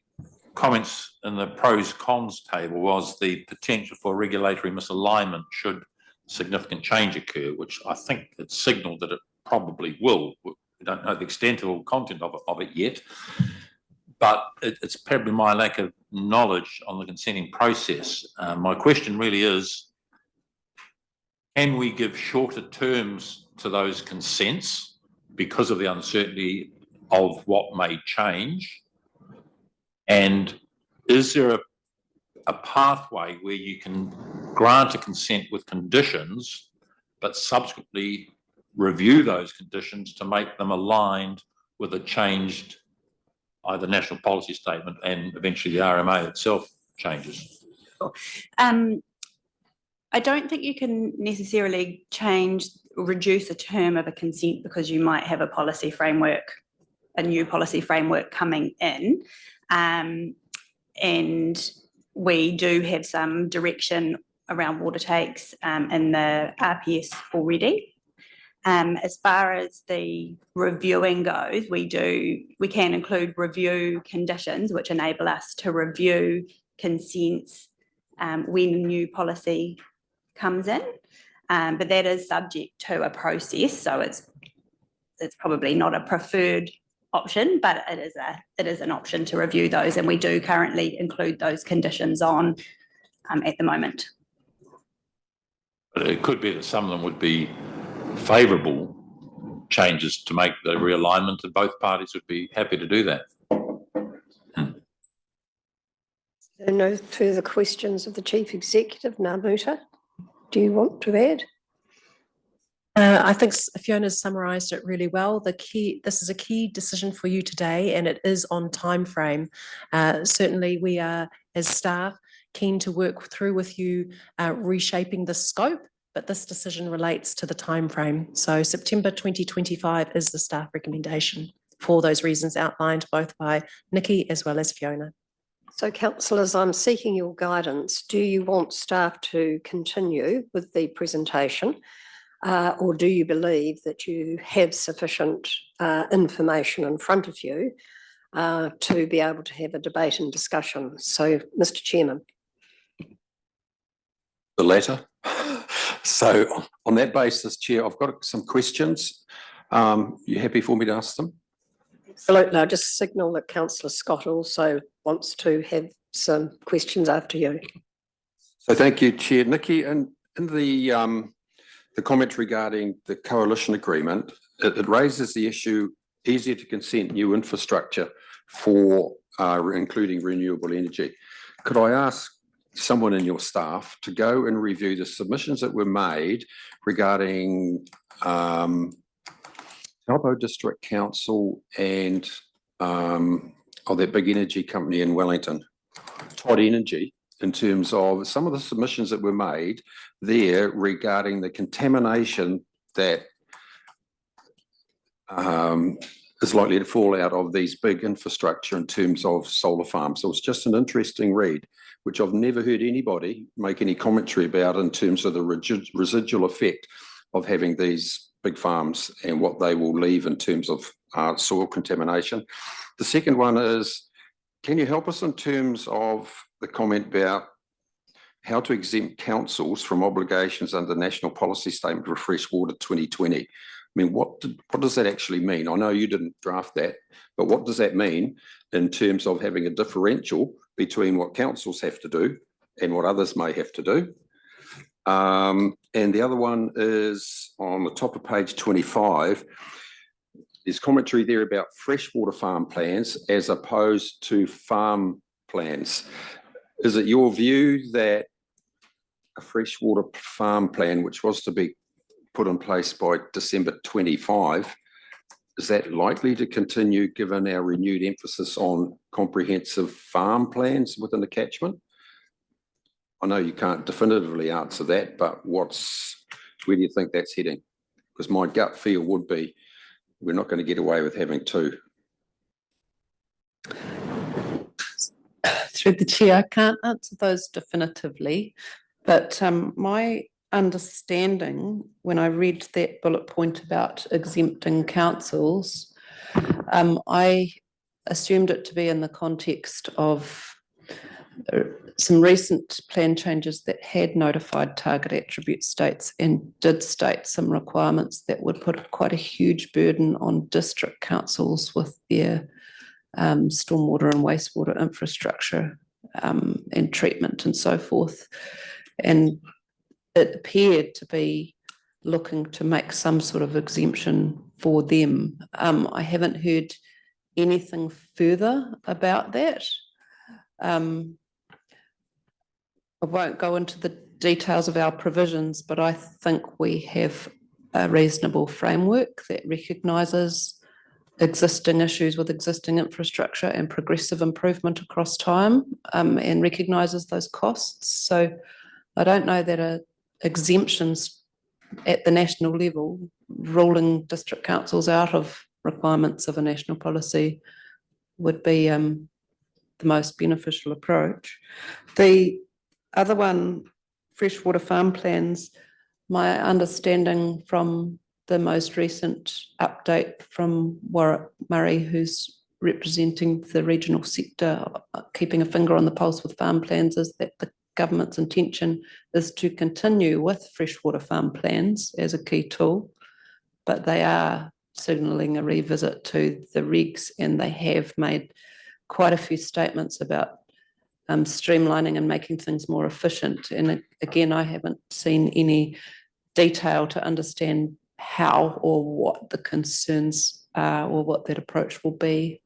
comments in the pros cons table was the potential for regulatory misalignment should significant change occur, which I think it's signalled that it probably will. We don't know the extent or content of it yet, but it's probably my lack of knowledge on the consenting process. My question really is, can we give shorter terms to those consents because of the uncertainty of what may change? And is there a pathway where you can grant a consent with conditions, but subsequently review those conditions to make them aligned with a changed either national policy statement and eventually the RMA itself changes? I don't think you can necessarily reduce a term of a consent because you might have a policy framework, a new policy framework coming in. And we do have some direction around water takes in the RPS already. As far as the reviewing goes, we can include review conditions which enable us to review consents when new policy comes in, but that is subject to a process, so it's probably not a preferred option, but it is an option to review those, and we do currently include those conditions on at the moment. But it could be that some of them would be favourable changes to make the realignment, and both parties would be happy to do that. There are no further questions of the Chief Executive. Namuta, do you want to add? I think Fiona's summarised it really well. This is a key decision for you today, and it is on time frame. Certainly, we are, as staff, keen to work through with you reshaping the scope, but this decision relates to the time frame. So September 2025 is the staff recommendation for those reasons outlined both by Nikki as well as Fiona. So councillors, I'm seeking your guidance. Do you want staff to continue with the presentation? Or do you believe that you have sufficient information in front of you to be able to have a debate and discussion? So, Mr. Chairman. The latter. So on that basis, Chair, I've got some questions. You happy for me to ask them? Absolutely. I just signal that Councillor Scott also wants to have some questions after you. So thank you, Chair. Nikki, and in the comment regarding the coalition agreement, it raises the issue easier to consent new infrastructure for including renewable energy. Could I ask someone in your staff to go and review the submissions that were made regarding Taupo District Council and that big energy company in Wellington, Todd Energy, in terms of some of the submissions that were made there regarding the contamination that is likely to fall out of these big infrastructure in terms of solar farms. So it's just an interesting read, which I've never heard anybody make any commentary about in terms of the residual effect of having these big farms and what they will leave in terms of soil contamination. The second one is, can you help us in terms of the comment about how to exempt councils from obligations under National Policy Statement for Freshwater 2020. I mean, what does that actually mean? I know you didn't draft that, but what does that mean in terms of having a differential between what councils have to do and what others may have to do? And the other one is on the top of page 25. There's commentary there about freshwater farm plans as opposed to farm plans. Is it your view that a freshwater farm plan, which was to be put in place by December 25, is that likely to continue given our renewed emphasis on comprehensive farm plans within the catchment? I know you can't definitively answer that, but where do you think that's heading? Because my gut feel would be we're not going to get away with having two. Through the chair, I can't answer those definitively, but my understanding when I read that bullet point about exempting councils, I assumed it to be in the context of some recent plan changes that had notified target attribute states and did state some requirements that would put quite a huge burden on district councils with their stormwater and wastewater infrastructure and treatment and so forth. And it appeared to be looking to make some sort of exemption for them. I haven't heard anything further about that. I won't go into the details of our provisions, but I think we have a reasonable framework that recognises existing issues with existing infrastructure and progressive improvement across time, and recognises those costs. So I don't know that exemptions at the national level, ruling district councils out of requirements of a national policy would be the most beneficial approach. The other one, freshwater farm plans, my understanding from the most recent update from Warwick Murray, who's representing the regional sector, keeping a finger on the pulse with farm plans, is that the government's intention is to continue with freshwater farm plans as a key tool, but they are signalling a revisit to the regs, and they have made quite a few statements about streamlining and making things more efficient. And again, I haven't seen any detail to understand how or what the concerns are or what that approach will be.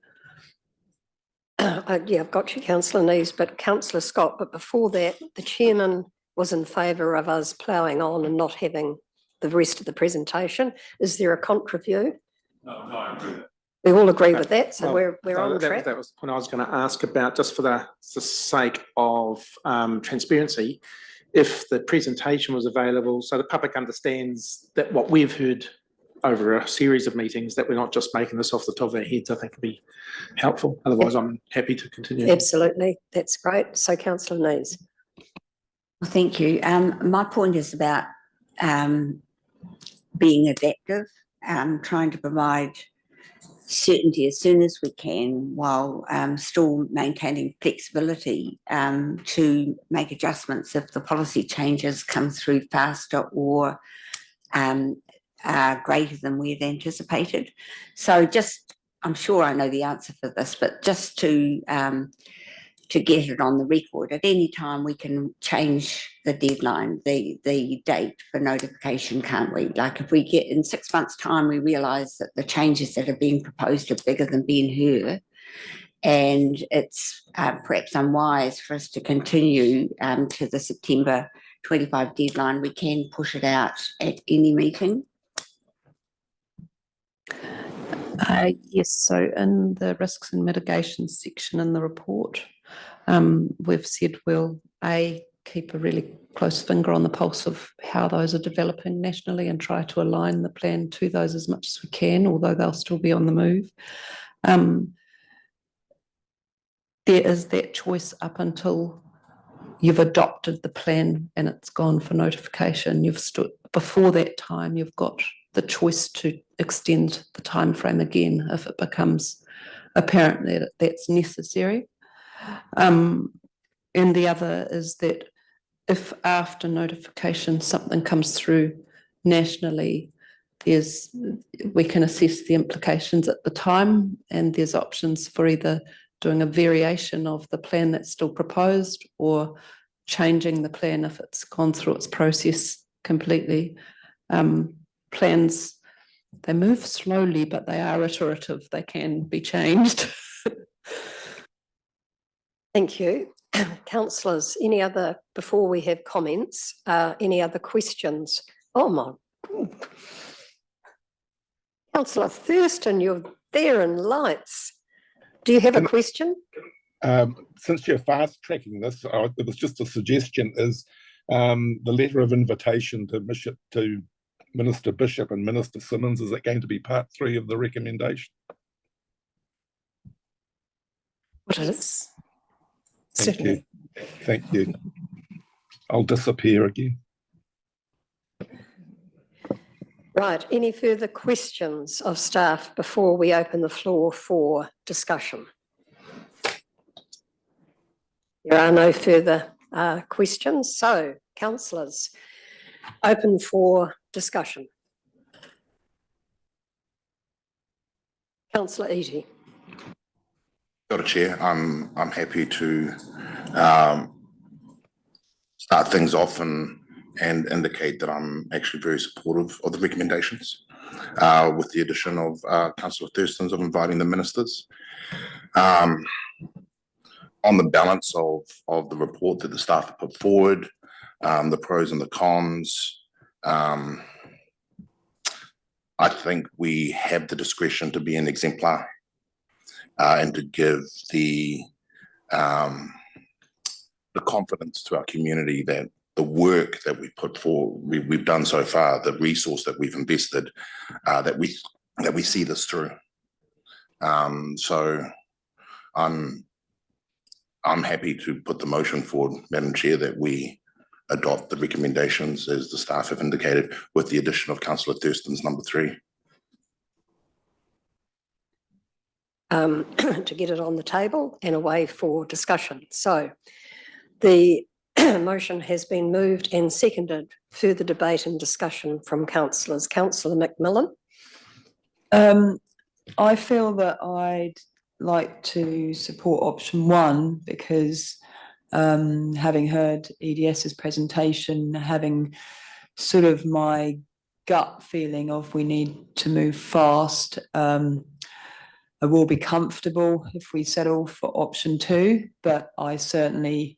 Yeah, I've got you, Councillor Neves, but Councillor Scott, but before that, the chairman was in favour of us ploughing on and not having the rest of the presentation. Is there a contra view? No, I agree with that. We all agree with that, so Well, we're on track. That was the point I was going to ask about, just for the sake of transparency. If the presentation was available, so the public understands that what we've heard over a series of meetings, that we're not just making this off the top of our heads, I think would be helpful. Otherwise, I'm happy to continue. Absolutely, that's great. So Councillor Neves. Well, thank you. My point is about being adaptive, trying to provide certainty as soon as we can, while still maintaining flexibility to make adjustments if the policy changes come through faster or are greater than we had anticipated. So just, I'm sure I know the answer for this, but just to get it on the record, at any time we can change the deadline, the date for notification, can't we? Like if we get in 6 months' time, we realise that the changes that are being proposed are bigger than Ben Hur, and it's perhaps unwise for us to continue to the September 25 deadline, we can push it out at any meeting. Yes, so in the risks and mitigation section in the report, we've said we'll keep a really close finger on the pulse of how those are developing nationally and try to align the plan to those as much as we can, although they'll still be on the move. There is that choice up until you've adopted the plan and it's gone for notification. Before that time, you've got the choice to extend the time frame again if it becomes apparent that that's necessary. And the other is that if after notification, something comes through nationally, we can assess the implications at the time, and there's options for either doing a variation of the plan that's still proposed or changing the plan if it's gone through its process completely. Plans, they move slowly, but they are iterative. They can be changed. Thank you. Councillors, before we have comments, any other questions? Oh my. Councillor Thurston, you're there in lights. Do you have a question? Since you're fast tracking this, it was just a suggestion, is the letter of invitation to Minister Bishop and Minister Simmons, is it going to be part 3 of the recommendation? What is? Thank you. Thank you. I'll disappear again. Right, any further questions of staff before we open the floor for discussion? There are no further questions, so councillors, open for discussion. Councillor Eadie. Got a chair. I'm happy to start things off and indicate that I'm actually very supportive of the recommendations, with the addition of Councillor Thurston's of inviting the ministers. On the balance of the report that the staff have put forward, the pros and the cons, I think we have the discretion to be an exemplar and to give the confidence to our community that the work that we put forward, we've done so far, the resource that we've invested, that we see this through. So I'm happy to put the motion forward, Madam Chair, that we adopt the recommendations as the staff have indicated, with the addition of Councillor Thurston's number 3. To get it on the table and away for discussion. So the motion has been moved and seconded. Further debate and discussion from councillors. Councillor McMillan. I feel that I'd like to support option 1 because having heard EDS's presentation, having sort of my gut feeling of we need to move fast, I will be comfortable if we settle for option 2, but I certainly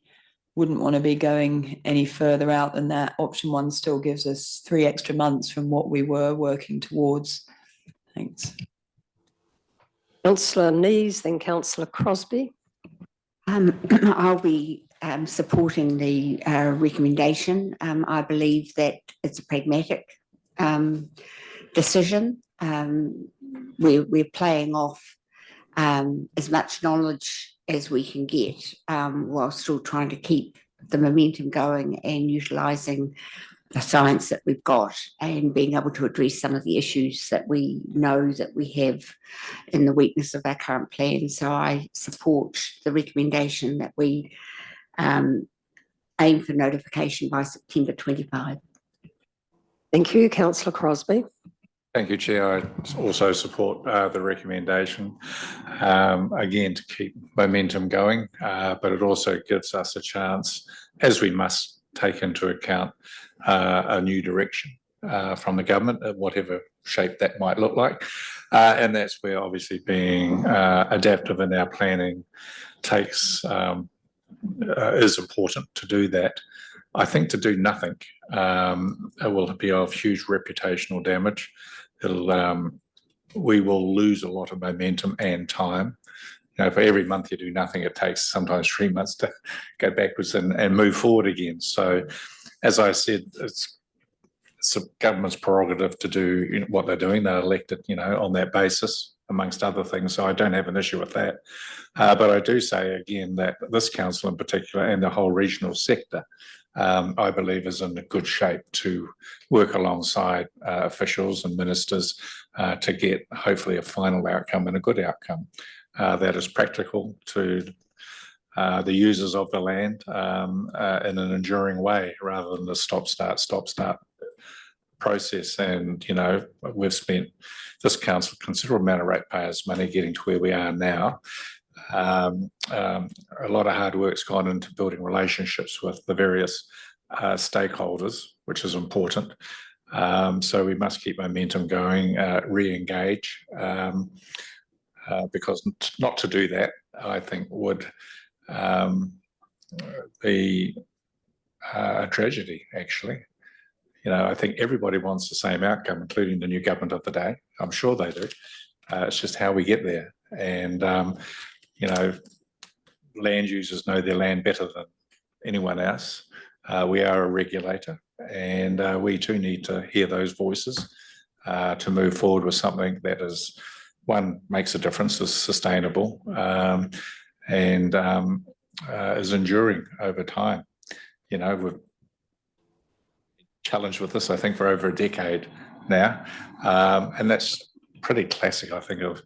wouldn't want to be going any further out than that. Option 1 still gives us 3 extra months from what we were working towards. Thanks. Councillor Nees, then Councillor Crosby. I'll be supporting the recommendation. I believe that it's a pragmatic decision. We're playing off as much knowledge as we can get, while still trying to keep the momentum going and utilising the science that we've got and being able to address some of the issues that we know that we have in the weakness of our current plan. So I support the recommendation that we aim for notification by September 25. Thank you, Councillor Crosby. Thank you, Chair. I also support the recommendation, again, to keep momentum going, but it also gives us a chance, as we must take into account a new direction from the government, whatever shape that might look like. And that's where obviously being adaptive in our planning is important to do that. I think to do nothing it will be of huge reputational damage. We will lose a lot of momentum and time. You know, for every month you do nothing, it takes sometimes 3 months to go backwards and move forward again. So, as I said, it's the government's prerogative to do what they're doing. They're elected, on that basis, amongst other things. So I don't have an issue with that. But I do say again that this council in particular and the whole regional sector, I believe, is in a good shape to work alongside officials and ministers to get hopefully a final outcome and a good outcome that is practical to the users of the land in an enduring way rather than the stop start process. And we've spent, this council, considerable amount of ratepayers' money getting to where we are now. A lot of hard work's gone into building relationships with the various stakeholders, which is important. So we must keep momentum going, re-engage, because not to do that, I think, would be a tragedy, actually. I think everybody wants the same outcome, including the new government of the day. I'm sure they do. It's just how we get there. And, land users know their land better than anyone else. We are a regulator, and we too need to hear those voices to move forward with something that is, one, makes a difference, is sustainable, and is enduring over time. We've challenged with this, I think, for over a decade now, and that's pretty classic, I think, of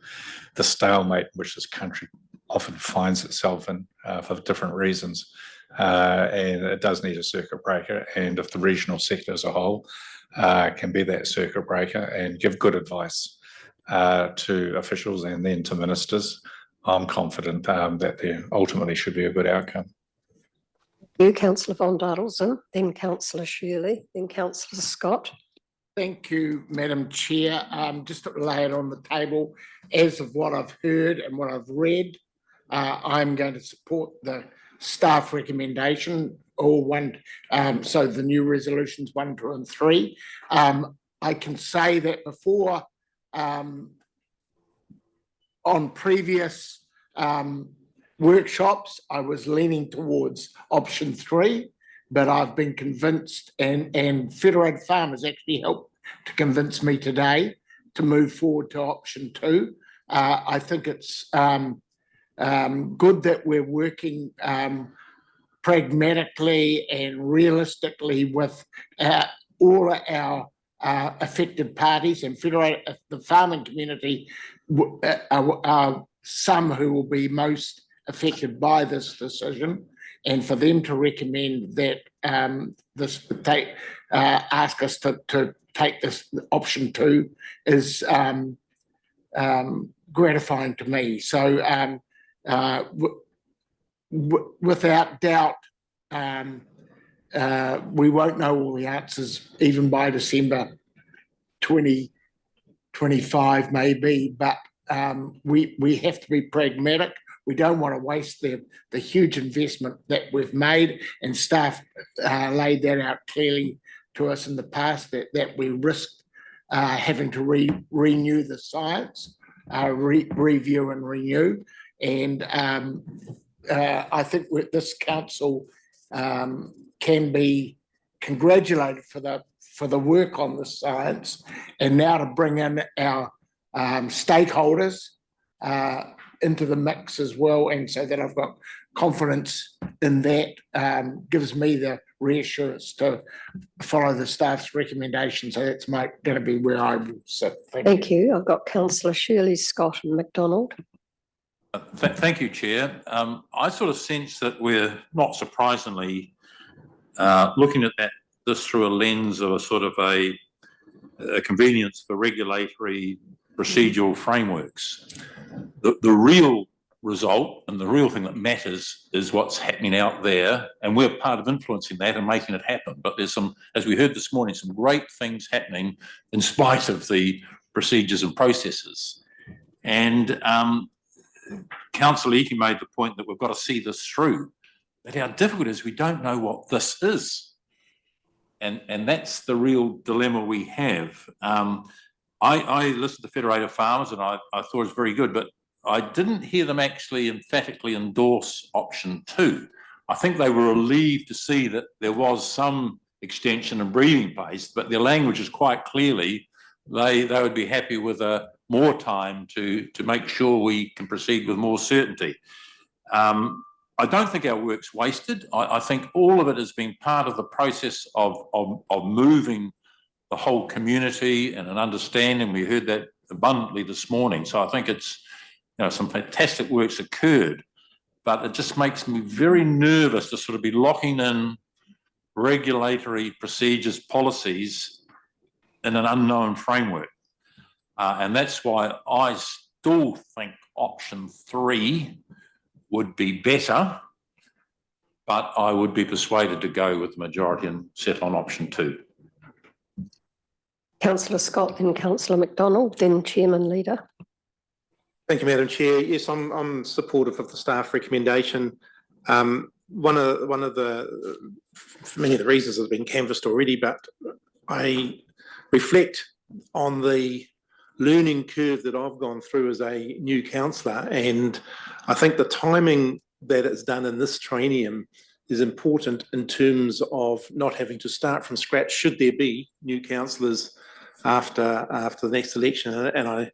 the stalemate which this country often finds itself in for different reasons. And it does need a circuit breaker, and if the regional sector as a whole can be that circuit breaker and give good advice to officials and then to ministers, I'm confident that there ultimately should be a good outcome. You, Councillor von Dardilson, then Councillor Shirley, then Councillor Scott. Thank you, Madam Chair. Just to lay it on the table, as of what I've heard and what I've read, I'm going to support the staff recommendation, or one, so the new resolutions 1, 2 and 3. I can say that before, on previous workshops, I was leaning towards option 3, but I've been convinced, and Federated Farmers actually helped to convince me today to move forward to option 2. I think it's good that we're working pragmatically and realistically with all our affected parties, and Federated, the farming community are some who will be most affected by this decision, and for them to recommend that ask us to take this option 2 is gratifying to me. So without doubt, we won't know all the answers even by December 2025 maybe, but we have to be pragmatic. We don't want to waste the huge investment that we've made, and staff laid that out clearly to us in the past, that we risked having to renew the science, review and renew. And I think this council can be congratulated for the work on the science, and now to bring in our stakeholders into the mix as well, and so that I've got confidence in that gives me the reassurance to follow the staff's recommendation. So that's going to be where I will sit. Thank you. I've got Councillor Shirley, Scott and McDonald. Thank you, Chair. I sort of sense that we're, not surprisingly, looking at this through a lens of a sort of a convenience for regulatory procedural frameworks. The real result and the real thing that matters is what's happening out there, and we're part of influencing that and making it happen. But there's some, as we heard this morning, some great things happening in spite of the procedures and processes. And Councillor Leakey made the point that we've got to see this through, but how difficult it is, we don't know what this is. And that's the real dilemma we have. I listened to Federated Farmers and I thought it was very good, but I didn't hear them actually emphatically endorse option 2. I think they were relieved to see that there was some extension and breathing place, but their language is quite clearly, they would be happy with more time to make sure we can proceed with more certainty. I don't think our work's wasted. I think all of it has been part of the process of moving the whole community and an understanding. We heard that abundantly this morning. So I think it's, some fantastic work's occurred, but it just makes me very nervous to sort of be locking in regulatory procedures, policies in an unknown framework. And that's why I still think option 3 would be better, but I would be persuaded to go with the majority and set on option 2. Councillor Scott, then Councillor McDonald, then Chairman Leader. Thank you, Madam Chair. Yes, I'm supportive of the staff recommendation. One of the many of the reasons have been canvassed already, but I reflect on the learning curve that I've gone through as a new councillor, and I think the timing that it's done in this triennium is important in terms of not having to start from scratch should there be new councillors after the next election, and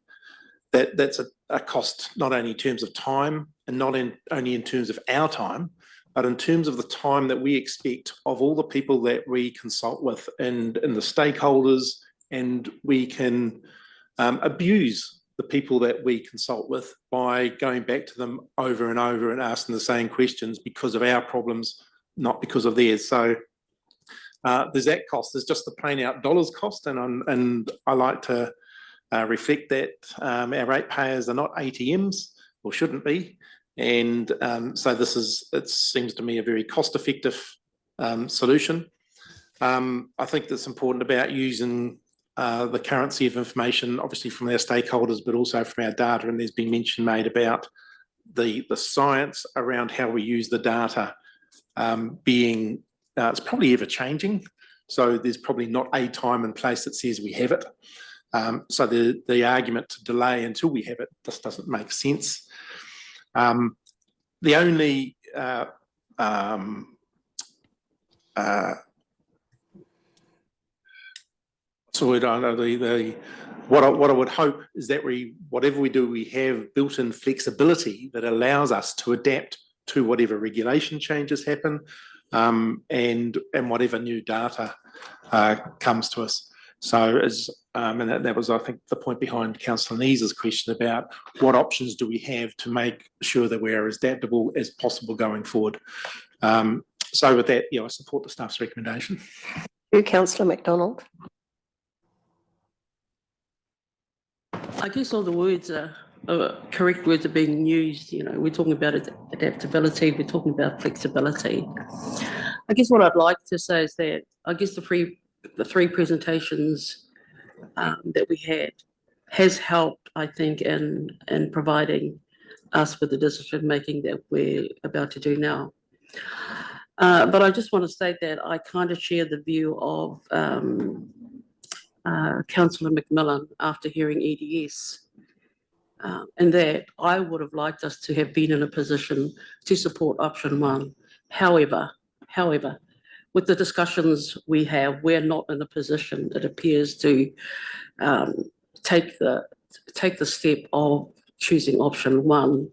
that's a cost not only in terms of time and not only in terms of our time, but in terms of the time that we expect of all the people that we consult with and the stakeholders, and we can abuse the people that we consult with by going back to them over and over and asking the same questions because of our problems, not because of theirs. So there's that cost. There's just the plain out dollars cost, and I like to reflect that our ratepayers are not ATMs, or shouldn't be, and so it seems to me a very cost-effective solution. I think that's important about using the currency of information, obviously from our stakeholders, but also from our data. And there's been mention made about the science around how we use the data being, it's probably ever changing. So there's probably not a time and place that says we have it. So the argument to delay until we have it just doesn't make sense. The only so I don't know, what I would hope is that whatever we do, we have built-in flexibility that allows us to adapt to whatever regulation changes happen, and whatever new data comes to us. So and that was, I think, the point behind Councillor Nees's question about what options do we have to make sure that we're as adaptable as possible going forward. So with that, I support the staff's recommendation. You, Councillor McDonald. I guess all the words are correct words are being used. We're talking about adaptability, we're talking about flexibility. I guess what I'd like to say is that I guess the three presentations that we had has helped, I think, in providing us with the decision making that we're about to do now. But I just want to state that I kind of share the view of Councillor McMillan after hearing EDS, and that I would have liked us to have been in a position to support option 1. However, with the discussions we have, we're not in a position, it appears, to take the step of choosing option 1.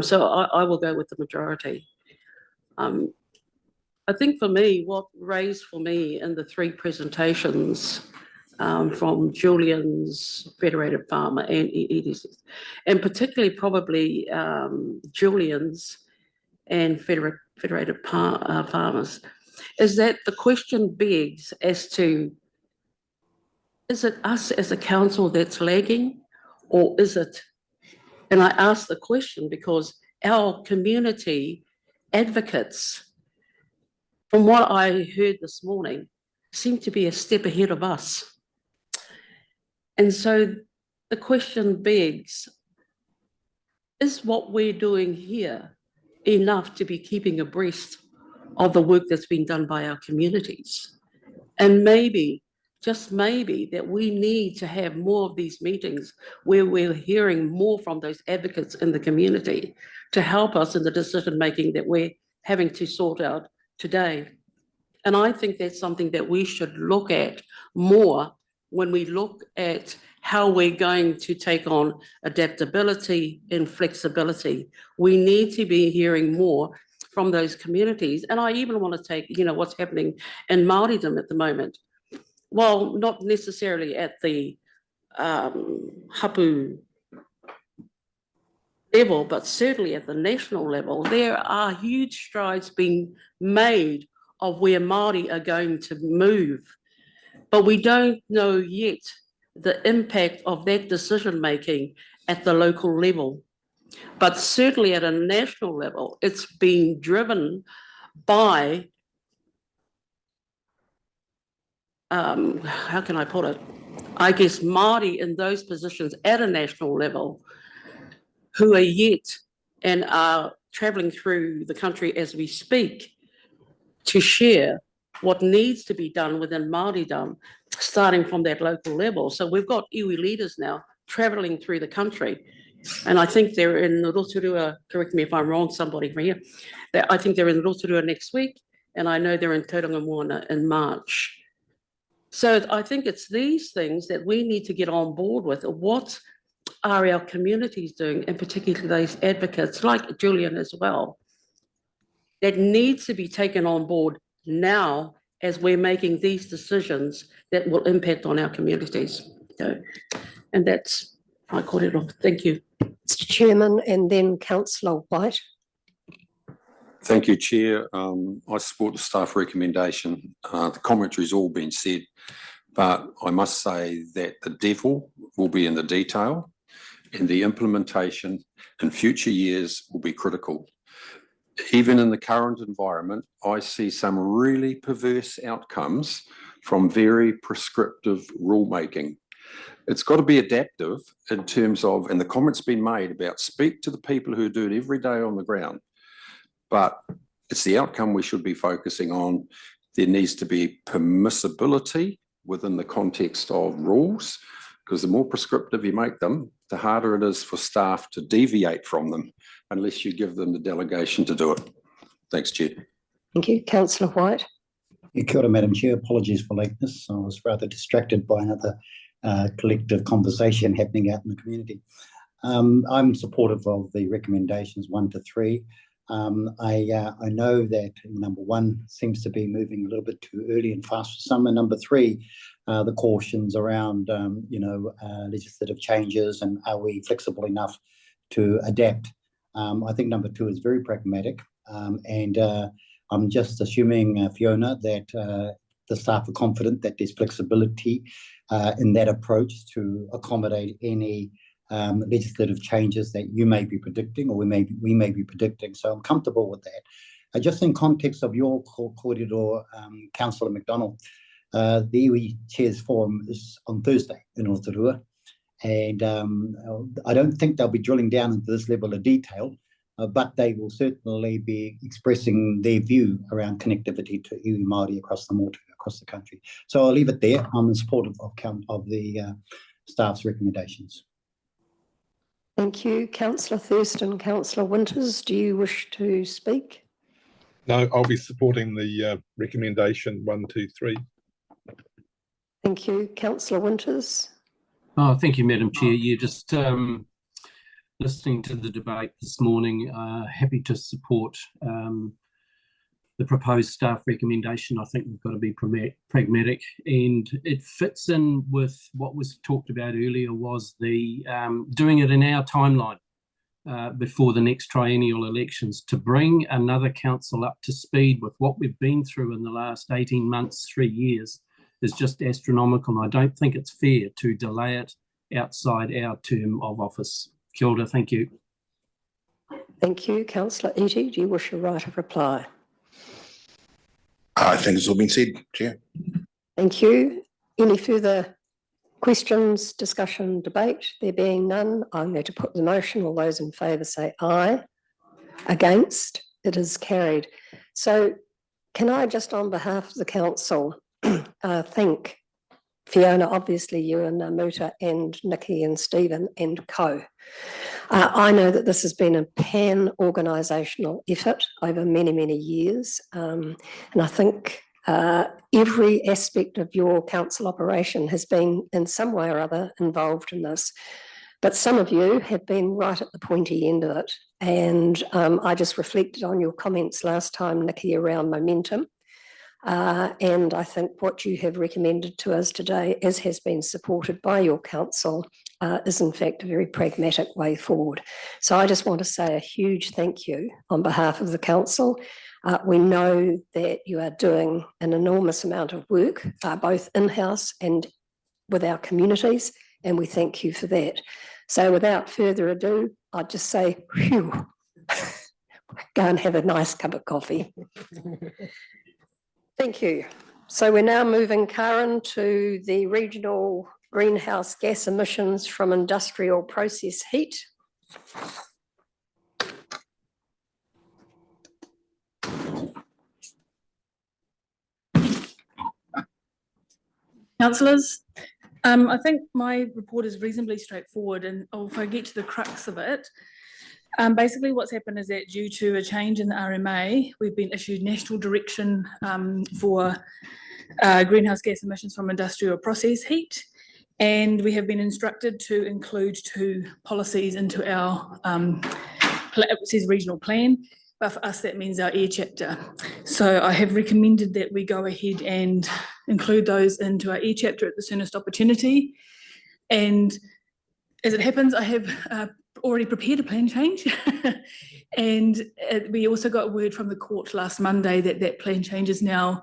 So I will go with the majority. I think for me, what raised for me in the 3 presentations from Julian's Federated Farmer and EDS, and particularly probably Julian's and Federated Farmers, is that the question begs as to, is it us as a council that's lagging, or is it, and I ask the question because our community advocates, from what I heard this morning, seem to be a step ahead of us. And so the question begs, is what we're doing here enough to be keeping abreast of the work that's been done by our communities? And maybe, just maybe, that we need to have more of these meetings where we're hearing more from those advocates in the community to help us in the decision making that we're having to sort out today. And I think that's something that we should look at more when we look at how we're going to take on adaptability and flexibility. We need to be hearing more from those communities. And I even want to take, what's happening in Māoridom at the moment. Well, not necessarily at the hapu level, but certainly at the national level, there are huge strides being made of where Māori are going to move. But we don't know yet the impact of that decision-making at the local level. But certainly at a national level, it's being driven by, how can I put it? I guess Māori in those positions at a national level who are yet and are travelling through the country as we speak to share what needs to be done within Māoridom, starting from that local level. So we've got iwi leaders now travelling through the country. And I think they're in Rotorua, correct me if I'm wrong, somebody from here. I think they're in Rotorua next week, and I know they're in Tauranga Moana in March. So I think it's these things that we need to get on board with. What are our communities doing, and particularly those advocates like Julian as well, that needs to be taken on board now as we're making these decisions that will impact on our communities. So, and that's, I caught it off. Thank you. Mr. Chairman, and then Councillor White. Thank you, Chair. I support the staff recommendation. The commentary's all been said, but I must say that the devil will be in the detail, and the implementation in future years will be critical. Even in the current environment, I see some really perverse outcomes from very prescriptive rulemaking. It's got to be adaptive in terms of, and the comment's been made about speak to the people who do it every day on the ground, but it's the outcome we should be focusing on. There needs to be permissibility within the context of rules, because the more prescriptive you make them, the harder it is for staff to deviate from them, unless you give them the delegation to do it. Thanks, Chair. Thank you. Councillor White. Kia ora, Madam Chair. Apologies for lateness. I was rather distracted by another collective conversation happening out in the community. I'm supportive of the recommendations 1 to 3. I know that number 1 seems to be moving a little bit too early and fast for some, and number 3, the cautions around legislative changes and are we flexible enough to adapt. I think number 2 is very pragmatic, and I'm just assuming, Fiona, that the staff are confident that there's flexibility in that approach to accommodate any legislative changes that you may be predicting or we may be predicting. So I'm comfortable with that. Just in context of your corridor, Councillor McDonald, the iwi Chairs Forum is on Thursday in Rotorua, and I don't think they'll be drilling down into this level of detail, but they will certainly be expressing their view around connectivity to iwi Māori across the country. So I'll leave it there. I'm in support of the staff's recommendations. Thank you. Councillor Thurston, Councillor Winters, do you wish to speak? No, I'll be supporting the recommendation 1, 2, 3. Thank you. Councillor Winters. Oh, thank you, Madam Chair. Yeah, just listening to the debate this morning, happy to support the proposed staff recommendation. I think we've got to be pragmatic, and it fits in with what was talked about earlier, was the doing it in our timeline before the next triennial elections, to bring another council up to speed with what we've been through in the last 18 months, 3 years, is just astronomical. And I don't think it's fair to delay it outside our term of office. Kia ora, thank you. Thank you. Councillor Eadie, do you wish a right of reply? I think it's all been said, Chair. Thank you. Any further questions, discussion, debate? There being none, I'm going to put the motion. All those in favour say aye. Against? It is carried. So can I just, on behalf of the council, thank Fiona, obviously you and Muta and Nikki and Stephen and co. I know that this has been a pan-organisational effort over many, many years, and I think every aspect of your council operation has been in some way or other involved in this. But some of you have been right at the pointy end of it, and I just reflected on your comments last time, Nikki, around momentum. And I think what you have recommended to us today, as has been supported by your council, is in fact a very pragmatic way forward. So I just want to say a huge thank you on behalf of the council. We know that you are doing an enormous amount of work, both in-house and with our communities, and we thank you for that. So without further ado, I'd just say, phew, go and have a nice cup of coffee. Thank you. So we're now moving, Karen, to the regional greenhouse gas emissions from industrial process heat. Councillors, I think my report is reasonably straightforward, and if I get to the crux of it, basically what's happened is that due to a change in the RMA, we've been issued national direction for greenhouse gas emissions from industrial process heat, and we have been instructed to include 2 policies into our it says regional plan, but for us that means our air chapter. So I have recommended that we go ahead and include those into our air chapter at the soonest opportunity. And as it happens, I have already prepared a plan change. And we also got word from the court last Monday that that plan change is now,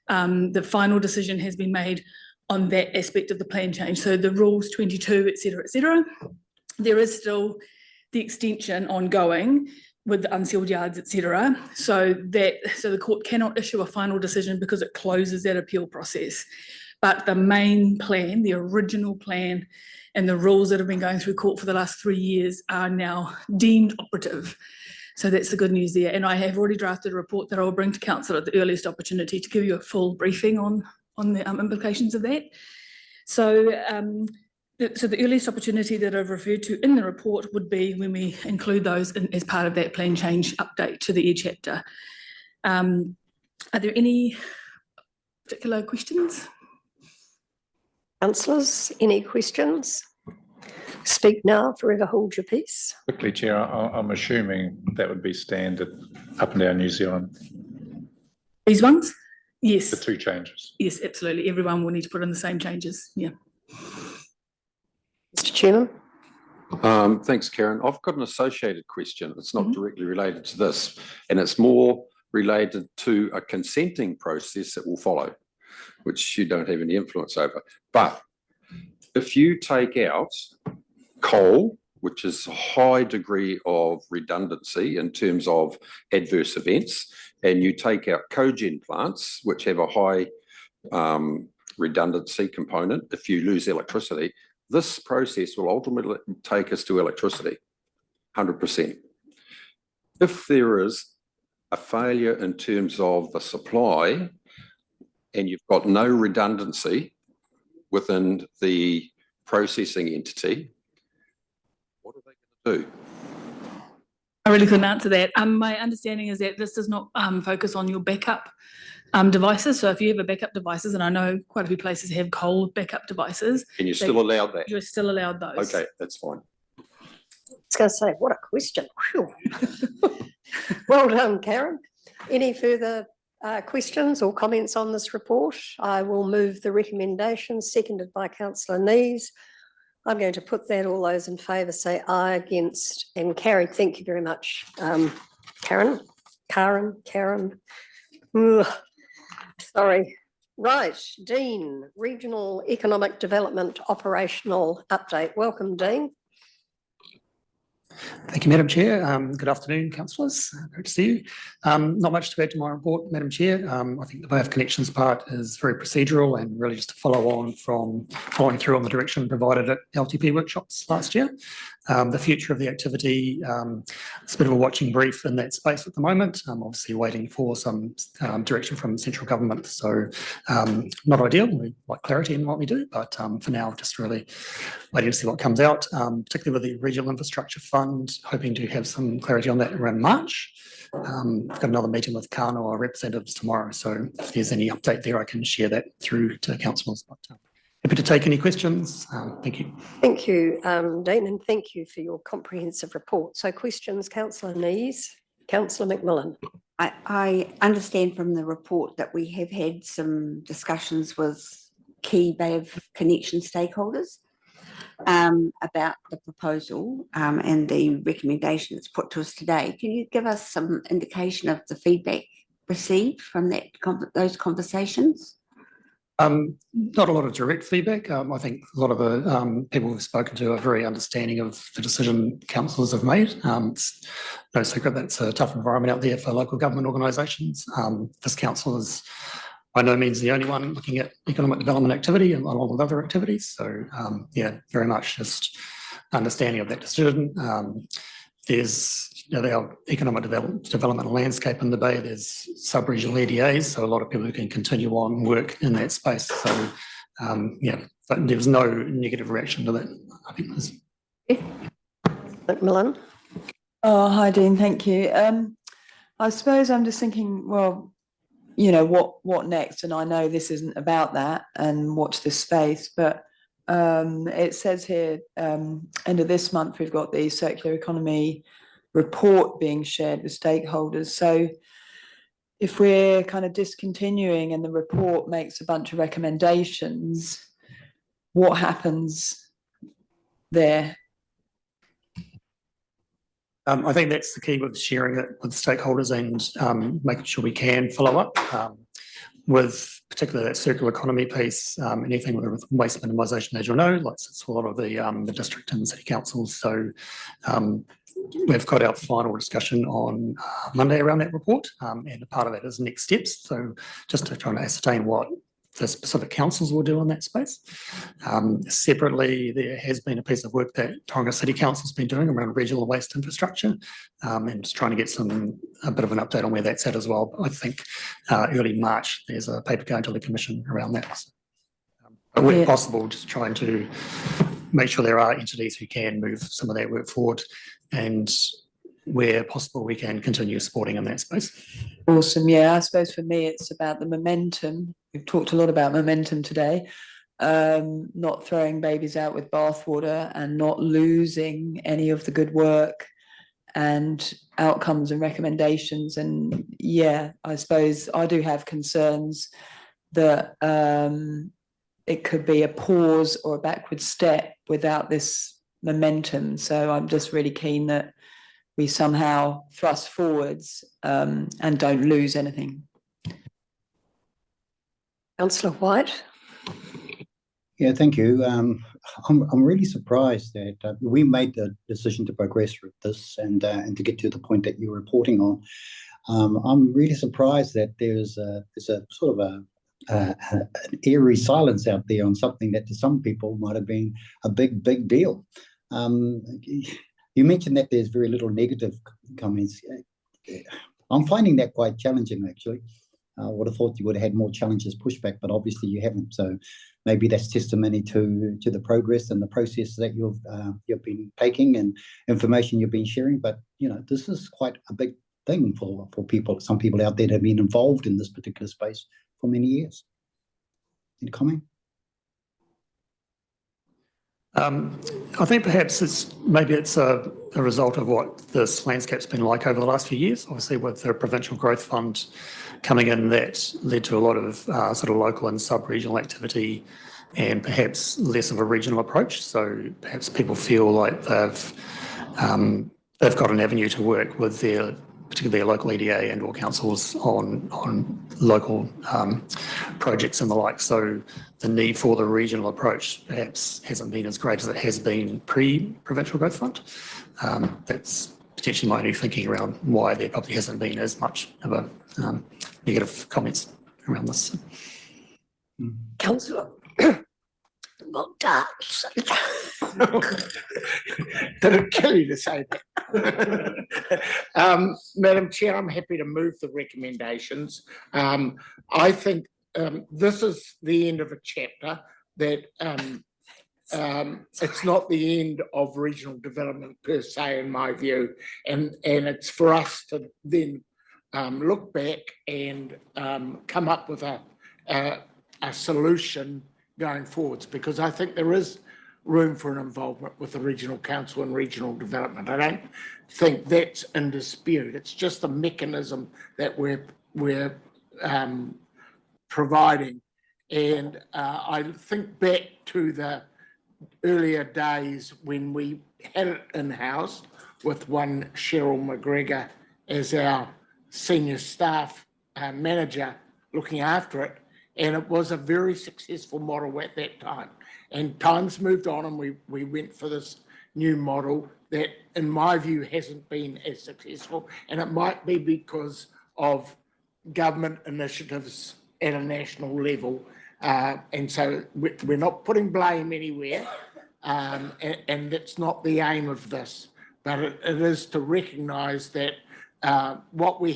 the final decision has been made on that aspect of the plan change. So the rules 22, et cetera, there is still the extension ongoing with the unsealed yards, et cetera. So the court cannot issue a final decision because it closes that appeal process. But the main plan, the original plan, and the rules that have been going through court for the last 3 years are now deemed operative. So that's the good news there. And I have already drafted a report that I will bring to council at the earliest opportunity to give you a full briefing on the implications of that. So the earliest opportunity that I've referred to in the report would be when we include those as part of that plan change update to the air chapter. Are there any particular questions? Councillors, any questions? Speak now, forever hold your peace. Quickly, Chair, I'm assuming that would be standard up and down New Zealand. These ones? Yes. The 2 changes. Yes, absolutely. Everyone will need to put in the same changes. Yeah. Mr. Chairman. Thanks, Karen. I've got an associated question. It's not directly related to this, and it's more related to a consenting process that will follow, which you don't have any influence over. But if you take out coal, which is a high degree of redundancy in terms of adverse events, and you take out cogen plants, which have a high redundancy component, if you lose electricity, this process will ultimately take us to electricity, 100%. If there is a failure in terms of the supply and you've got no redundancy within the processing entity, what are they going to do? I really couldn't answer that. My understanding is that this does not focus on your backup devices. So if you have a backup devices, and I know quite a few places have coal backup devices. And you're still allowed that? You're still allowed those. Okay, that's fine. I was going to say, what a question. Whew. Well done, Karen. Any further questions or comments on this report? I will move the recommendation, seconded by Councillor Nees. I'm going to put that, all those in favour say aye, against, and carried. Thank you very much, Karen. Ugh. Sorry. Right, Dean, Regional Economic Development Operational Update. Welcome, Dean. Thank you, Madam Chair. Good afternoon, councillors. Great to see you. Not much to add to my report, Madam Chair. I think the Bay of Connections part is very procedural and really just to follow on from following through on the direction provided at LTP workshops last year. The future of the activity, it's a bit of a watching brief in that space at the moment. I'm obviously waiting for some direction from central government. So not ideal. We like clarity in what we do, but for now, just really waiting to see what comes out, particularly with the Regional Infrastructure Fund, hoping to have some clarity on that around March. I've got another meeting with Kānoa representatives tomorrow. So if there's any update there, I can share that through to councillors. But happy to take any questions. Thank you. Thank you, Dean, and thank you for your comprehensive report. So questions, Councillor Nees, Councillor McMillan. I understand from the report that we have had some discussions with key Bay of Connection stakeholders about the proposal and the recommendation that's put to us today. Can you give us some indication of the feedback received from those conversations? Not a lot of direct feedback. I think a lot of the people we've spoken to are very understanding of the decision councillors have made. It's no secret that it's a tough environment out there for local government organisations. This council is by no means the only one looking at economic development activity and along with other activities. So yeah, very much just understanding of that decision. There's our economic development landscape in the Bay. There's sub-regional EDAs, so a lot of people who can continue on work in that space. So yeah, but there was no negative reaction to that. I think there's Macmillan. Oh, hi, Dean. Thank you. I suppose I'm just thinking, well, you know, what next? And I know this isn't about that, and watch this space, but it says here, end of this month, we've got the circular economy report being shared with stakeholders. So if we're kind of discontinuing and the report makes a bunch of recommendations, what happens there? I think that's the key with sharing it with stakeholders and making sure we can follow up with particularly that circular economy piece, anything with waste minimisation, as you'll know, like it's a lot of the district and city councils. So we've got our final discussion on Monday around that report, and a part of that is next steps. So just to try and ascertain what the specific councils will do in that space. Separately, there has been a piece of work that Tauranga City Council's been doing around regional waste infrastructure, and just trying to get a bit of an update on where that's at as well. I think early March, there's a paper going to the Commission around that. But where possible, just trying to make sure there are entities who can move some of that work forward, and where possible, we can continue supporting in that space. Awesome. Yeah, I suppose for me, it's about the momentum. We've talked a lot about momentum today, not throwing babies out with bathwater and not losing any of the good work and outcomes and recommendations. And yeah, I suppose I do have concerns that it could be a pause or a backward step without this momentum. So I'm just really keen that we somehow thrust forwards and don't lose anything. Councillor White. Yeah, thank you. I'm really surprised that we made the decision to progress with this and to get to the point that you're reporting on. I'm really surprised that there's a sort of an eerie silence out there on something that to some people might have been a big deal. You mentioned that there's very little negative comments. I'm finding that quite challenging, actually. I would have thought you would have had more challenges, pushback, but obviously you haven't. So maybe that's testimony to the progress and the process that you've been taking and information you've been sharing. But you know, this is quite a big thing for people. Some people out there that have been involved in this particular space for many years. Any comment? I think perhaps it's a result of what this landscape's been like over the last few years. Obviously, with the Provincial Growth Fund coming in, that led to a lot of sort of local and sub-regional activity, and perhaps less of a regional approach. So perhaps people feel like they've got an avenue to work with particularly their local EDA and or councils on local projects and the like. So the need for the regional approach perhaps hasn't been as great as it has been pre-Provincial Growth Fund. That's potentially my new thinking around why there probably hasn't been as much of a negative comments around this. Councillor Did it kill you to say that? Madam Chair, I'm happy to move the recommendations. I think this is the end of a chapter that it's not the end of regional development per se, in my view, and it's for us to then look back and come up with a solution going forwards, because I think there is room for an involvement with the regional council and regional development. I don't think that's in dispute. It's just the mechanism that we're providing. And I think back to the earlier days when we had it in-house with one Cheryl McGregor as our senior staff manager looking after it. And it was a very successful model at that time. And times moved on and we went for this new model that, in my view, hasn't been as successful. And it might be because of government initiatives at a national level. And so we're not putting blame anywhere. And that's not the aim of this. But it is to recognise that what we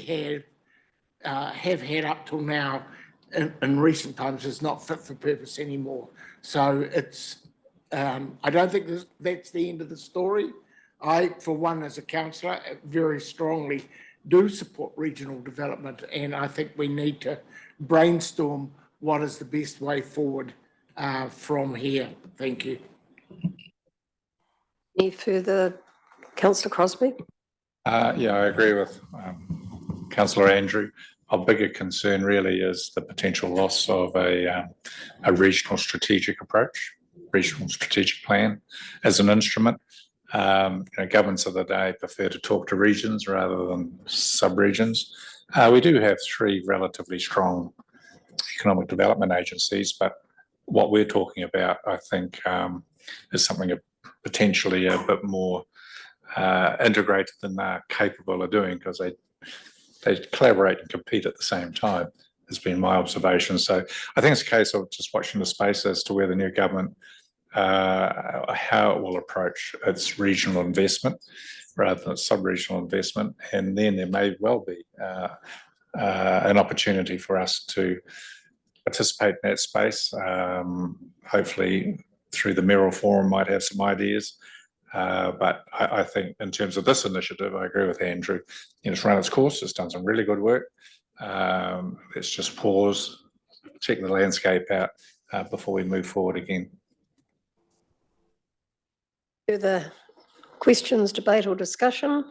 have had up till now in recent times is not fit for purpose anymore. So it's, I don't think that's the end of the story. I, for one, as a councillor, very strongly do support regional development, and I think we need to brainstorm what is the best way forward from here. Thank you. Any further, Councillor Crosbie? Yeah, I agree with Councillor Andrew. Our bigger concern really is the potential loss of a regional strategic approach, regional strategic plan as an instrument. Governments of the day prefer to talk to regions rather than sub-regions. We do have 3 relatively strong economic development agencies, but what we're talking about, I think, is something potentially a bit more integrated than they're capable of doing, because they collaborate and compete at the same time, has been my observation. So I think it's a case of just watching the space as to where the new government, how it will approach its regional investment rather than sub-regional investment. And then there may well be an opportunity for us to participate in that space. Hopefully through the Merrill Forum might have some ideas. But I think in terms of this initiative, I agree with Andrew. It's run its course. It's done some really good work. Let's just pause, check the landscape out before we move forward again. Further questions, debate or discussion?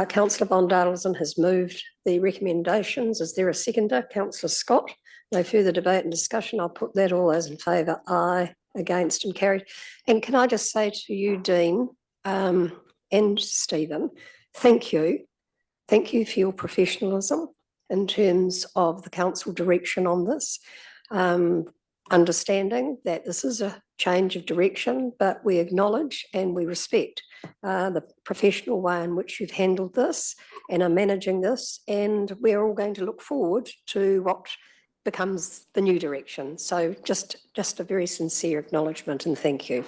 Councillor von Dalesen has moved the recommendations. Is there a seconder? Councillor Scott. No further debate and discussion. I'll put that all as in favour. Aye. Against and carried. And can I just say to you, Dean, and Stephen, thank you. Thank you for your professionalism in terms of the council direction on this. Understanding that this is a change of direction, but we acknowledge and we respect the professional way in which you've handled this and are managing this. And we're all going to look forward to what becomes the new direction. So just a very sincere acknowledgement and thank you.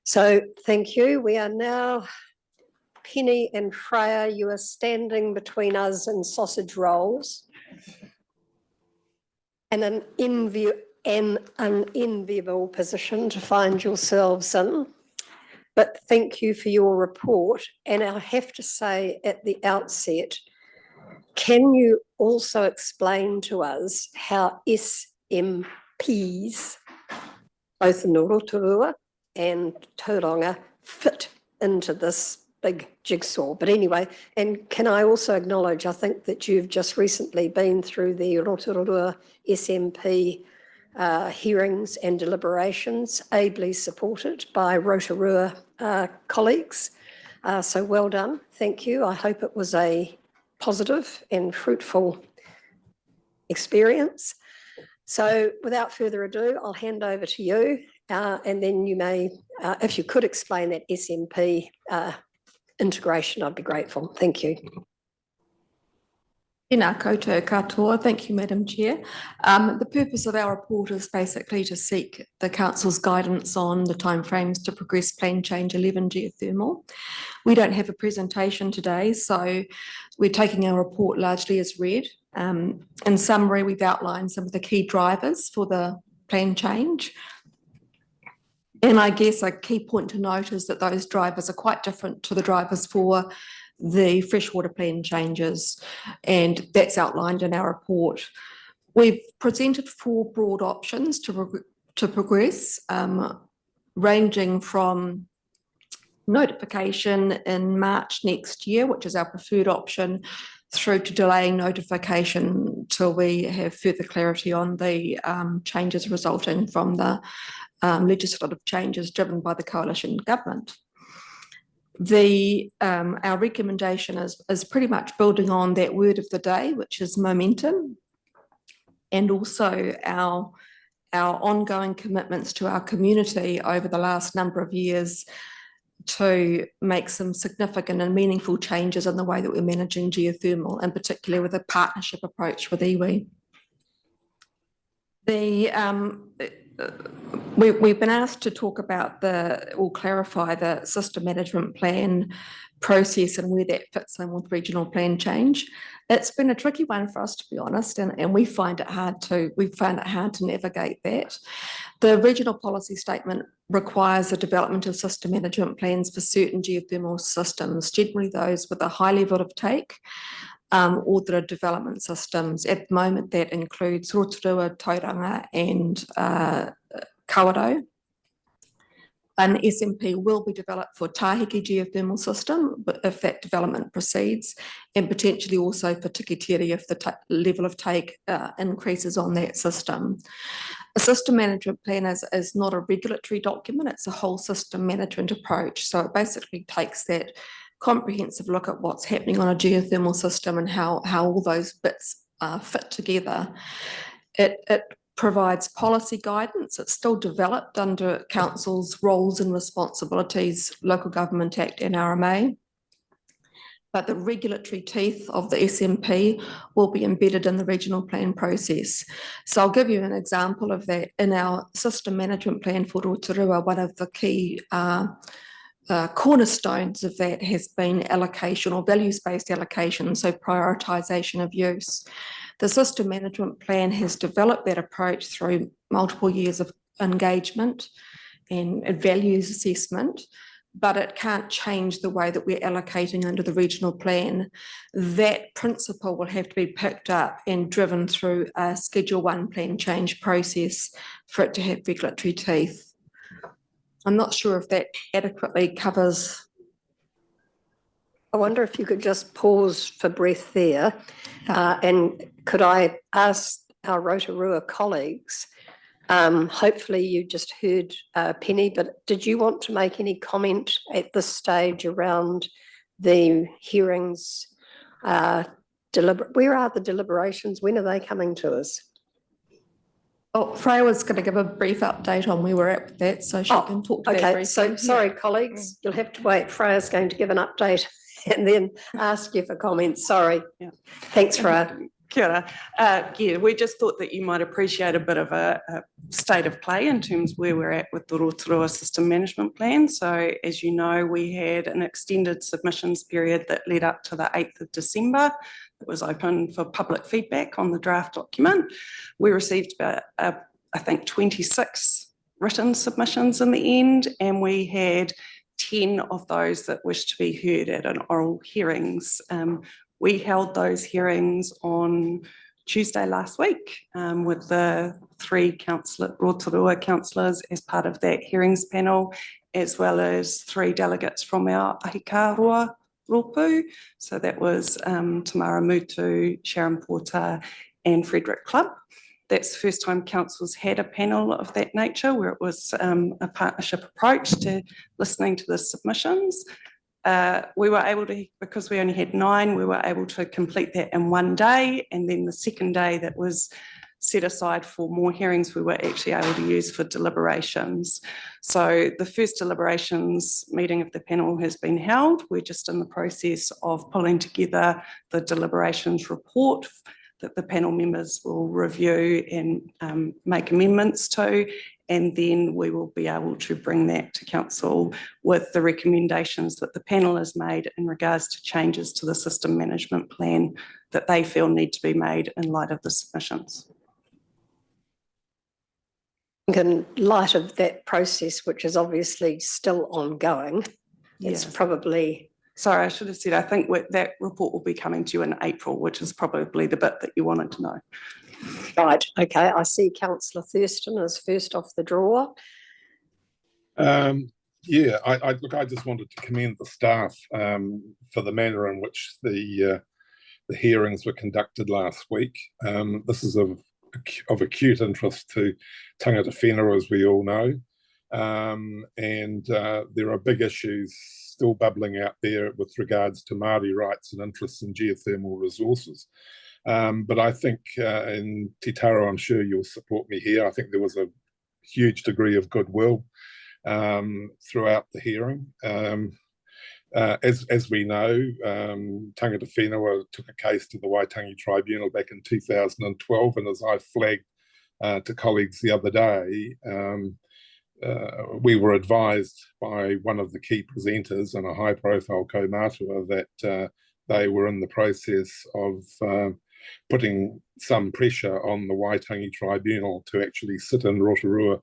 So thank you. We are now, Penny and Freya, you are standing between us and sausage rolls. And an unenviable position to find yourselves in. But thank you for your report. And I have to say at the outset, can you also explain to us how SMPs, both in Rotorua and Tauranga, fit into this big jigsaw? But anyway, and can I also acknowledge, I think that you've just recently been through the Rotorua SMP hearings and deliberations, ably supported by Rotorua colleagues. So well done. Thank you. I hope it was a positive and fruitful experience. So without further ado, I'll hand over to you and then you may, if you could explain that SMP integration, I'd be grateful. Thank you. Tēnā koutou katoa. Thank you, Madam Chair. The purpose of our report is basically to seek the Council's guidance on the timeframes to progress Plan Change 11 geothermal. We don't have a presentation today, so we're taking our report largely as read. In summary, we've outlined some of the key drivers for the plan change. And I guess a key point to note is that those drivers are quite different to the drivers for the freshwater plan changes, and that's outlined in our report. We've presented 4 broad options to progress. ranging from notification in March next year, which is our preferred option, through to delaying notification till we have further clarity on the changes resulting from the legislative changes driven by the coalition government. Our recommendation is pretty much building on that word of the day, which is momentum, and also our ongoing commitments to our community over the last number of years to make some significant and meaningful changes in the way that we're managing geothermal, and particularly with a partnership approach with iwi. We've been asked to talk about or clarify the system management plan process and where that fits in with regional plan change. It's been a tricky one for us, to be honest, and we find it hard to navigate that. The regional policy statement requires the development of system management plans for certain geothermal systems, generally those with a high level of take, or that are development systems. At the moment, that includes Rotorua, Tauranga and Kawerau. An SMP will be developed for Tahiki geothermal system, but if that development proceeds, and potentially also for Tikiteri if the level of take increases on that system. A system management plan is not a regulatory document, it's a whole system management approach. So it basically takes that comprehensive look at what's happening on a geothermal system and how all those bits fit together. It provides policy guidance. It's still developed under Council's roles and responsibilities, Local Government Act and RMA. But the regulatory teeth of the SMP will be embedded in the regional plan process. So I'll give you an example of that. In our system management plan for Rotorua, one of the key cornerstones of that has been allocation or values-based allocation, so prioritisation of use. The system management plan has developed that approach through multiple years of engagement and values assessment, but it can't change the way that we're allocating under the regional plan. That principle will have to be picked up and driven through a Schedule 1 plan change process for it to have regulatory teeth. I'm not sure if that adequately covers. I wonder if you could just pause for breath there. And could I ask our Rotorua colleagues, hopefully you just heard Penny, but did you want to make any comment at this stage around the hearings? Where are the deliberations? When are they coming to us? Oh, Freya was going to give a brief update on where we're at with that, so she can talk to that Okay, briefly. so sorry, colleagues, you'll have to wait. Freya's going to give an update and then ask you for comments. Sorry. Yeah. Thanks, Freya. Kia ora. Yeah, we just thought that you might appreciate a bit of a state of play in terms of where we're at with the Rotorua System Management Plan. So as you know, we had an extended submissions period that led up to the 8th of December. It was open for public feedback on the draft document. We received about, I think, 26 written submissions in the end, and we had 10 of those that wished to be heard at an oral hearings. We held those hearings on Tuesday last week with the 3 Rotorua councillors as part of that hearings panel, as well as 3 delegates from our Ahikaroa Ropu. So that was Tamara Mutu, Sharon Porter and Frederick Clubb. That's the first time council's had a panel of that nature where it was a partnership approach to listening to the submissions. We were able to, because we only had 9, we were able to complete that in one day. And then the second day that was set aside for more hearings, we were actually able to use for deliberations. So the first deliberations meeting of the panel has been held. We're just in the process of pulling together the deliberations report that the panel members will review and make amendments to. And then we will be able to bring that to council with the recommendations that the panel has made in regards to changes to the system management plan that they feel need to be made in light of the submissions. In light of that process, which is obviously still ongoing, it's Yes. probably... Sorry, I should have said, I think that report will be coming to you in April, which is probably the bit that you wanted to know. Right, okay, I see Councillor Thurston is first off the draw. Yeah, I just wanted to commend the staff for the manner in which the hearings were conducted last week. This is of acute interest to tangata whenua, as we all know. And there are big issues still bubbling out there with regards to Māori rights and interests in geothermal resources. But I think, and Te Taro, I'm sure you'll support me here, I think there was a huge degree of goodwill throughout the hearing. As we know, tangata whenua took a case to the Waitangi Tribunal back in 2012, and as I flagged to colleagues the other day, we were advised by one of the key presenters and a high-profile kaumātua that they were in the process of putting some pressure on the Waitangi Tribunal to actually sit in Rotorua,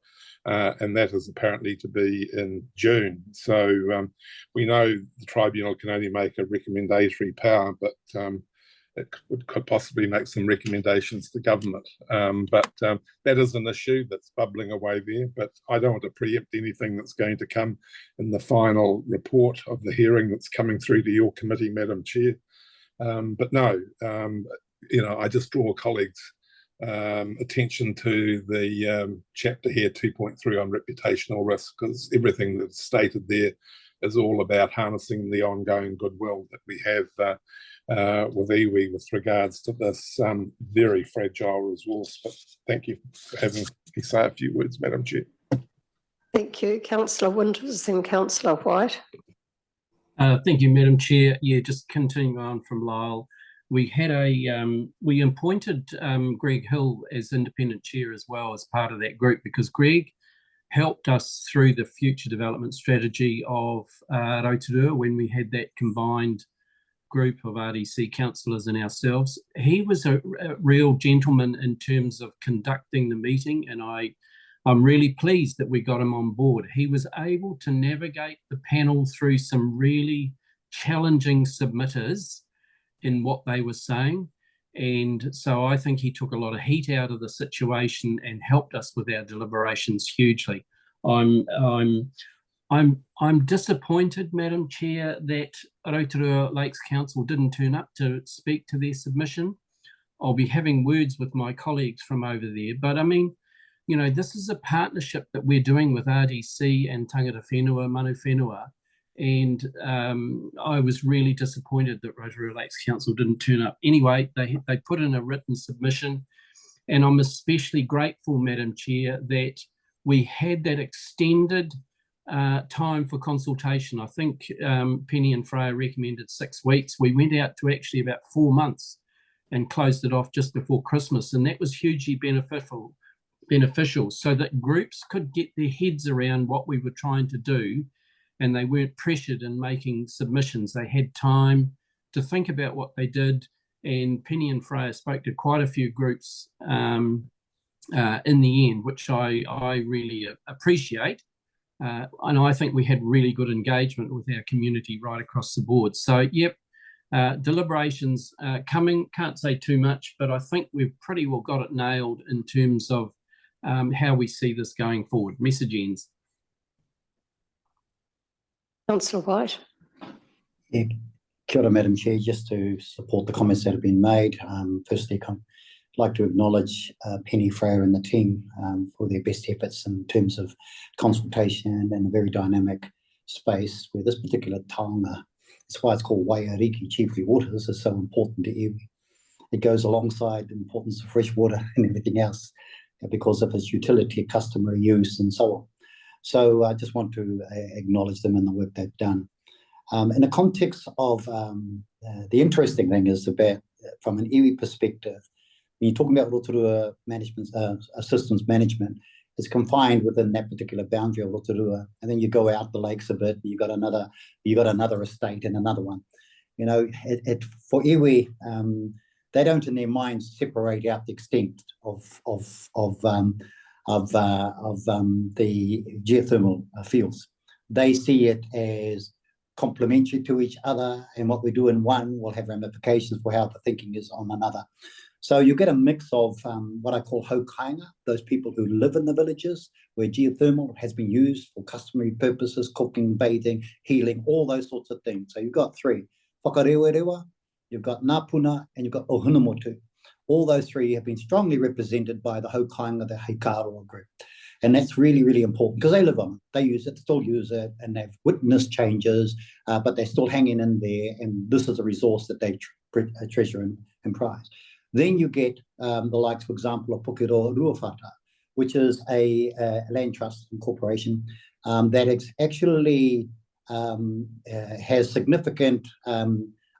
and that is apparently to be in June. So we know the tribunal can only make a recommendatory power, but it could possibly make some recommendations to government. But that is an issue that's bubbling away there, but I don't want to preempt anything that's going to come in the final report of the hearing that's coming through to your committee, Madam Chair. But no, I just draw colleagues' attention to the chapter here 2.3 on reputational risk, because everything that's stated there is all about harnessing the ongoing goodwill that we have with iwi with regards to this very fragile resource. But thank you for having me say a few words, Madam Chair. Thank you, Councillor Winters and Councillor White. Thank you, Madam Chair. Yeah, just continuing on from Lyle. We had we appointed Greg Hill as independent chair as well as part of that group, because Greg helped us through the future development strategy of Rotorua when we had that combined group of RDC councillors and ourselves. He was a real gentleman in terms of conducting the meeting, and I'm really pleased that we got him on board. He was able to navigate the panel through some really challenging submitters in what they were saying. And so I think he took a lot of heat out of the situation and helped us with our deliberations hugely. I'm disappointed, Madam Chair, that Rotorua Lakes Council didn't turn up to speak to their submission. I'll be having words with my colleagues from over there. But I mean, this is a partnership that we're doing with RDC and tangata whenua, manu whenua. And I was really disappointed that Rotorua Lakes Council didn't turn up. Anyway, they put in a written submission, and I'm especially grateful, Madam Chair, that we had that extended time for consultation. I think Penny and Freya recommended 6 weeks. We went out to actually about 4 months and closed it off just before Christmas, and that was hugely beneficial so that groups could get their heads around what we were trying to do, and they weren't pressured in making submissions. They had time to think about what they did, and Penny and Freya spoke to quite a few groups in the end, which I really appreciate. And I think we had really good engagement with our community right across the board. So, yep, deliberations coming, can't say too much, but I think we've pretty well got it nailed in terms of how we see this going forward. Message ends. Councillor White. Yeah, kia ora, Madam Chair. Just to support the comments that have been made. Firstly, I'd like to acknowledge Penny, Freya and the team for their best efforts in terms of consultation and a very dynamic space where this particular taonga, that's why it's called Waiariki, chiefly waters, is so important to iwi. It goes alongside the importance of fresh water and everything else because of its utility, customary use and so on. So I just want to acknowledge them and the work they've done. In the context of the interesting thing is about, from an iwi perspective, when you're talking about Rotorua management, systems management, it's confined within that particular boundary of Rotorua, and then you go out the lakes a bit, and you got another estate and another one. For iwi, they don't in their minds separate out the extent of the geothermal fields. They see it as complementary to each other, and what we do in one will have ramifications for how the thinking is on another. So you get a mix of what I call hokainga, those people who live in the villages where geothermal has been used for customary purposes, cooking, bathing, healing, all those sorts of things. So you've got three, whakarewarewa, you've got Ngāpuna, and you've got Ohunamotu. All those three have been strongly represented by the hokainga, the Heikaroa group. And that's really, really important because they live on it. They use it, still use it, and they've witnessed changes, but they're still hanging in there. And this is a resource that they treasure and prize. Then you get the likes, for example, of Pukero Ruawhata, which is a land trust and corporation that actually has significant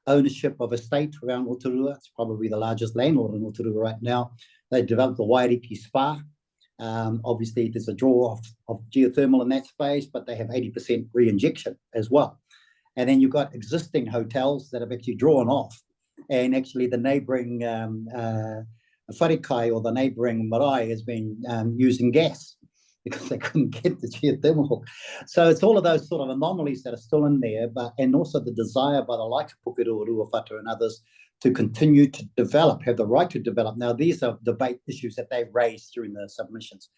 ownership of a state around Rotorua. It's probably the largest landlord in Rotorua right now. They developed the Wairiki Spa. Obviously, there's a draw of geothermal in that space, but they have 80% re-injection as well. And then you've got existing hotels that have actually drawn off. And actually the neighbouring wharekai or the neighbouring marae has been using gas because they couldn't get the geothermal. So it's all of those sort of anomalies that are still in there, and also the desire by the likes of Pukero, Ruawhata and others to continue to develop, have the right to develop. Now, these are debate issues that they've raised during the submissions.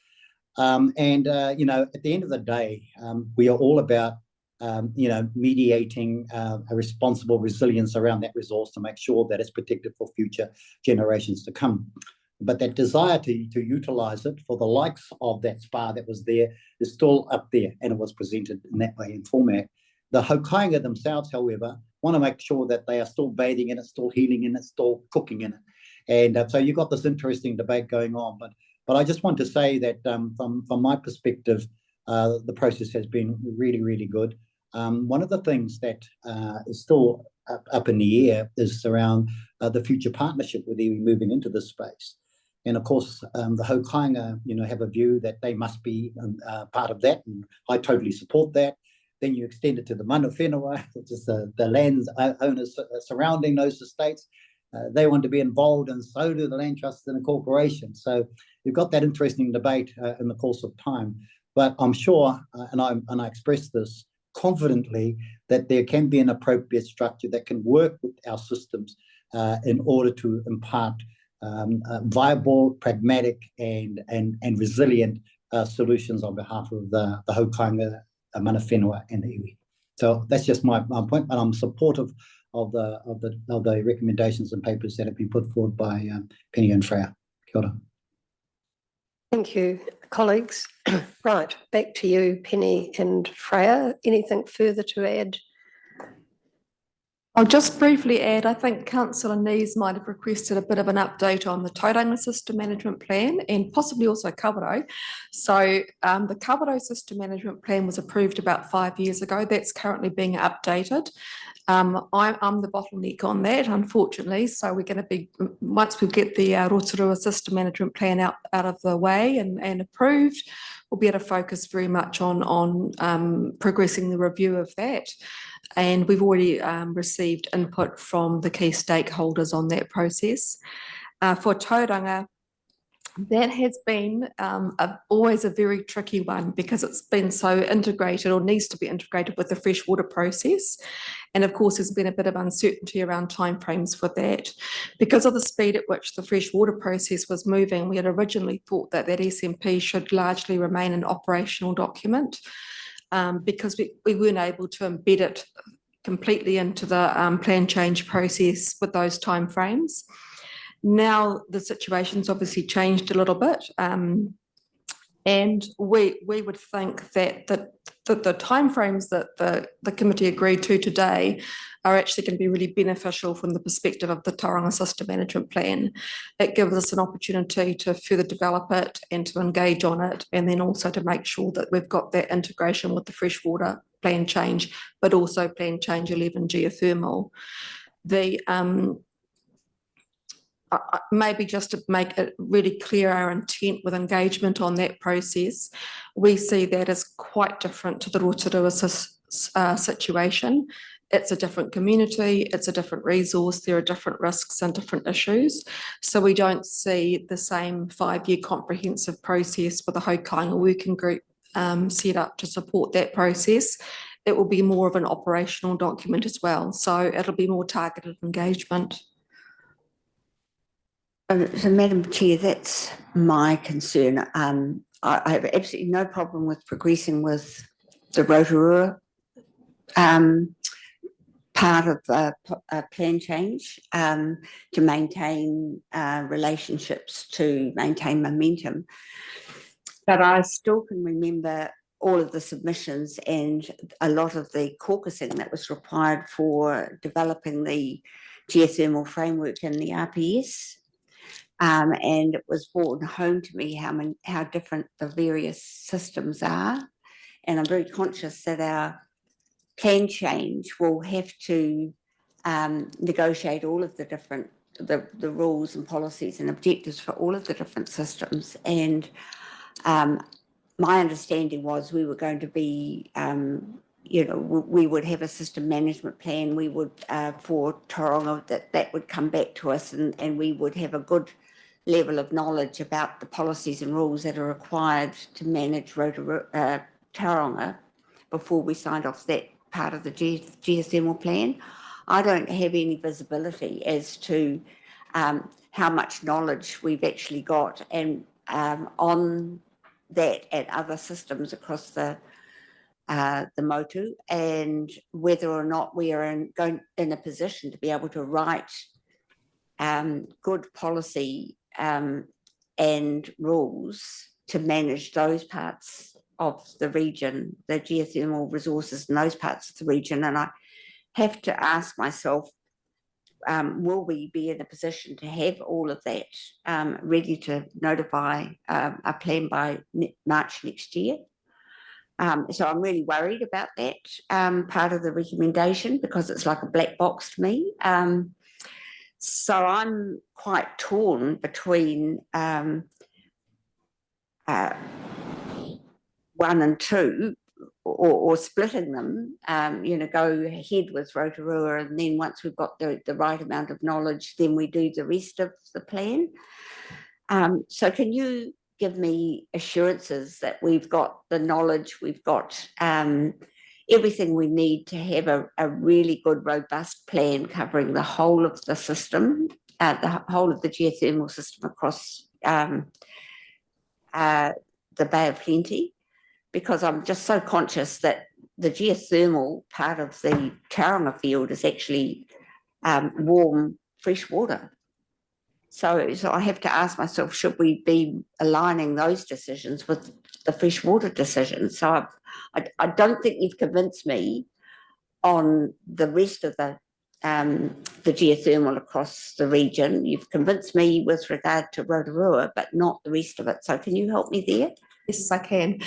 At the end of the day, we are all about, mediating a responsible resilience around that resource to make sure that it's protected for future generations to come. But that desire to utilise it for the likes of that spa that was there is still up there, and it was presented in that way in format. The hokainga themselves, however, want to make sure that they are still bathing in it, still healing in it, still cooking in it. And so you've got this interesting debate going on. But I just want to say that from my perspective, the process has been really, really good. One of the things that is still up in the air is around the future partnership with iwi moving into this space. And of course, the hokainga, have a view that they must be part of that, and I totally support that. Then you extend it to the mana whenua, which is the land owners surrounding those estates. They want to be involved, and so do the land trusts and the corporation. So you've got that interesting debate in the course of time. But I'm sure, and I express this confidently, that there can be an appropriate structure that can work with our systems in order to impart viable, pragmatic, and resilient solutions on behalf of the hokainga, mana whenua, and the iwi. So that's just my point, but I'm supportive of the recommendations and papers that have been put forward by Penny and Freya. Kia ora. Thank you, colleagues. Right, back to you, Penny and Freya. Anything further to add? I'll just briefly add, I think Councillor Nees might have requested a bit of an update on the Tauranga System Management Plan and possibly also Kawerau. So the Kawerau System Management Plan was approved about 5 years ago. That's currently being updated. I'm the bottleneck on that, unfortunately. So we're going to be, once we get the Rotorua System Management Plan out of the way and approved, we'll be able to focus very much on progressing the review of that. And we've already received input from the key stakeholders on that process. For Tauranga, that has been always a very tricky one because it's been so integrated or needs to be integrated with the freshwater process. And of course, there's been a bit of uncertainty around timeframes for that. Because of the speed at which the freshwater process was moving, we had originally thought that SMP should largely remain an operational document because we weren't able to embed it completely into the plan change process with those timeframes. Now the situation's obviously changed a little bit, and we would think that the timeframes that the committee agreed to today are actually going to be really beneficial from the perspective of the Tauranga System Management Plan. It gives us an opportunity to further develop it and to engage on it, and then also to make sure that we've got that integration with the freshwater plan change, but also plan change 11 geothermal. The maybe just to make it really clear our intent with engagement on that process, we see that as quite different to the Rotorua situation. It's a different community, it's a different resource, there are different risks and different issues. So we don't see the same 5-year comprehensive process with a hokainga working group set up to support that process. It will be more of an operational document as well. So it'll be more targeted engagement. So Madam Chair, that's my concern. I have absolutely no problem with progressing with the Rotorua part of the plan change to maintain relationships, to maintain momentum. But I still can remember all of the submissions and a lot of the caucusing that was required for developing the geothermal framework in the RPS. And it was brought home to me how different the various systems are. And I'm very conscious that our plan change will have to negotiate all of the different, the rules and policies and objectives for all of the different systems. And my understanding was we were going to be, we would have a system management plan. We would, for Tauranga, that would come back to us and we would have a good level of knowledge about the policies and rules that are required to manage Tauranga before we signed off that part of the geothermal plan. I don't have any visibility as to how much knowledge we've actually got and on that and other systems across the Motu, and whether or not we are in a position to be able to write good policy and rules to manage those parts of the region, the geothermal resources in those parts of the region. And I have to ask myself, will we be in a position to have all of that ready to notify a plan by March next year? So I'm really worried about that part of the recommendation because it's like a black box to me. So I'm quite torn between 1 and 2 or splitting them, go ahead with Rotorua, and then once we've got the right amount of knowledge, then we do the rest of the plan. So can you give me assurances that we've got the knowledge, we've got everything we need to have a really good, robust plan covering the whole of the system, the whole of the geothermal system across the Bay of Plenty? Because I'm just so conscious that the geothermal part of the Tauranga field is actually warm, fresh water. So I have to ask myself, should we be aligning those decisions with the freshwater decisions? So I don't think you've convinced me on the rest of the geothermal across the region. You've convinced me with regard to Rotorua, but not the rest of it. So can you help me there? Yes, I can.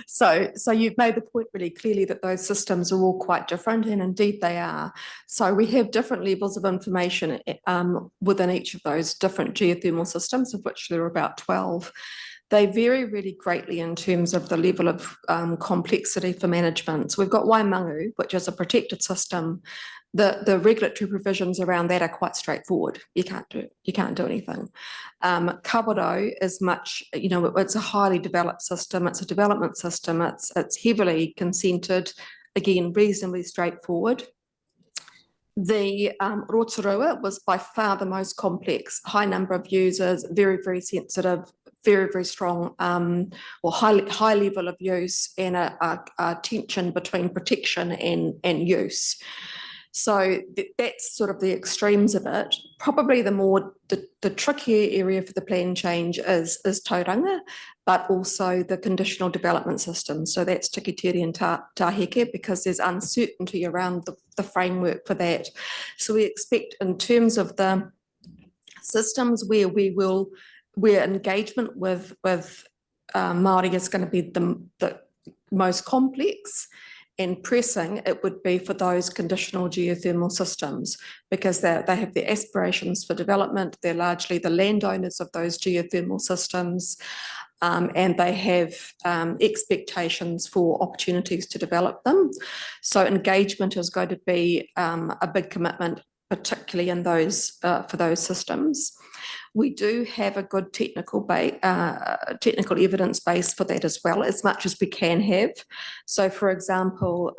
So you've made the point really clearly that those systems are all quite different, and indeed they are. So we have different levels of information within each of those different geothermal systems, of which there are about 12. They vary really greatly in terms of the level of complexity for management. So we've got Waimangu, which is a protected system. The regulatory provisions around that are quite straightforward. You can't do anything. Kawerau is much, it's a highly developed system. It's a development system. It's heavily consented. Again, reasonably straightforward. The Rotorua was by far the most complex, high number of users, very, very sensitive, very, very strong or high level of use, and a tension between protection and use. So that's sort of the extremes of it. Probably the trickier area for the plan change is Tauranga, but also the conditional development system. So that's Tikiteri and Taheke, because there's uncertainty around the framework for that. So we expect, in terms of the systems where engagement with Māori is going to be the most complex and pressing, it would be for those conditional geothermal systems, because they have their aspirations for development. They're largely the landowners of those geothermal systems, and they have expectations for opportunities to develop them. So engagement is going to be a big commitment, particularly in those for those systems. We do have a good technical evidence base for that as well, as much as we can have. So, for example,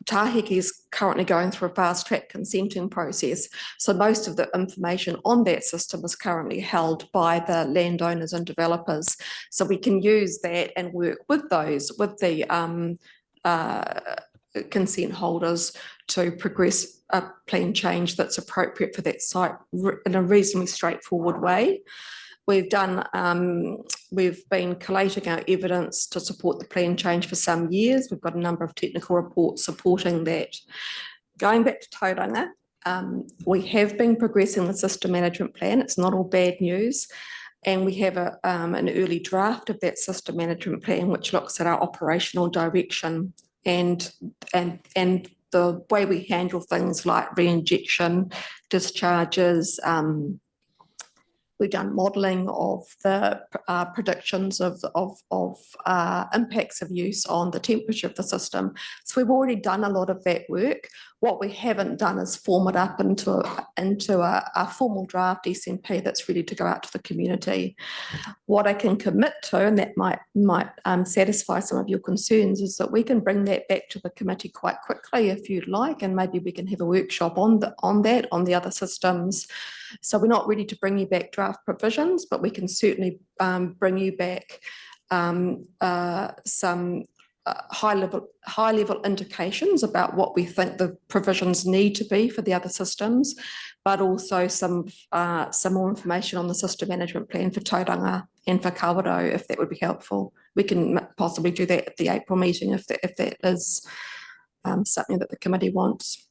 Tahiki is currently going through a fast track consenting process. So most of the information on that system is currently held by the landowners and developers. So we can use that and work with the consent holders to progress a plan change that's appropriate for that site in a reasonably straightforward way. We've been collating our evidence to support the plan change for some years. We've got a number of technical reports supporting that. Going back to Tauranga, we have been progressing the system management plan. It's not all bad news. And we have an early draft of that system management plan, which looks at our operational direction and the way we handle things like reinjection, discharges. We've done modelling of the predictions of impacts of use on the temperature of the system. So we've already done a lot of that work. What we haven't done is form it up into a formal draft SMP that's ready to go out to the community. What I can commit to, and that might satisfy some of your concerns, is that we can bring that back to the committee quite quickly if you'd like, and maybe we can have a workshop on the other systems. So we're not ready to bring you back draft provisions, but we can certainly bring you back some high level indications about what we think the provisions need to be for the other systems, but also some more information on the system management plan for Tauranga and for Kawerau, if that would be helpful. We can possibly do that at the April meeting if that is something that the committee wants.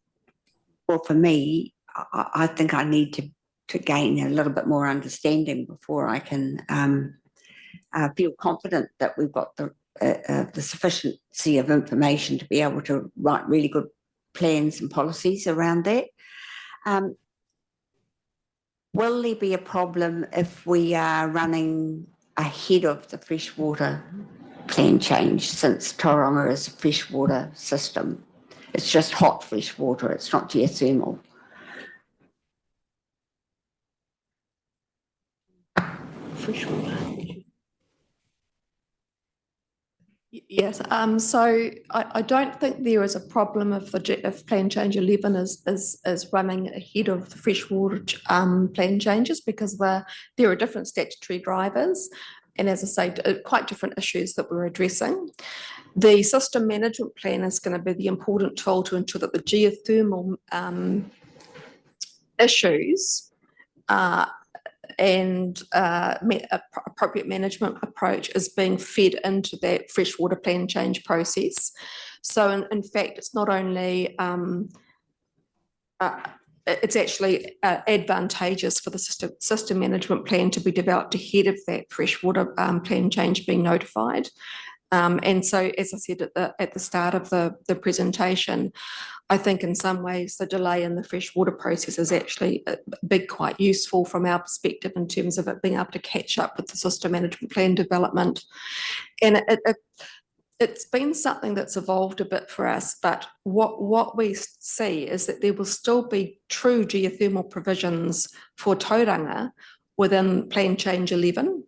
Well, for me, I think I need to gain a little bit more understanding before I can feel confident that we've got the sufficiency of information to be able to write really good plans and policies around that. Will there be a problem if we are running ahead of the freshwater plan change, since Tauranga is a freshwater system? It's just hot freshwater, it's not geothermal. Freshwater. Yes, so I don't think there is a problem if Plan Change 11 is running ahead of the freshwater plan changes, because there are different statutory drivers, and as I say, quite different issues that we're addressing. The system management plan is going to be the important tool to ensure that the geothermal issues and appropriate management approach is being fed into that freshwater plan change process. So in fact, it's not only, it's actually advantageous for the system management plan to be developed ahead of that freshwater plan change being notified. And so, as I said at the start of the presentation, I think in some ways the delay in the freshwater process is actually quite useful from our perspective in terms of it being able to catch up with the system management plan development. And it's been something that's evolved a bit for us, but what we see is that there will still be true geothermal provisions for Tauranga within Plan Change 11.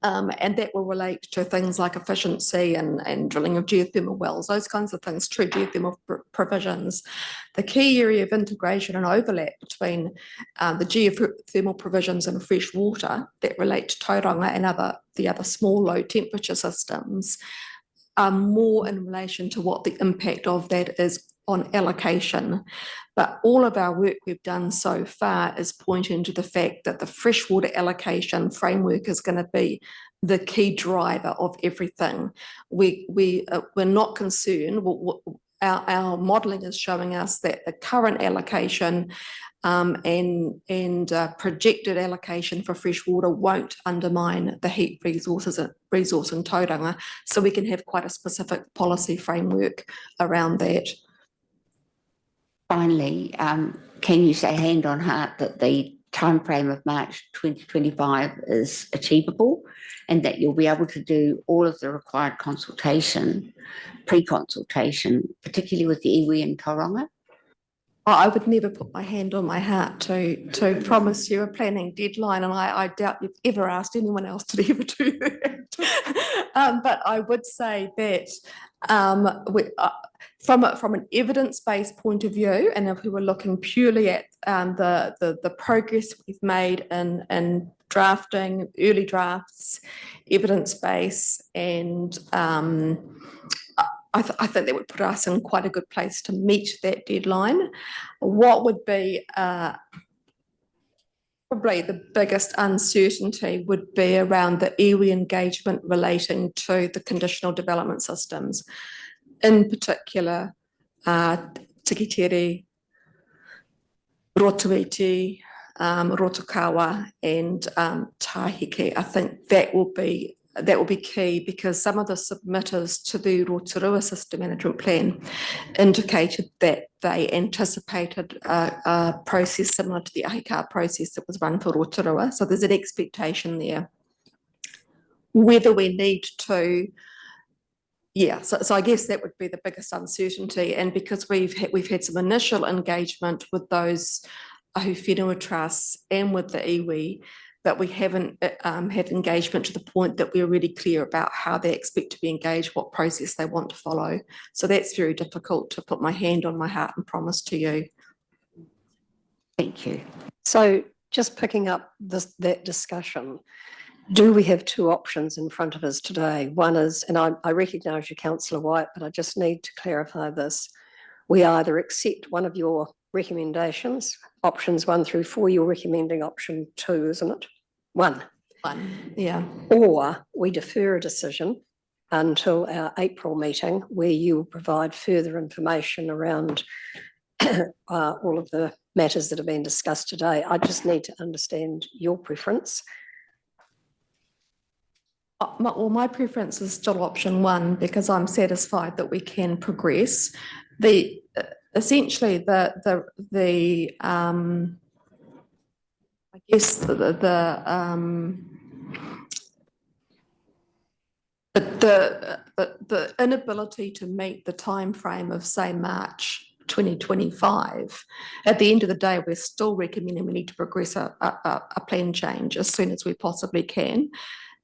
And that will relate to things like efficiency and drilling of geothermal wells, those kinds of things, true geothermal provisions. The key area of integration and overlap between the geothermal provisions and fresh water that relate to Tauranga and the other small low temperature systems are more in relation to what the impact of that is on allocation. But all of our work we've done so far is pointing to the fact that the freshwater allocation framework is going to be the key driver of everything. We're not concerned. Our modelling is showing us that the current allocation and projected allocation for freshwater won't undermine the heat resource in Tauranga, so we can have quite a specific policy framework around that. Finally, can you say hand on heart that the timeframe of March 2025 is achievable and that you'll be able to do all of the required consultation, pre-consultation, particularly with the iwi and Tauranga? I would never put my hand on my heart to promise you a planning deadline, and I doubt you've ever asked anyone else to ever do that. But I would say that from an evidence-based point of view, and if we were looking purely at the progress we've made in drafting, early drafts, evidence base, and I think that would put us in quite a good place to meet that deadline. What would be probably the biggest uncertainty would be around the iwi engagement relating to the conditional development systems, in particular Tikitere, Rotoiti, Rotokawa and Tahike. I think that will be key, because some of the submitters to the Rotorua System Management Plan indicated that they anticipated a process similar to the Ahika process that was run for Rotorua. So there's an expectation there. Whether we need to, so I guess that would be the biggest uncertainty. And because we've had some initial engagement with those Ahu Whenua Trusts and with the iwi, but we haven't had engagement to the point that we're really clear about how they expect to be engaged, what process they want to follow. So that's very difficult to put my hand on my heart and promise to you. Thank you. So just picking up that discussion, do we have two options in front of us today? One is, and I recognise you, Councillor White, but I just need to clarify this. We either accept one of your recommendations, options 1 through 4, you're recommending option 2, isn't it? One, yeah. Or we defer a decision until our April meeting, where you will provide further information around all of the matters that have been discussed today. I just need to understand your preference. Well, my preference is still option 1, because I'm satisfied that we can progress. Essentially the I guess the inability to meet the time frame of, say, March 2025, at the end of the day, we're still recommending we need to progress a plan change as soon as we possibly can.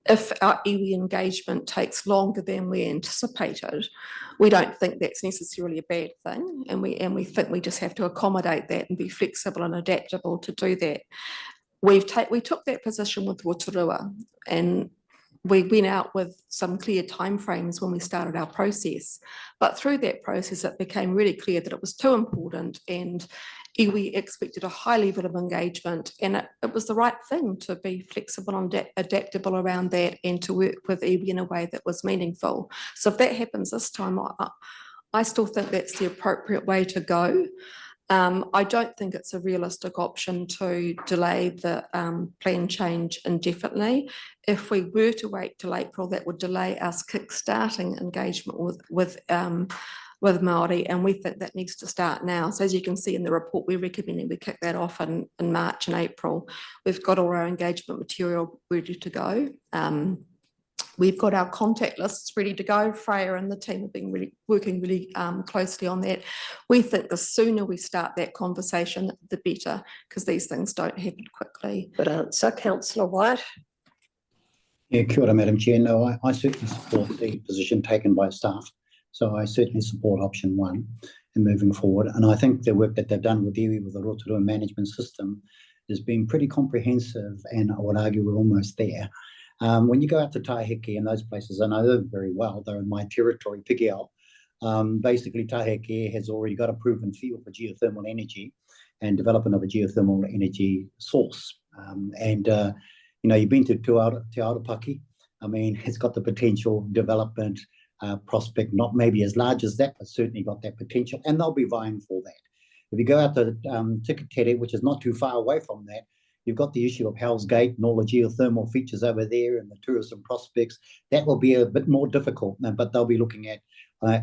If our iwi engagement takes longer than we anticipated, we don't think that's necessarily a bad thing, and we think we just have to accommodate that and be flexible and adaptable to do that. We took that position with Rotorua, and we went out with some clear timeframes when we started our process. But through that process, it became really clear that it was too important, and iwi expected a high level of engagement, and it was the right thing to be flexible and adaptable around that, and to work with iwi in a way that was meaningful. So if that happens this time, I still think that's the appropriate way to go. I don't think it's a realistic option to delay the plan change indefinitely. If we were to wait till April, that would delay us kick-starting engagement with Māori, and we think that needs to start now. So as you can see in the report, we're recommending we kick that off in March and April. We've got all our engagement material ready to go. We've got our contact lists ready to go. Freya and the team have been working really closely on that. We think the sooner we start that conversation, the better, because these things don't happen quickly. Good answer, Councillor White. Yeah, kia ora, Madam Chair. No, I certainly support the position taken by staff. So I certainly support option 1 in moving forward. And I think the work that they've done with iwi, with the Rotorua management system, has been pretty comprehensive, and I would argue we're almost there. When you go out to Taheke and those places, and I know them very well, they're in my territory, Pigiel. Basically, Taheke has already got a proven field for geothermal energy and development of a geothermal energy source. You've been to Te Aurapaki. I mean, it's got the potential development prospect, not maybe as large as that, but certainly got that potential, and they'll be vying for that. If you go out to Tikitere, which is not too far away from that, you've got the issue of Hell's Gate and all the geothermal features over there and the tourism prospects. That will be a bit more difficult, but they'll be looking at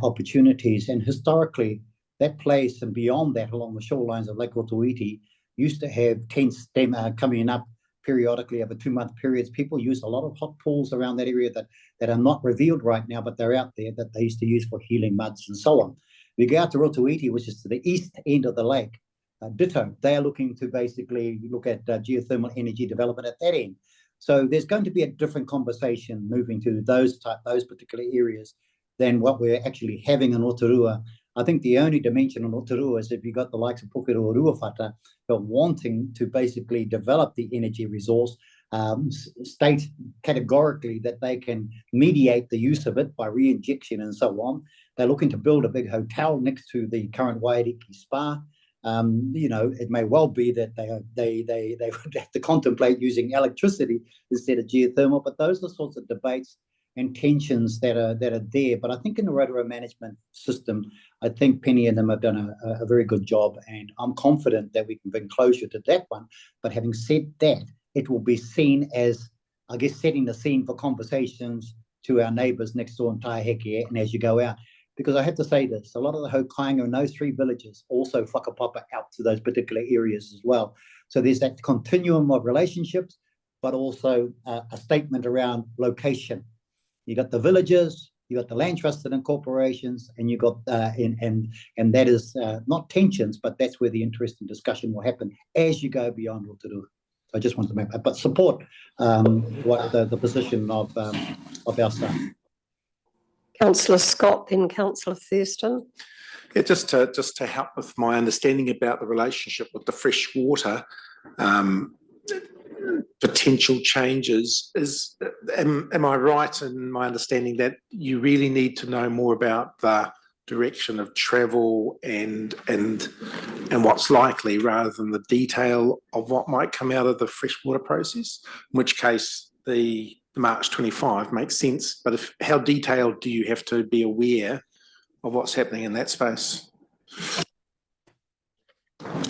opportunities. And historically, that place and beyond that, along the shorelines of Lake Rotoiti, used to have tents coming up periodically over 2-month periods. People use a lot of hot pools around that area that are not revealed right now, but they're out there, that they used to use for healing muds and so on. We go out to Rotoiti, which is to the east end of the lake, ditto. They are looking to basically look at geothermal energy development at that end. So there's going to be a different conversation moving to those particular areas than what we're actually having in Rotorua. I think the only dimension in Rotorua is if you got the likes of Pukero or Ruawhata, but wanting to basically develop the energy resource, state categorically that they can mediate the use of it by re-injection and so on. They're looking to build a big hotel next to the current Wairiki Spa. It may well be that they would have to contemplate using electricity instead of geothermal, but those are the sorts of debates and tensions that are there. But I think in the Rotorua management system, I think Penny and them have done a very good job, and I'm confident that we can bring closure to that one. But having said that, it will be seen as, I guess, setting the scene for conversations to our neighbours next door in Taiheke and as you go out. Because I have to say this, a lot of the Hokainga in those 3 villages also whakapapa out to those particular areas as well. So there's that continuum of relationships, but also a statement around location. You got the villages, you got the land trusted and corporations, and you got and that is not tensions, but that's where the interesting discussion will happen as you go beyond Rotorua. So I just want to make that, but support what the position of our staff. Councillor Scott, then Councillor Thurston. Yeah, just to help with my understanding about the relationship with the fresh water potential changes, am I right in my understanding that you really need to know more about the direction of travel and what's likely rather than the detail of what might come out of the freshwater process, in which case the March 25 makes sense, but how detailed do you have to be aware of what's happening in that space?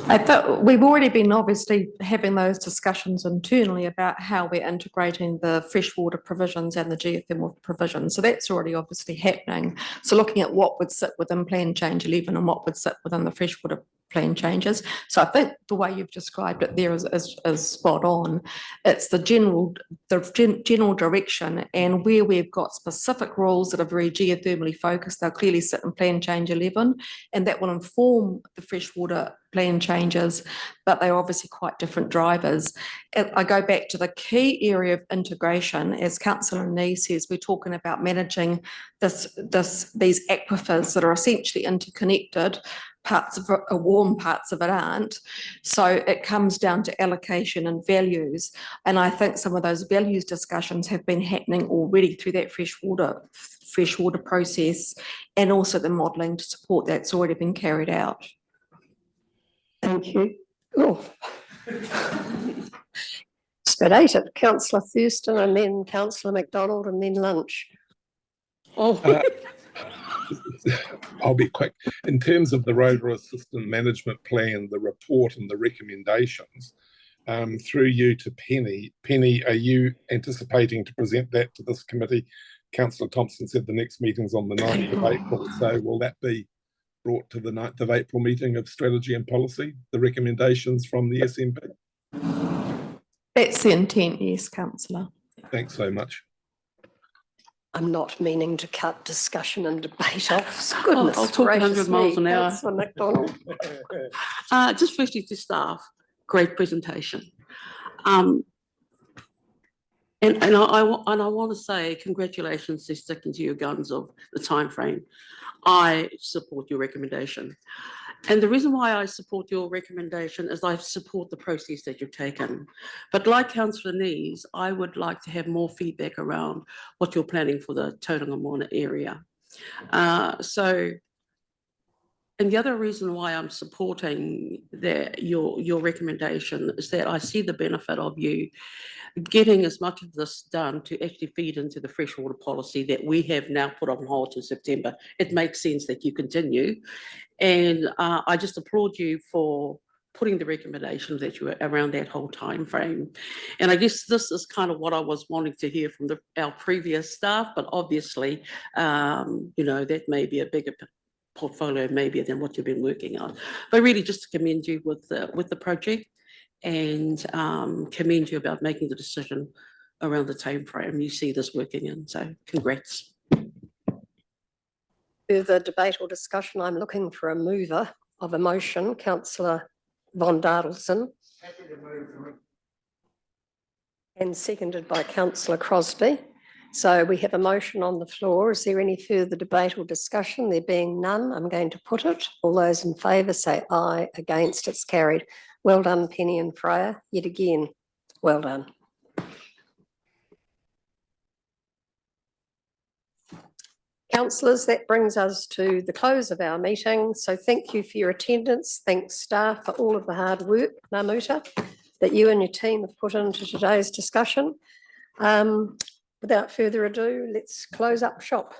I thought we've already been obviously having those discussions internally about how we're integrating the freshwater provisions and the geothermal provisions. So that's already obviously happening. So looking at what would sit within Plan Change 11 and what would sit within the freshwater plan changes. So I think the way you've described it there is spot on. It's the general direction, and where we've got specific rules that are very geothermally focused, they'll clearly sit in Plan Change 11, and that will inform the freshwater plan changes, but they're obviously quite different drivers. I go back to the key area of integration. As Councillor Nee says, we're talking about managing these aquifers that are essentially interconnected. Parts of it are warm, parts of it aren't. So it comes down to allocation and values. And I think some of those values discussions have been happening already through that freshwater process, and also the modelling to support that's already been carried out. Thank you. Oh. Expedited. Councillor Thurston and then Councillor McDonald and then lunch. I'll be quick. In terms of the Rotorua System Management Plan, the report and the recommendations, through you to Penny. Penny, are you anticipating to present that to this committee? Councillor Thompson said the next meeting's on the 9th of April. So will that be brought to the 9th of April meeting of Strategy and Policy, the recommendations from the SMP? That's the intent, yes, Councillor. Thanks so much. I'm not meaning to cut discussion and debate off. Goodness I'll talk 100 miles an hour. Councillor McDonald. Just firstly to staff, great presentation. And I want to say congratulations to sticking to your guns of the time frame. I support your recommendation. And the reason why I support your recommendation is I support the process that you've taken. But like Councillor Nees, I would like to have more feedback around what you're planning for the Tauranga Moana area. And the other reason why I'm supporting your recommendation is that I see the benefit of you getting as much of this done to actually feed into the freshwater policy that we have now put on hold to September. It makes sense that you continue. And I just applaud you for putting the recommendations that you were around that whole time frame. And I guess this is kind of what I was wanting to hear from our previous staff, but obviously, that may be a bigger portfolio maybe than what you've been working on. But really just to commend you with the project and commend you about making the decision around the time frame you see this working in. So congrats. Further debate or discussion, I'm looking for a mover of a motion. Councillor Von Dardelson. And seconded by councillor Crosbie. So we have a motion on the floor. Is there any further debate or discussion? There being none, I'm going to put it. All those in favour say aye, against it's carried. Well done, Penny and Freya, yet again. Well done. Councillors, that brings us to the close of our meeting. So thank you for your attendance. Thanks staff for all of the hard work, ngā muta, that you and your team have put into today's discussion. Without further ado, let's close up shop.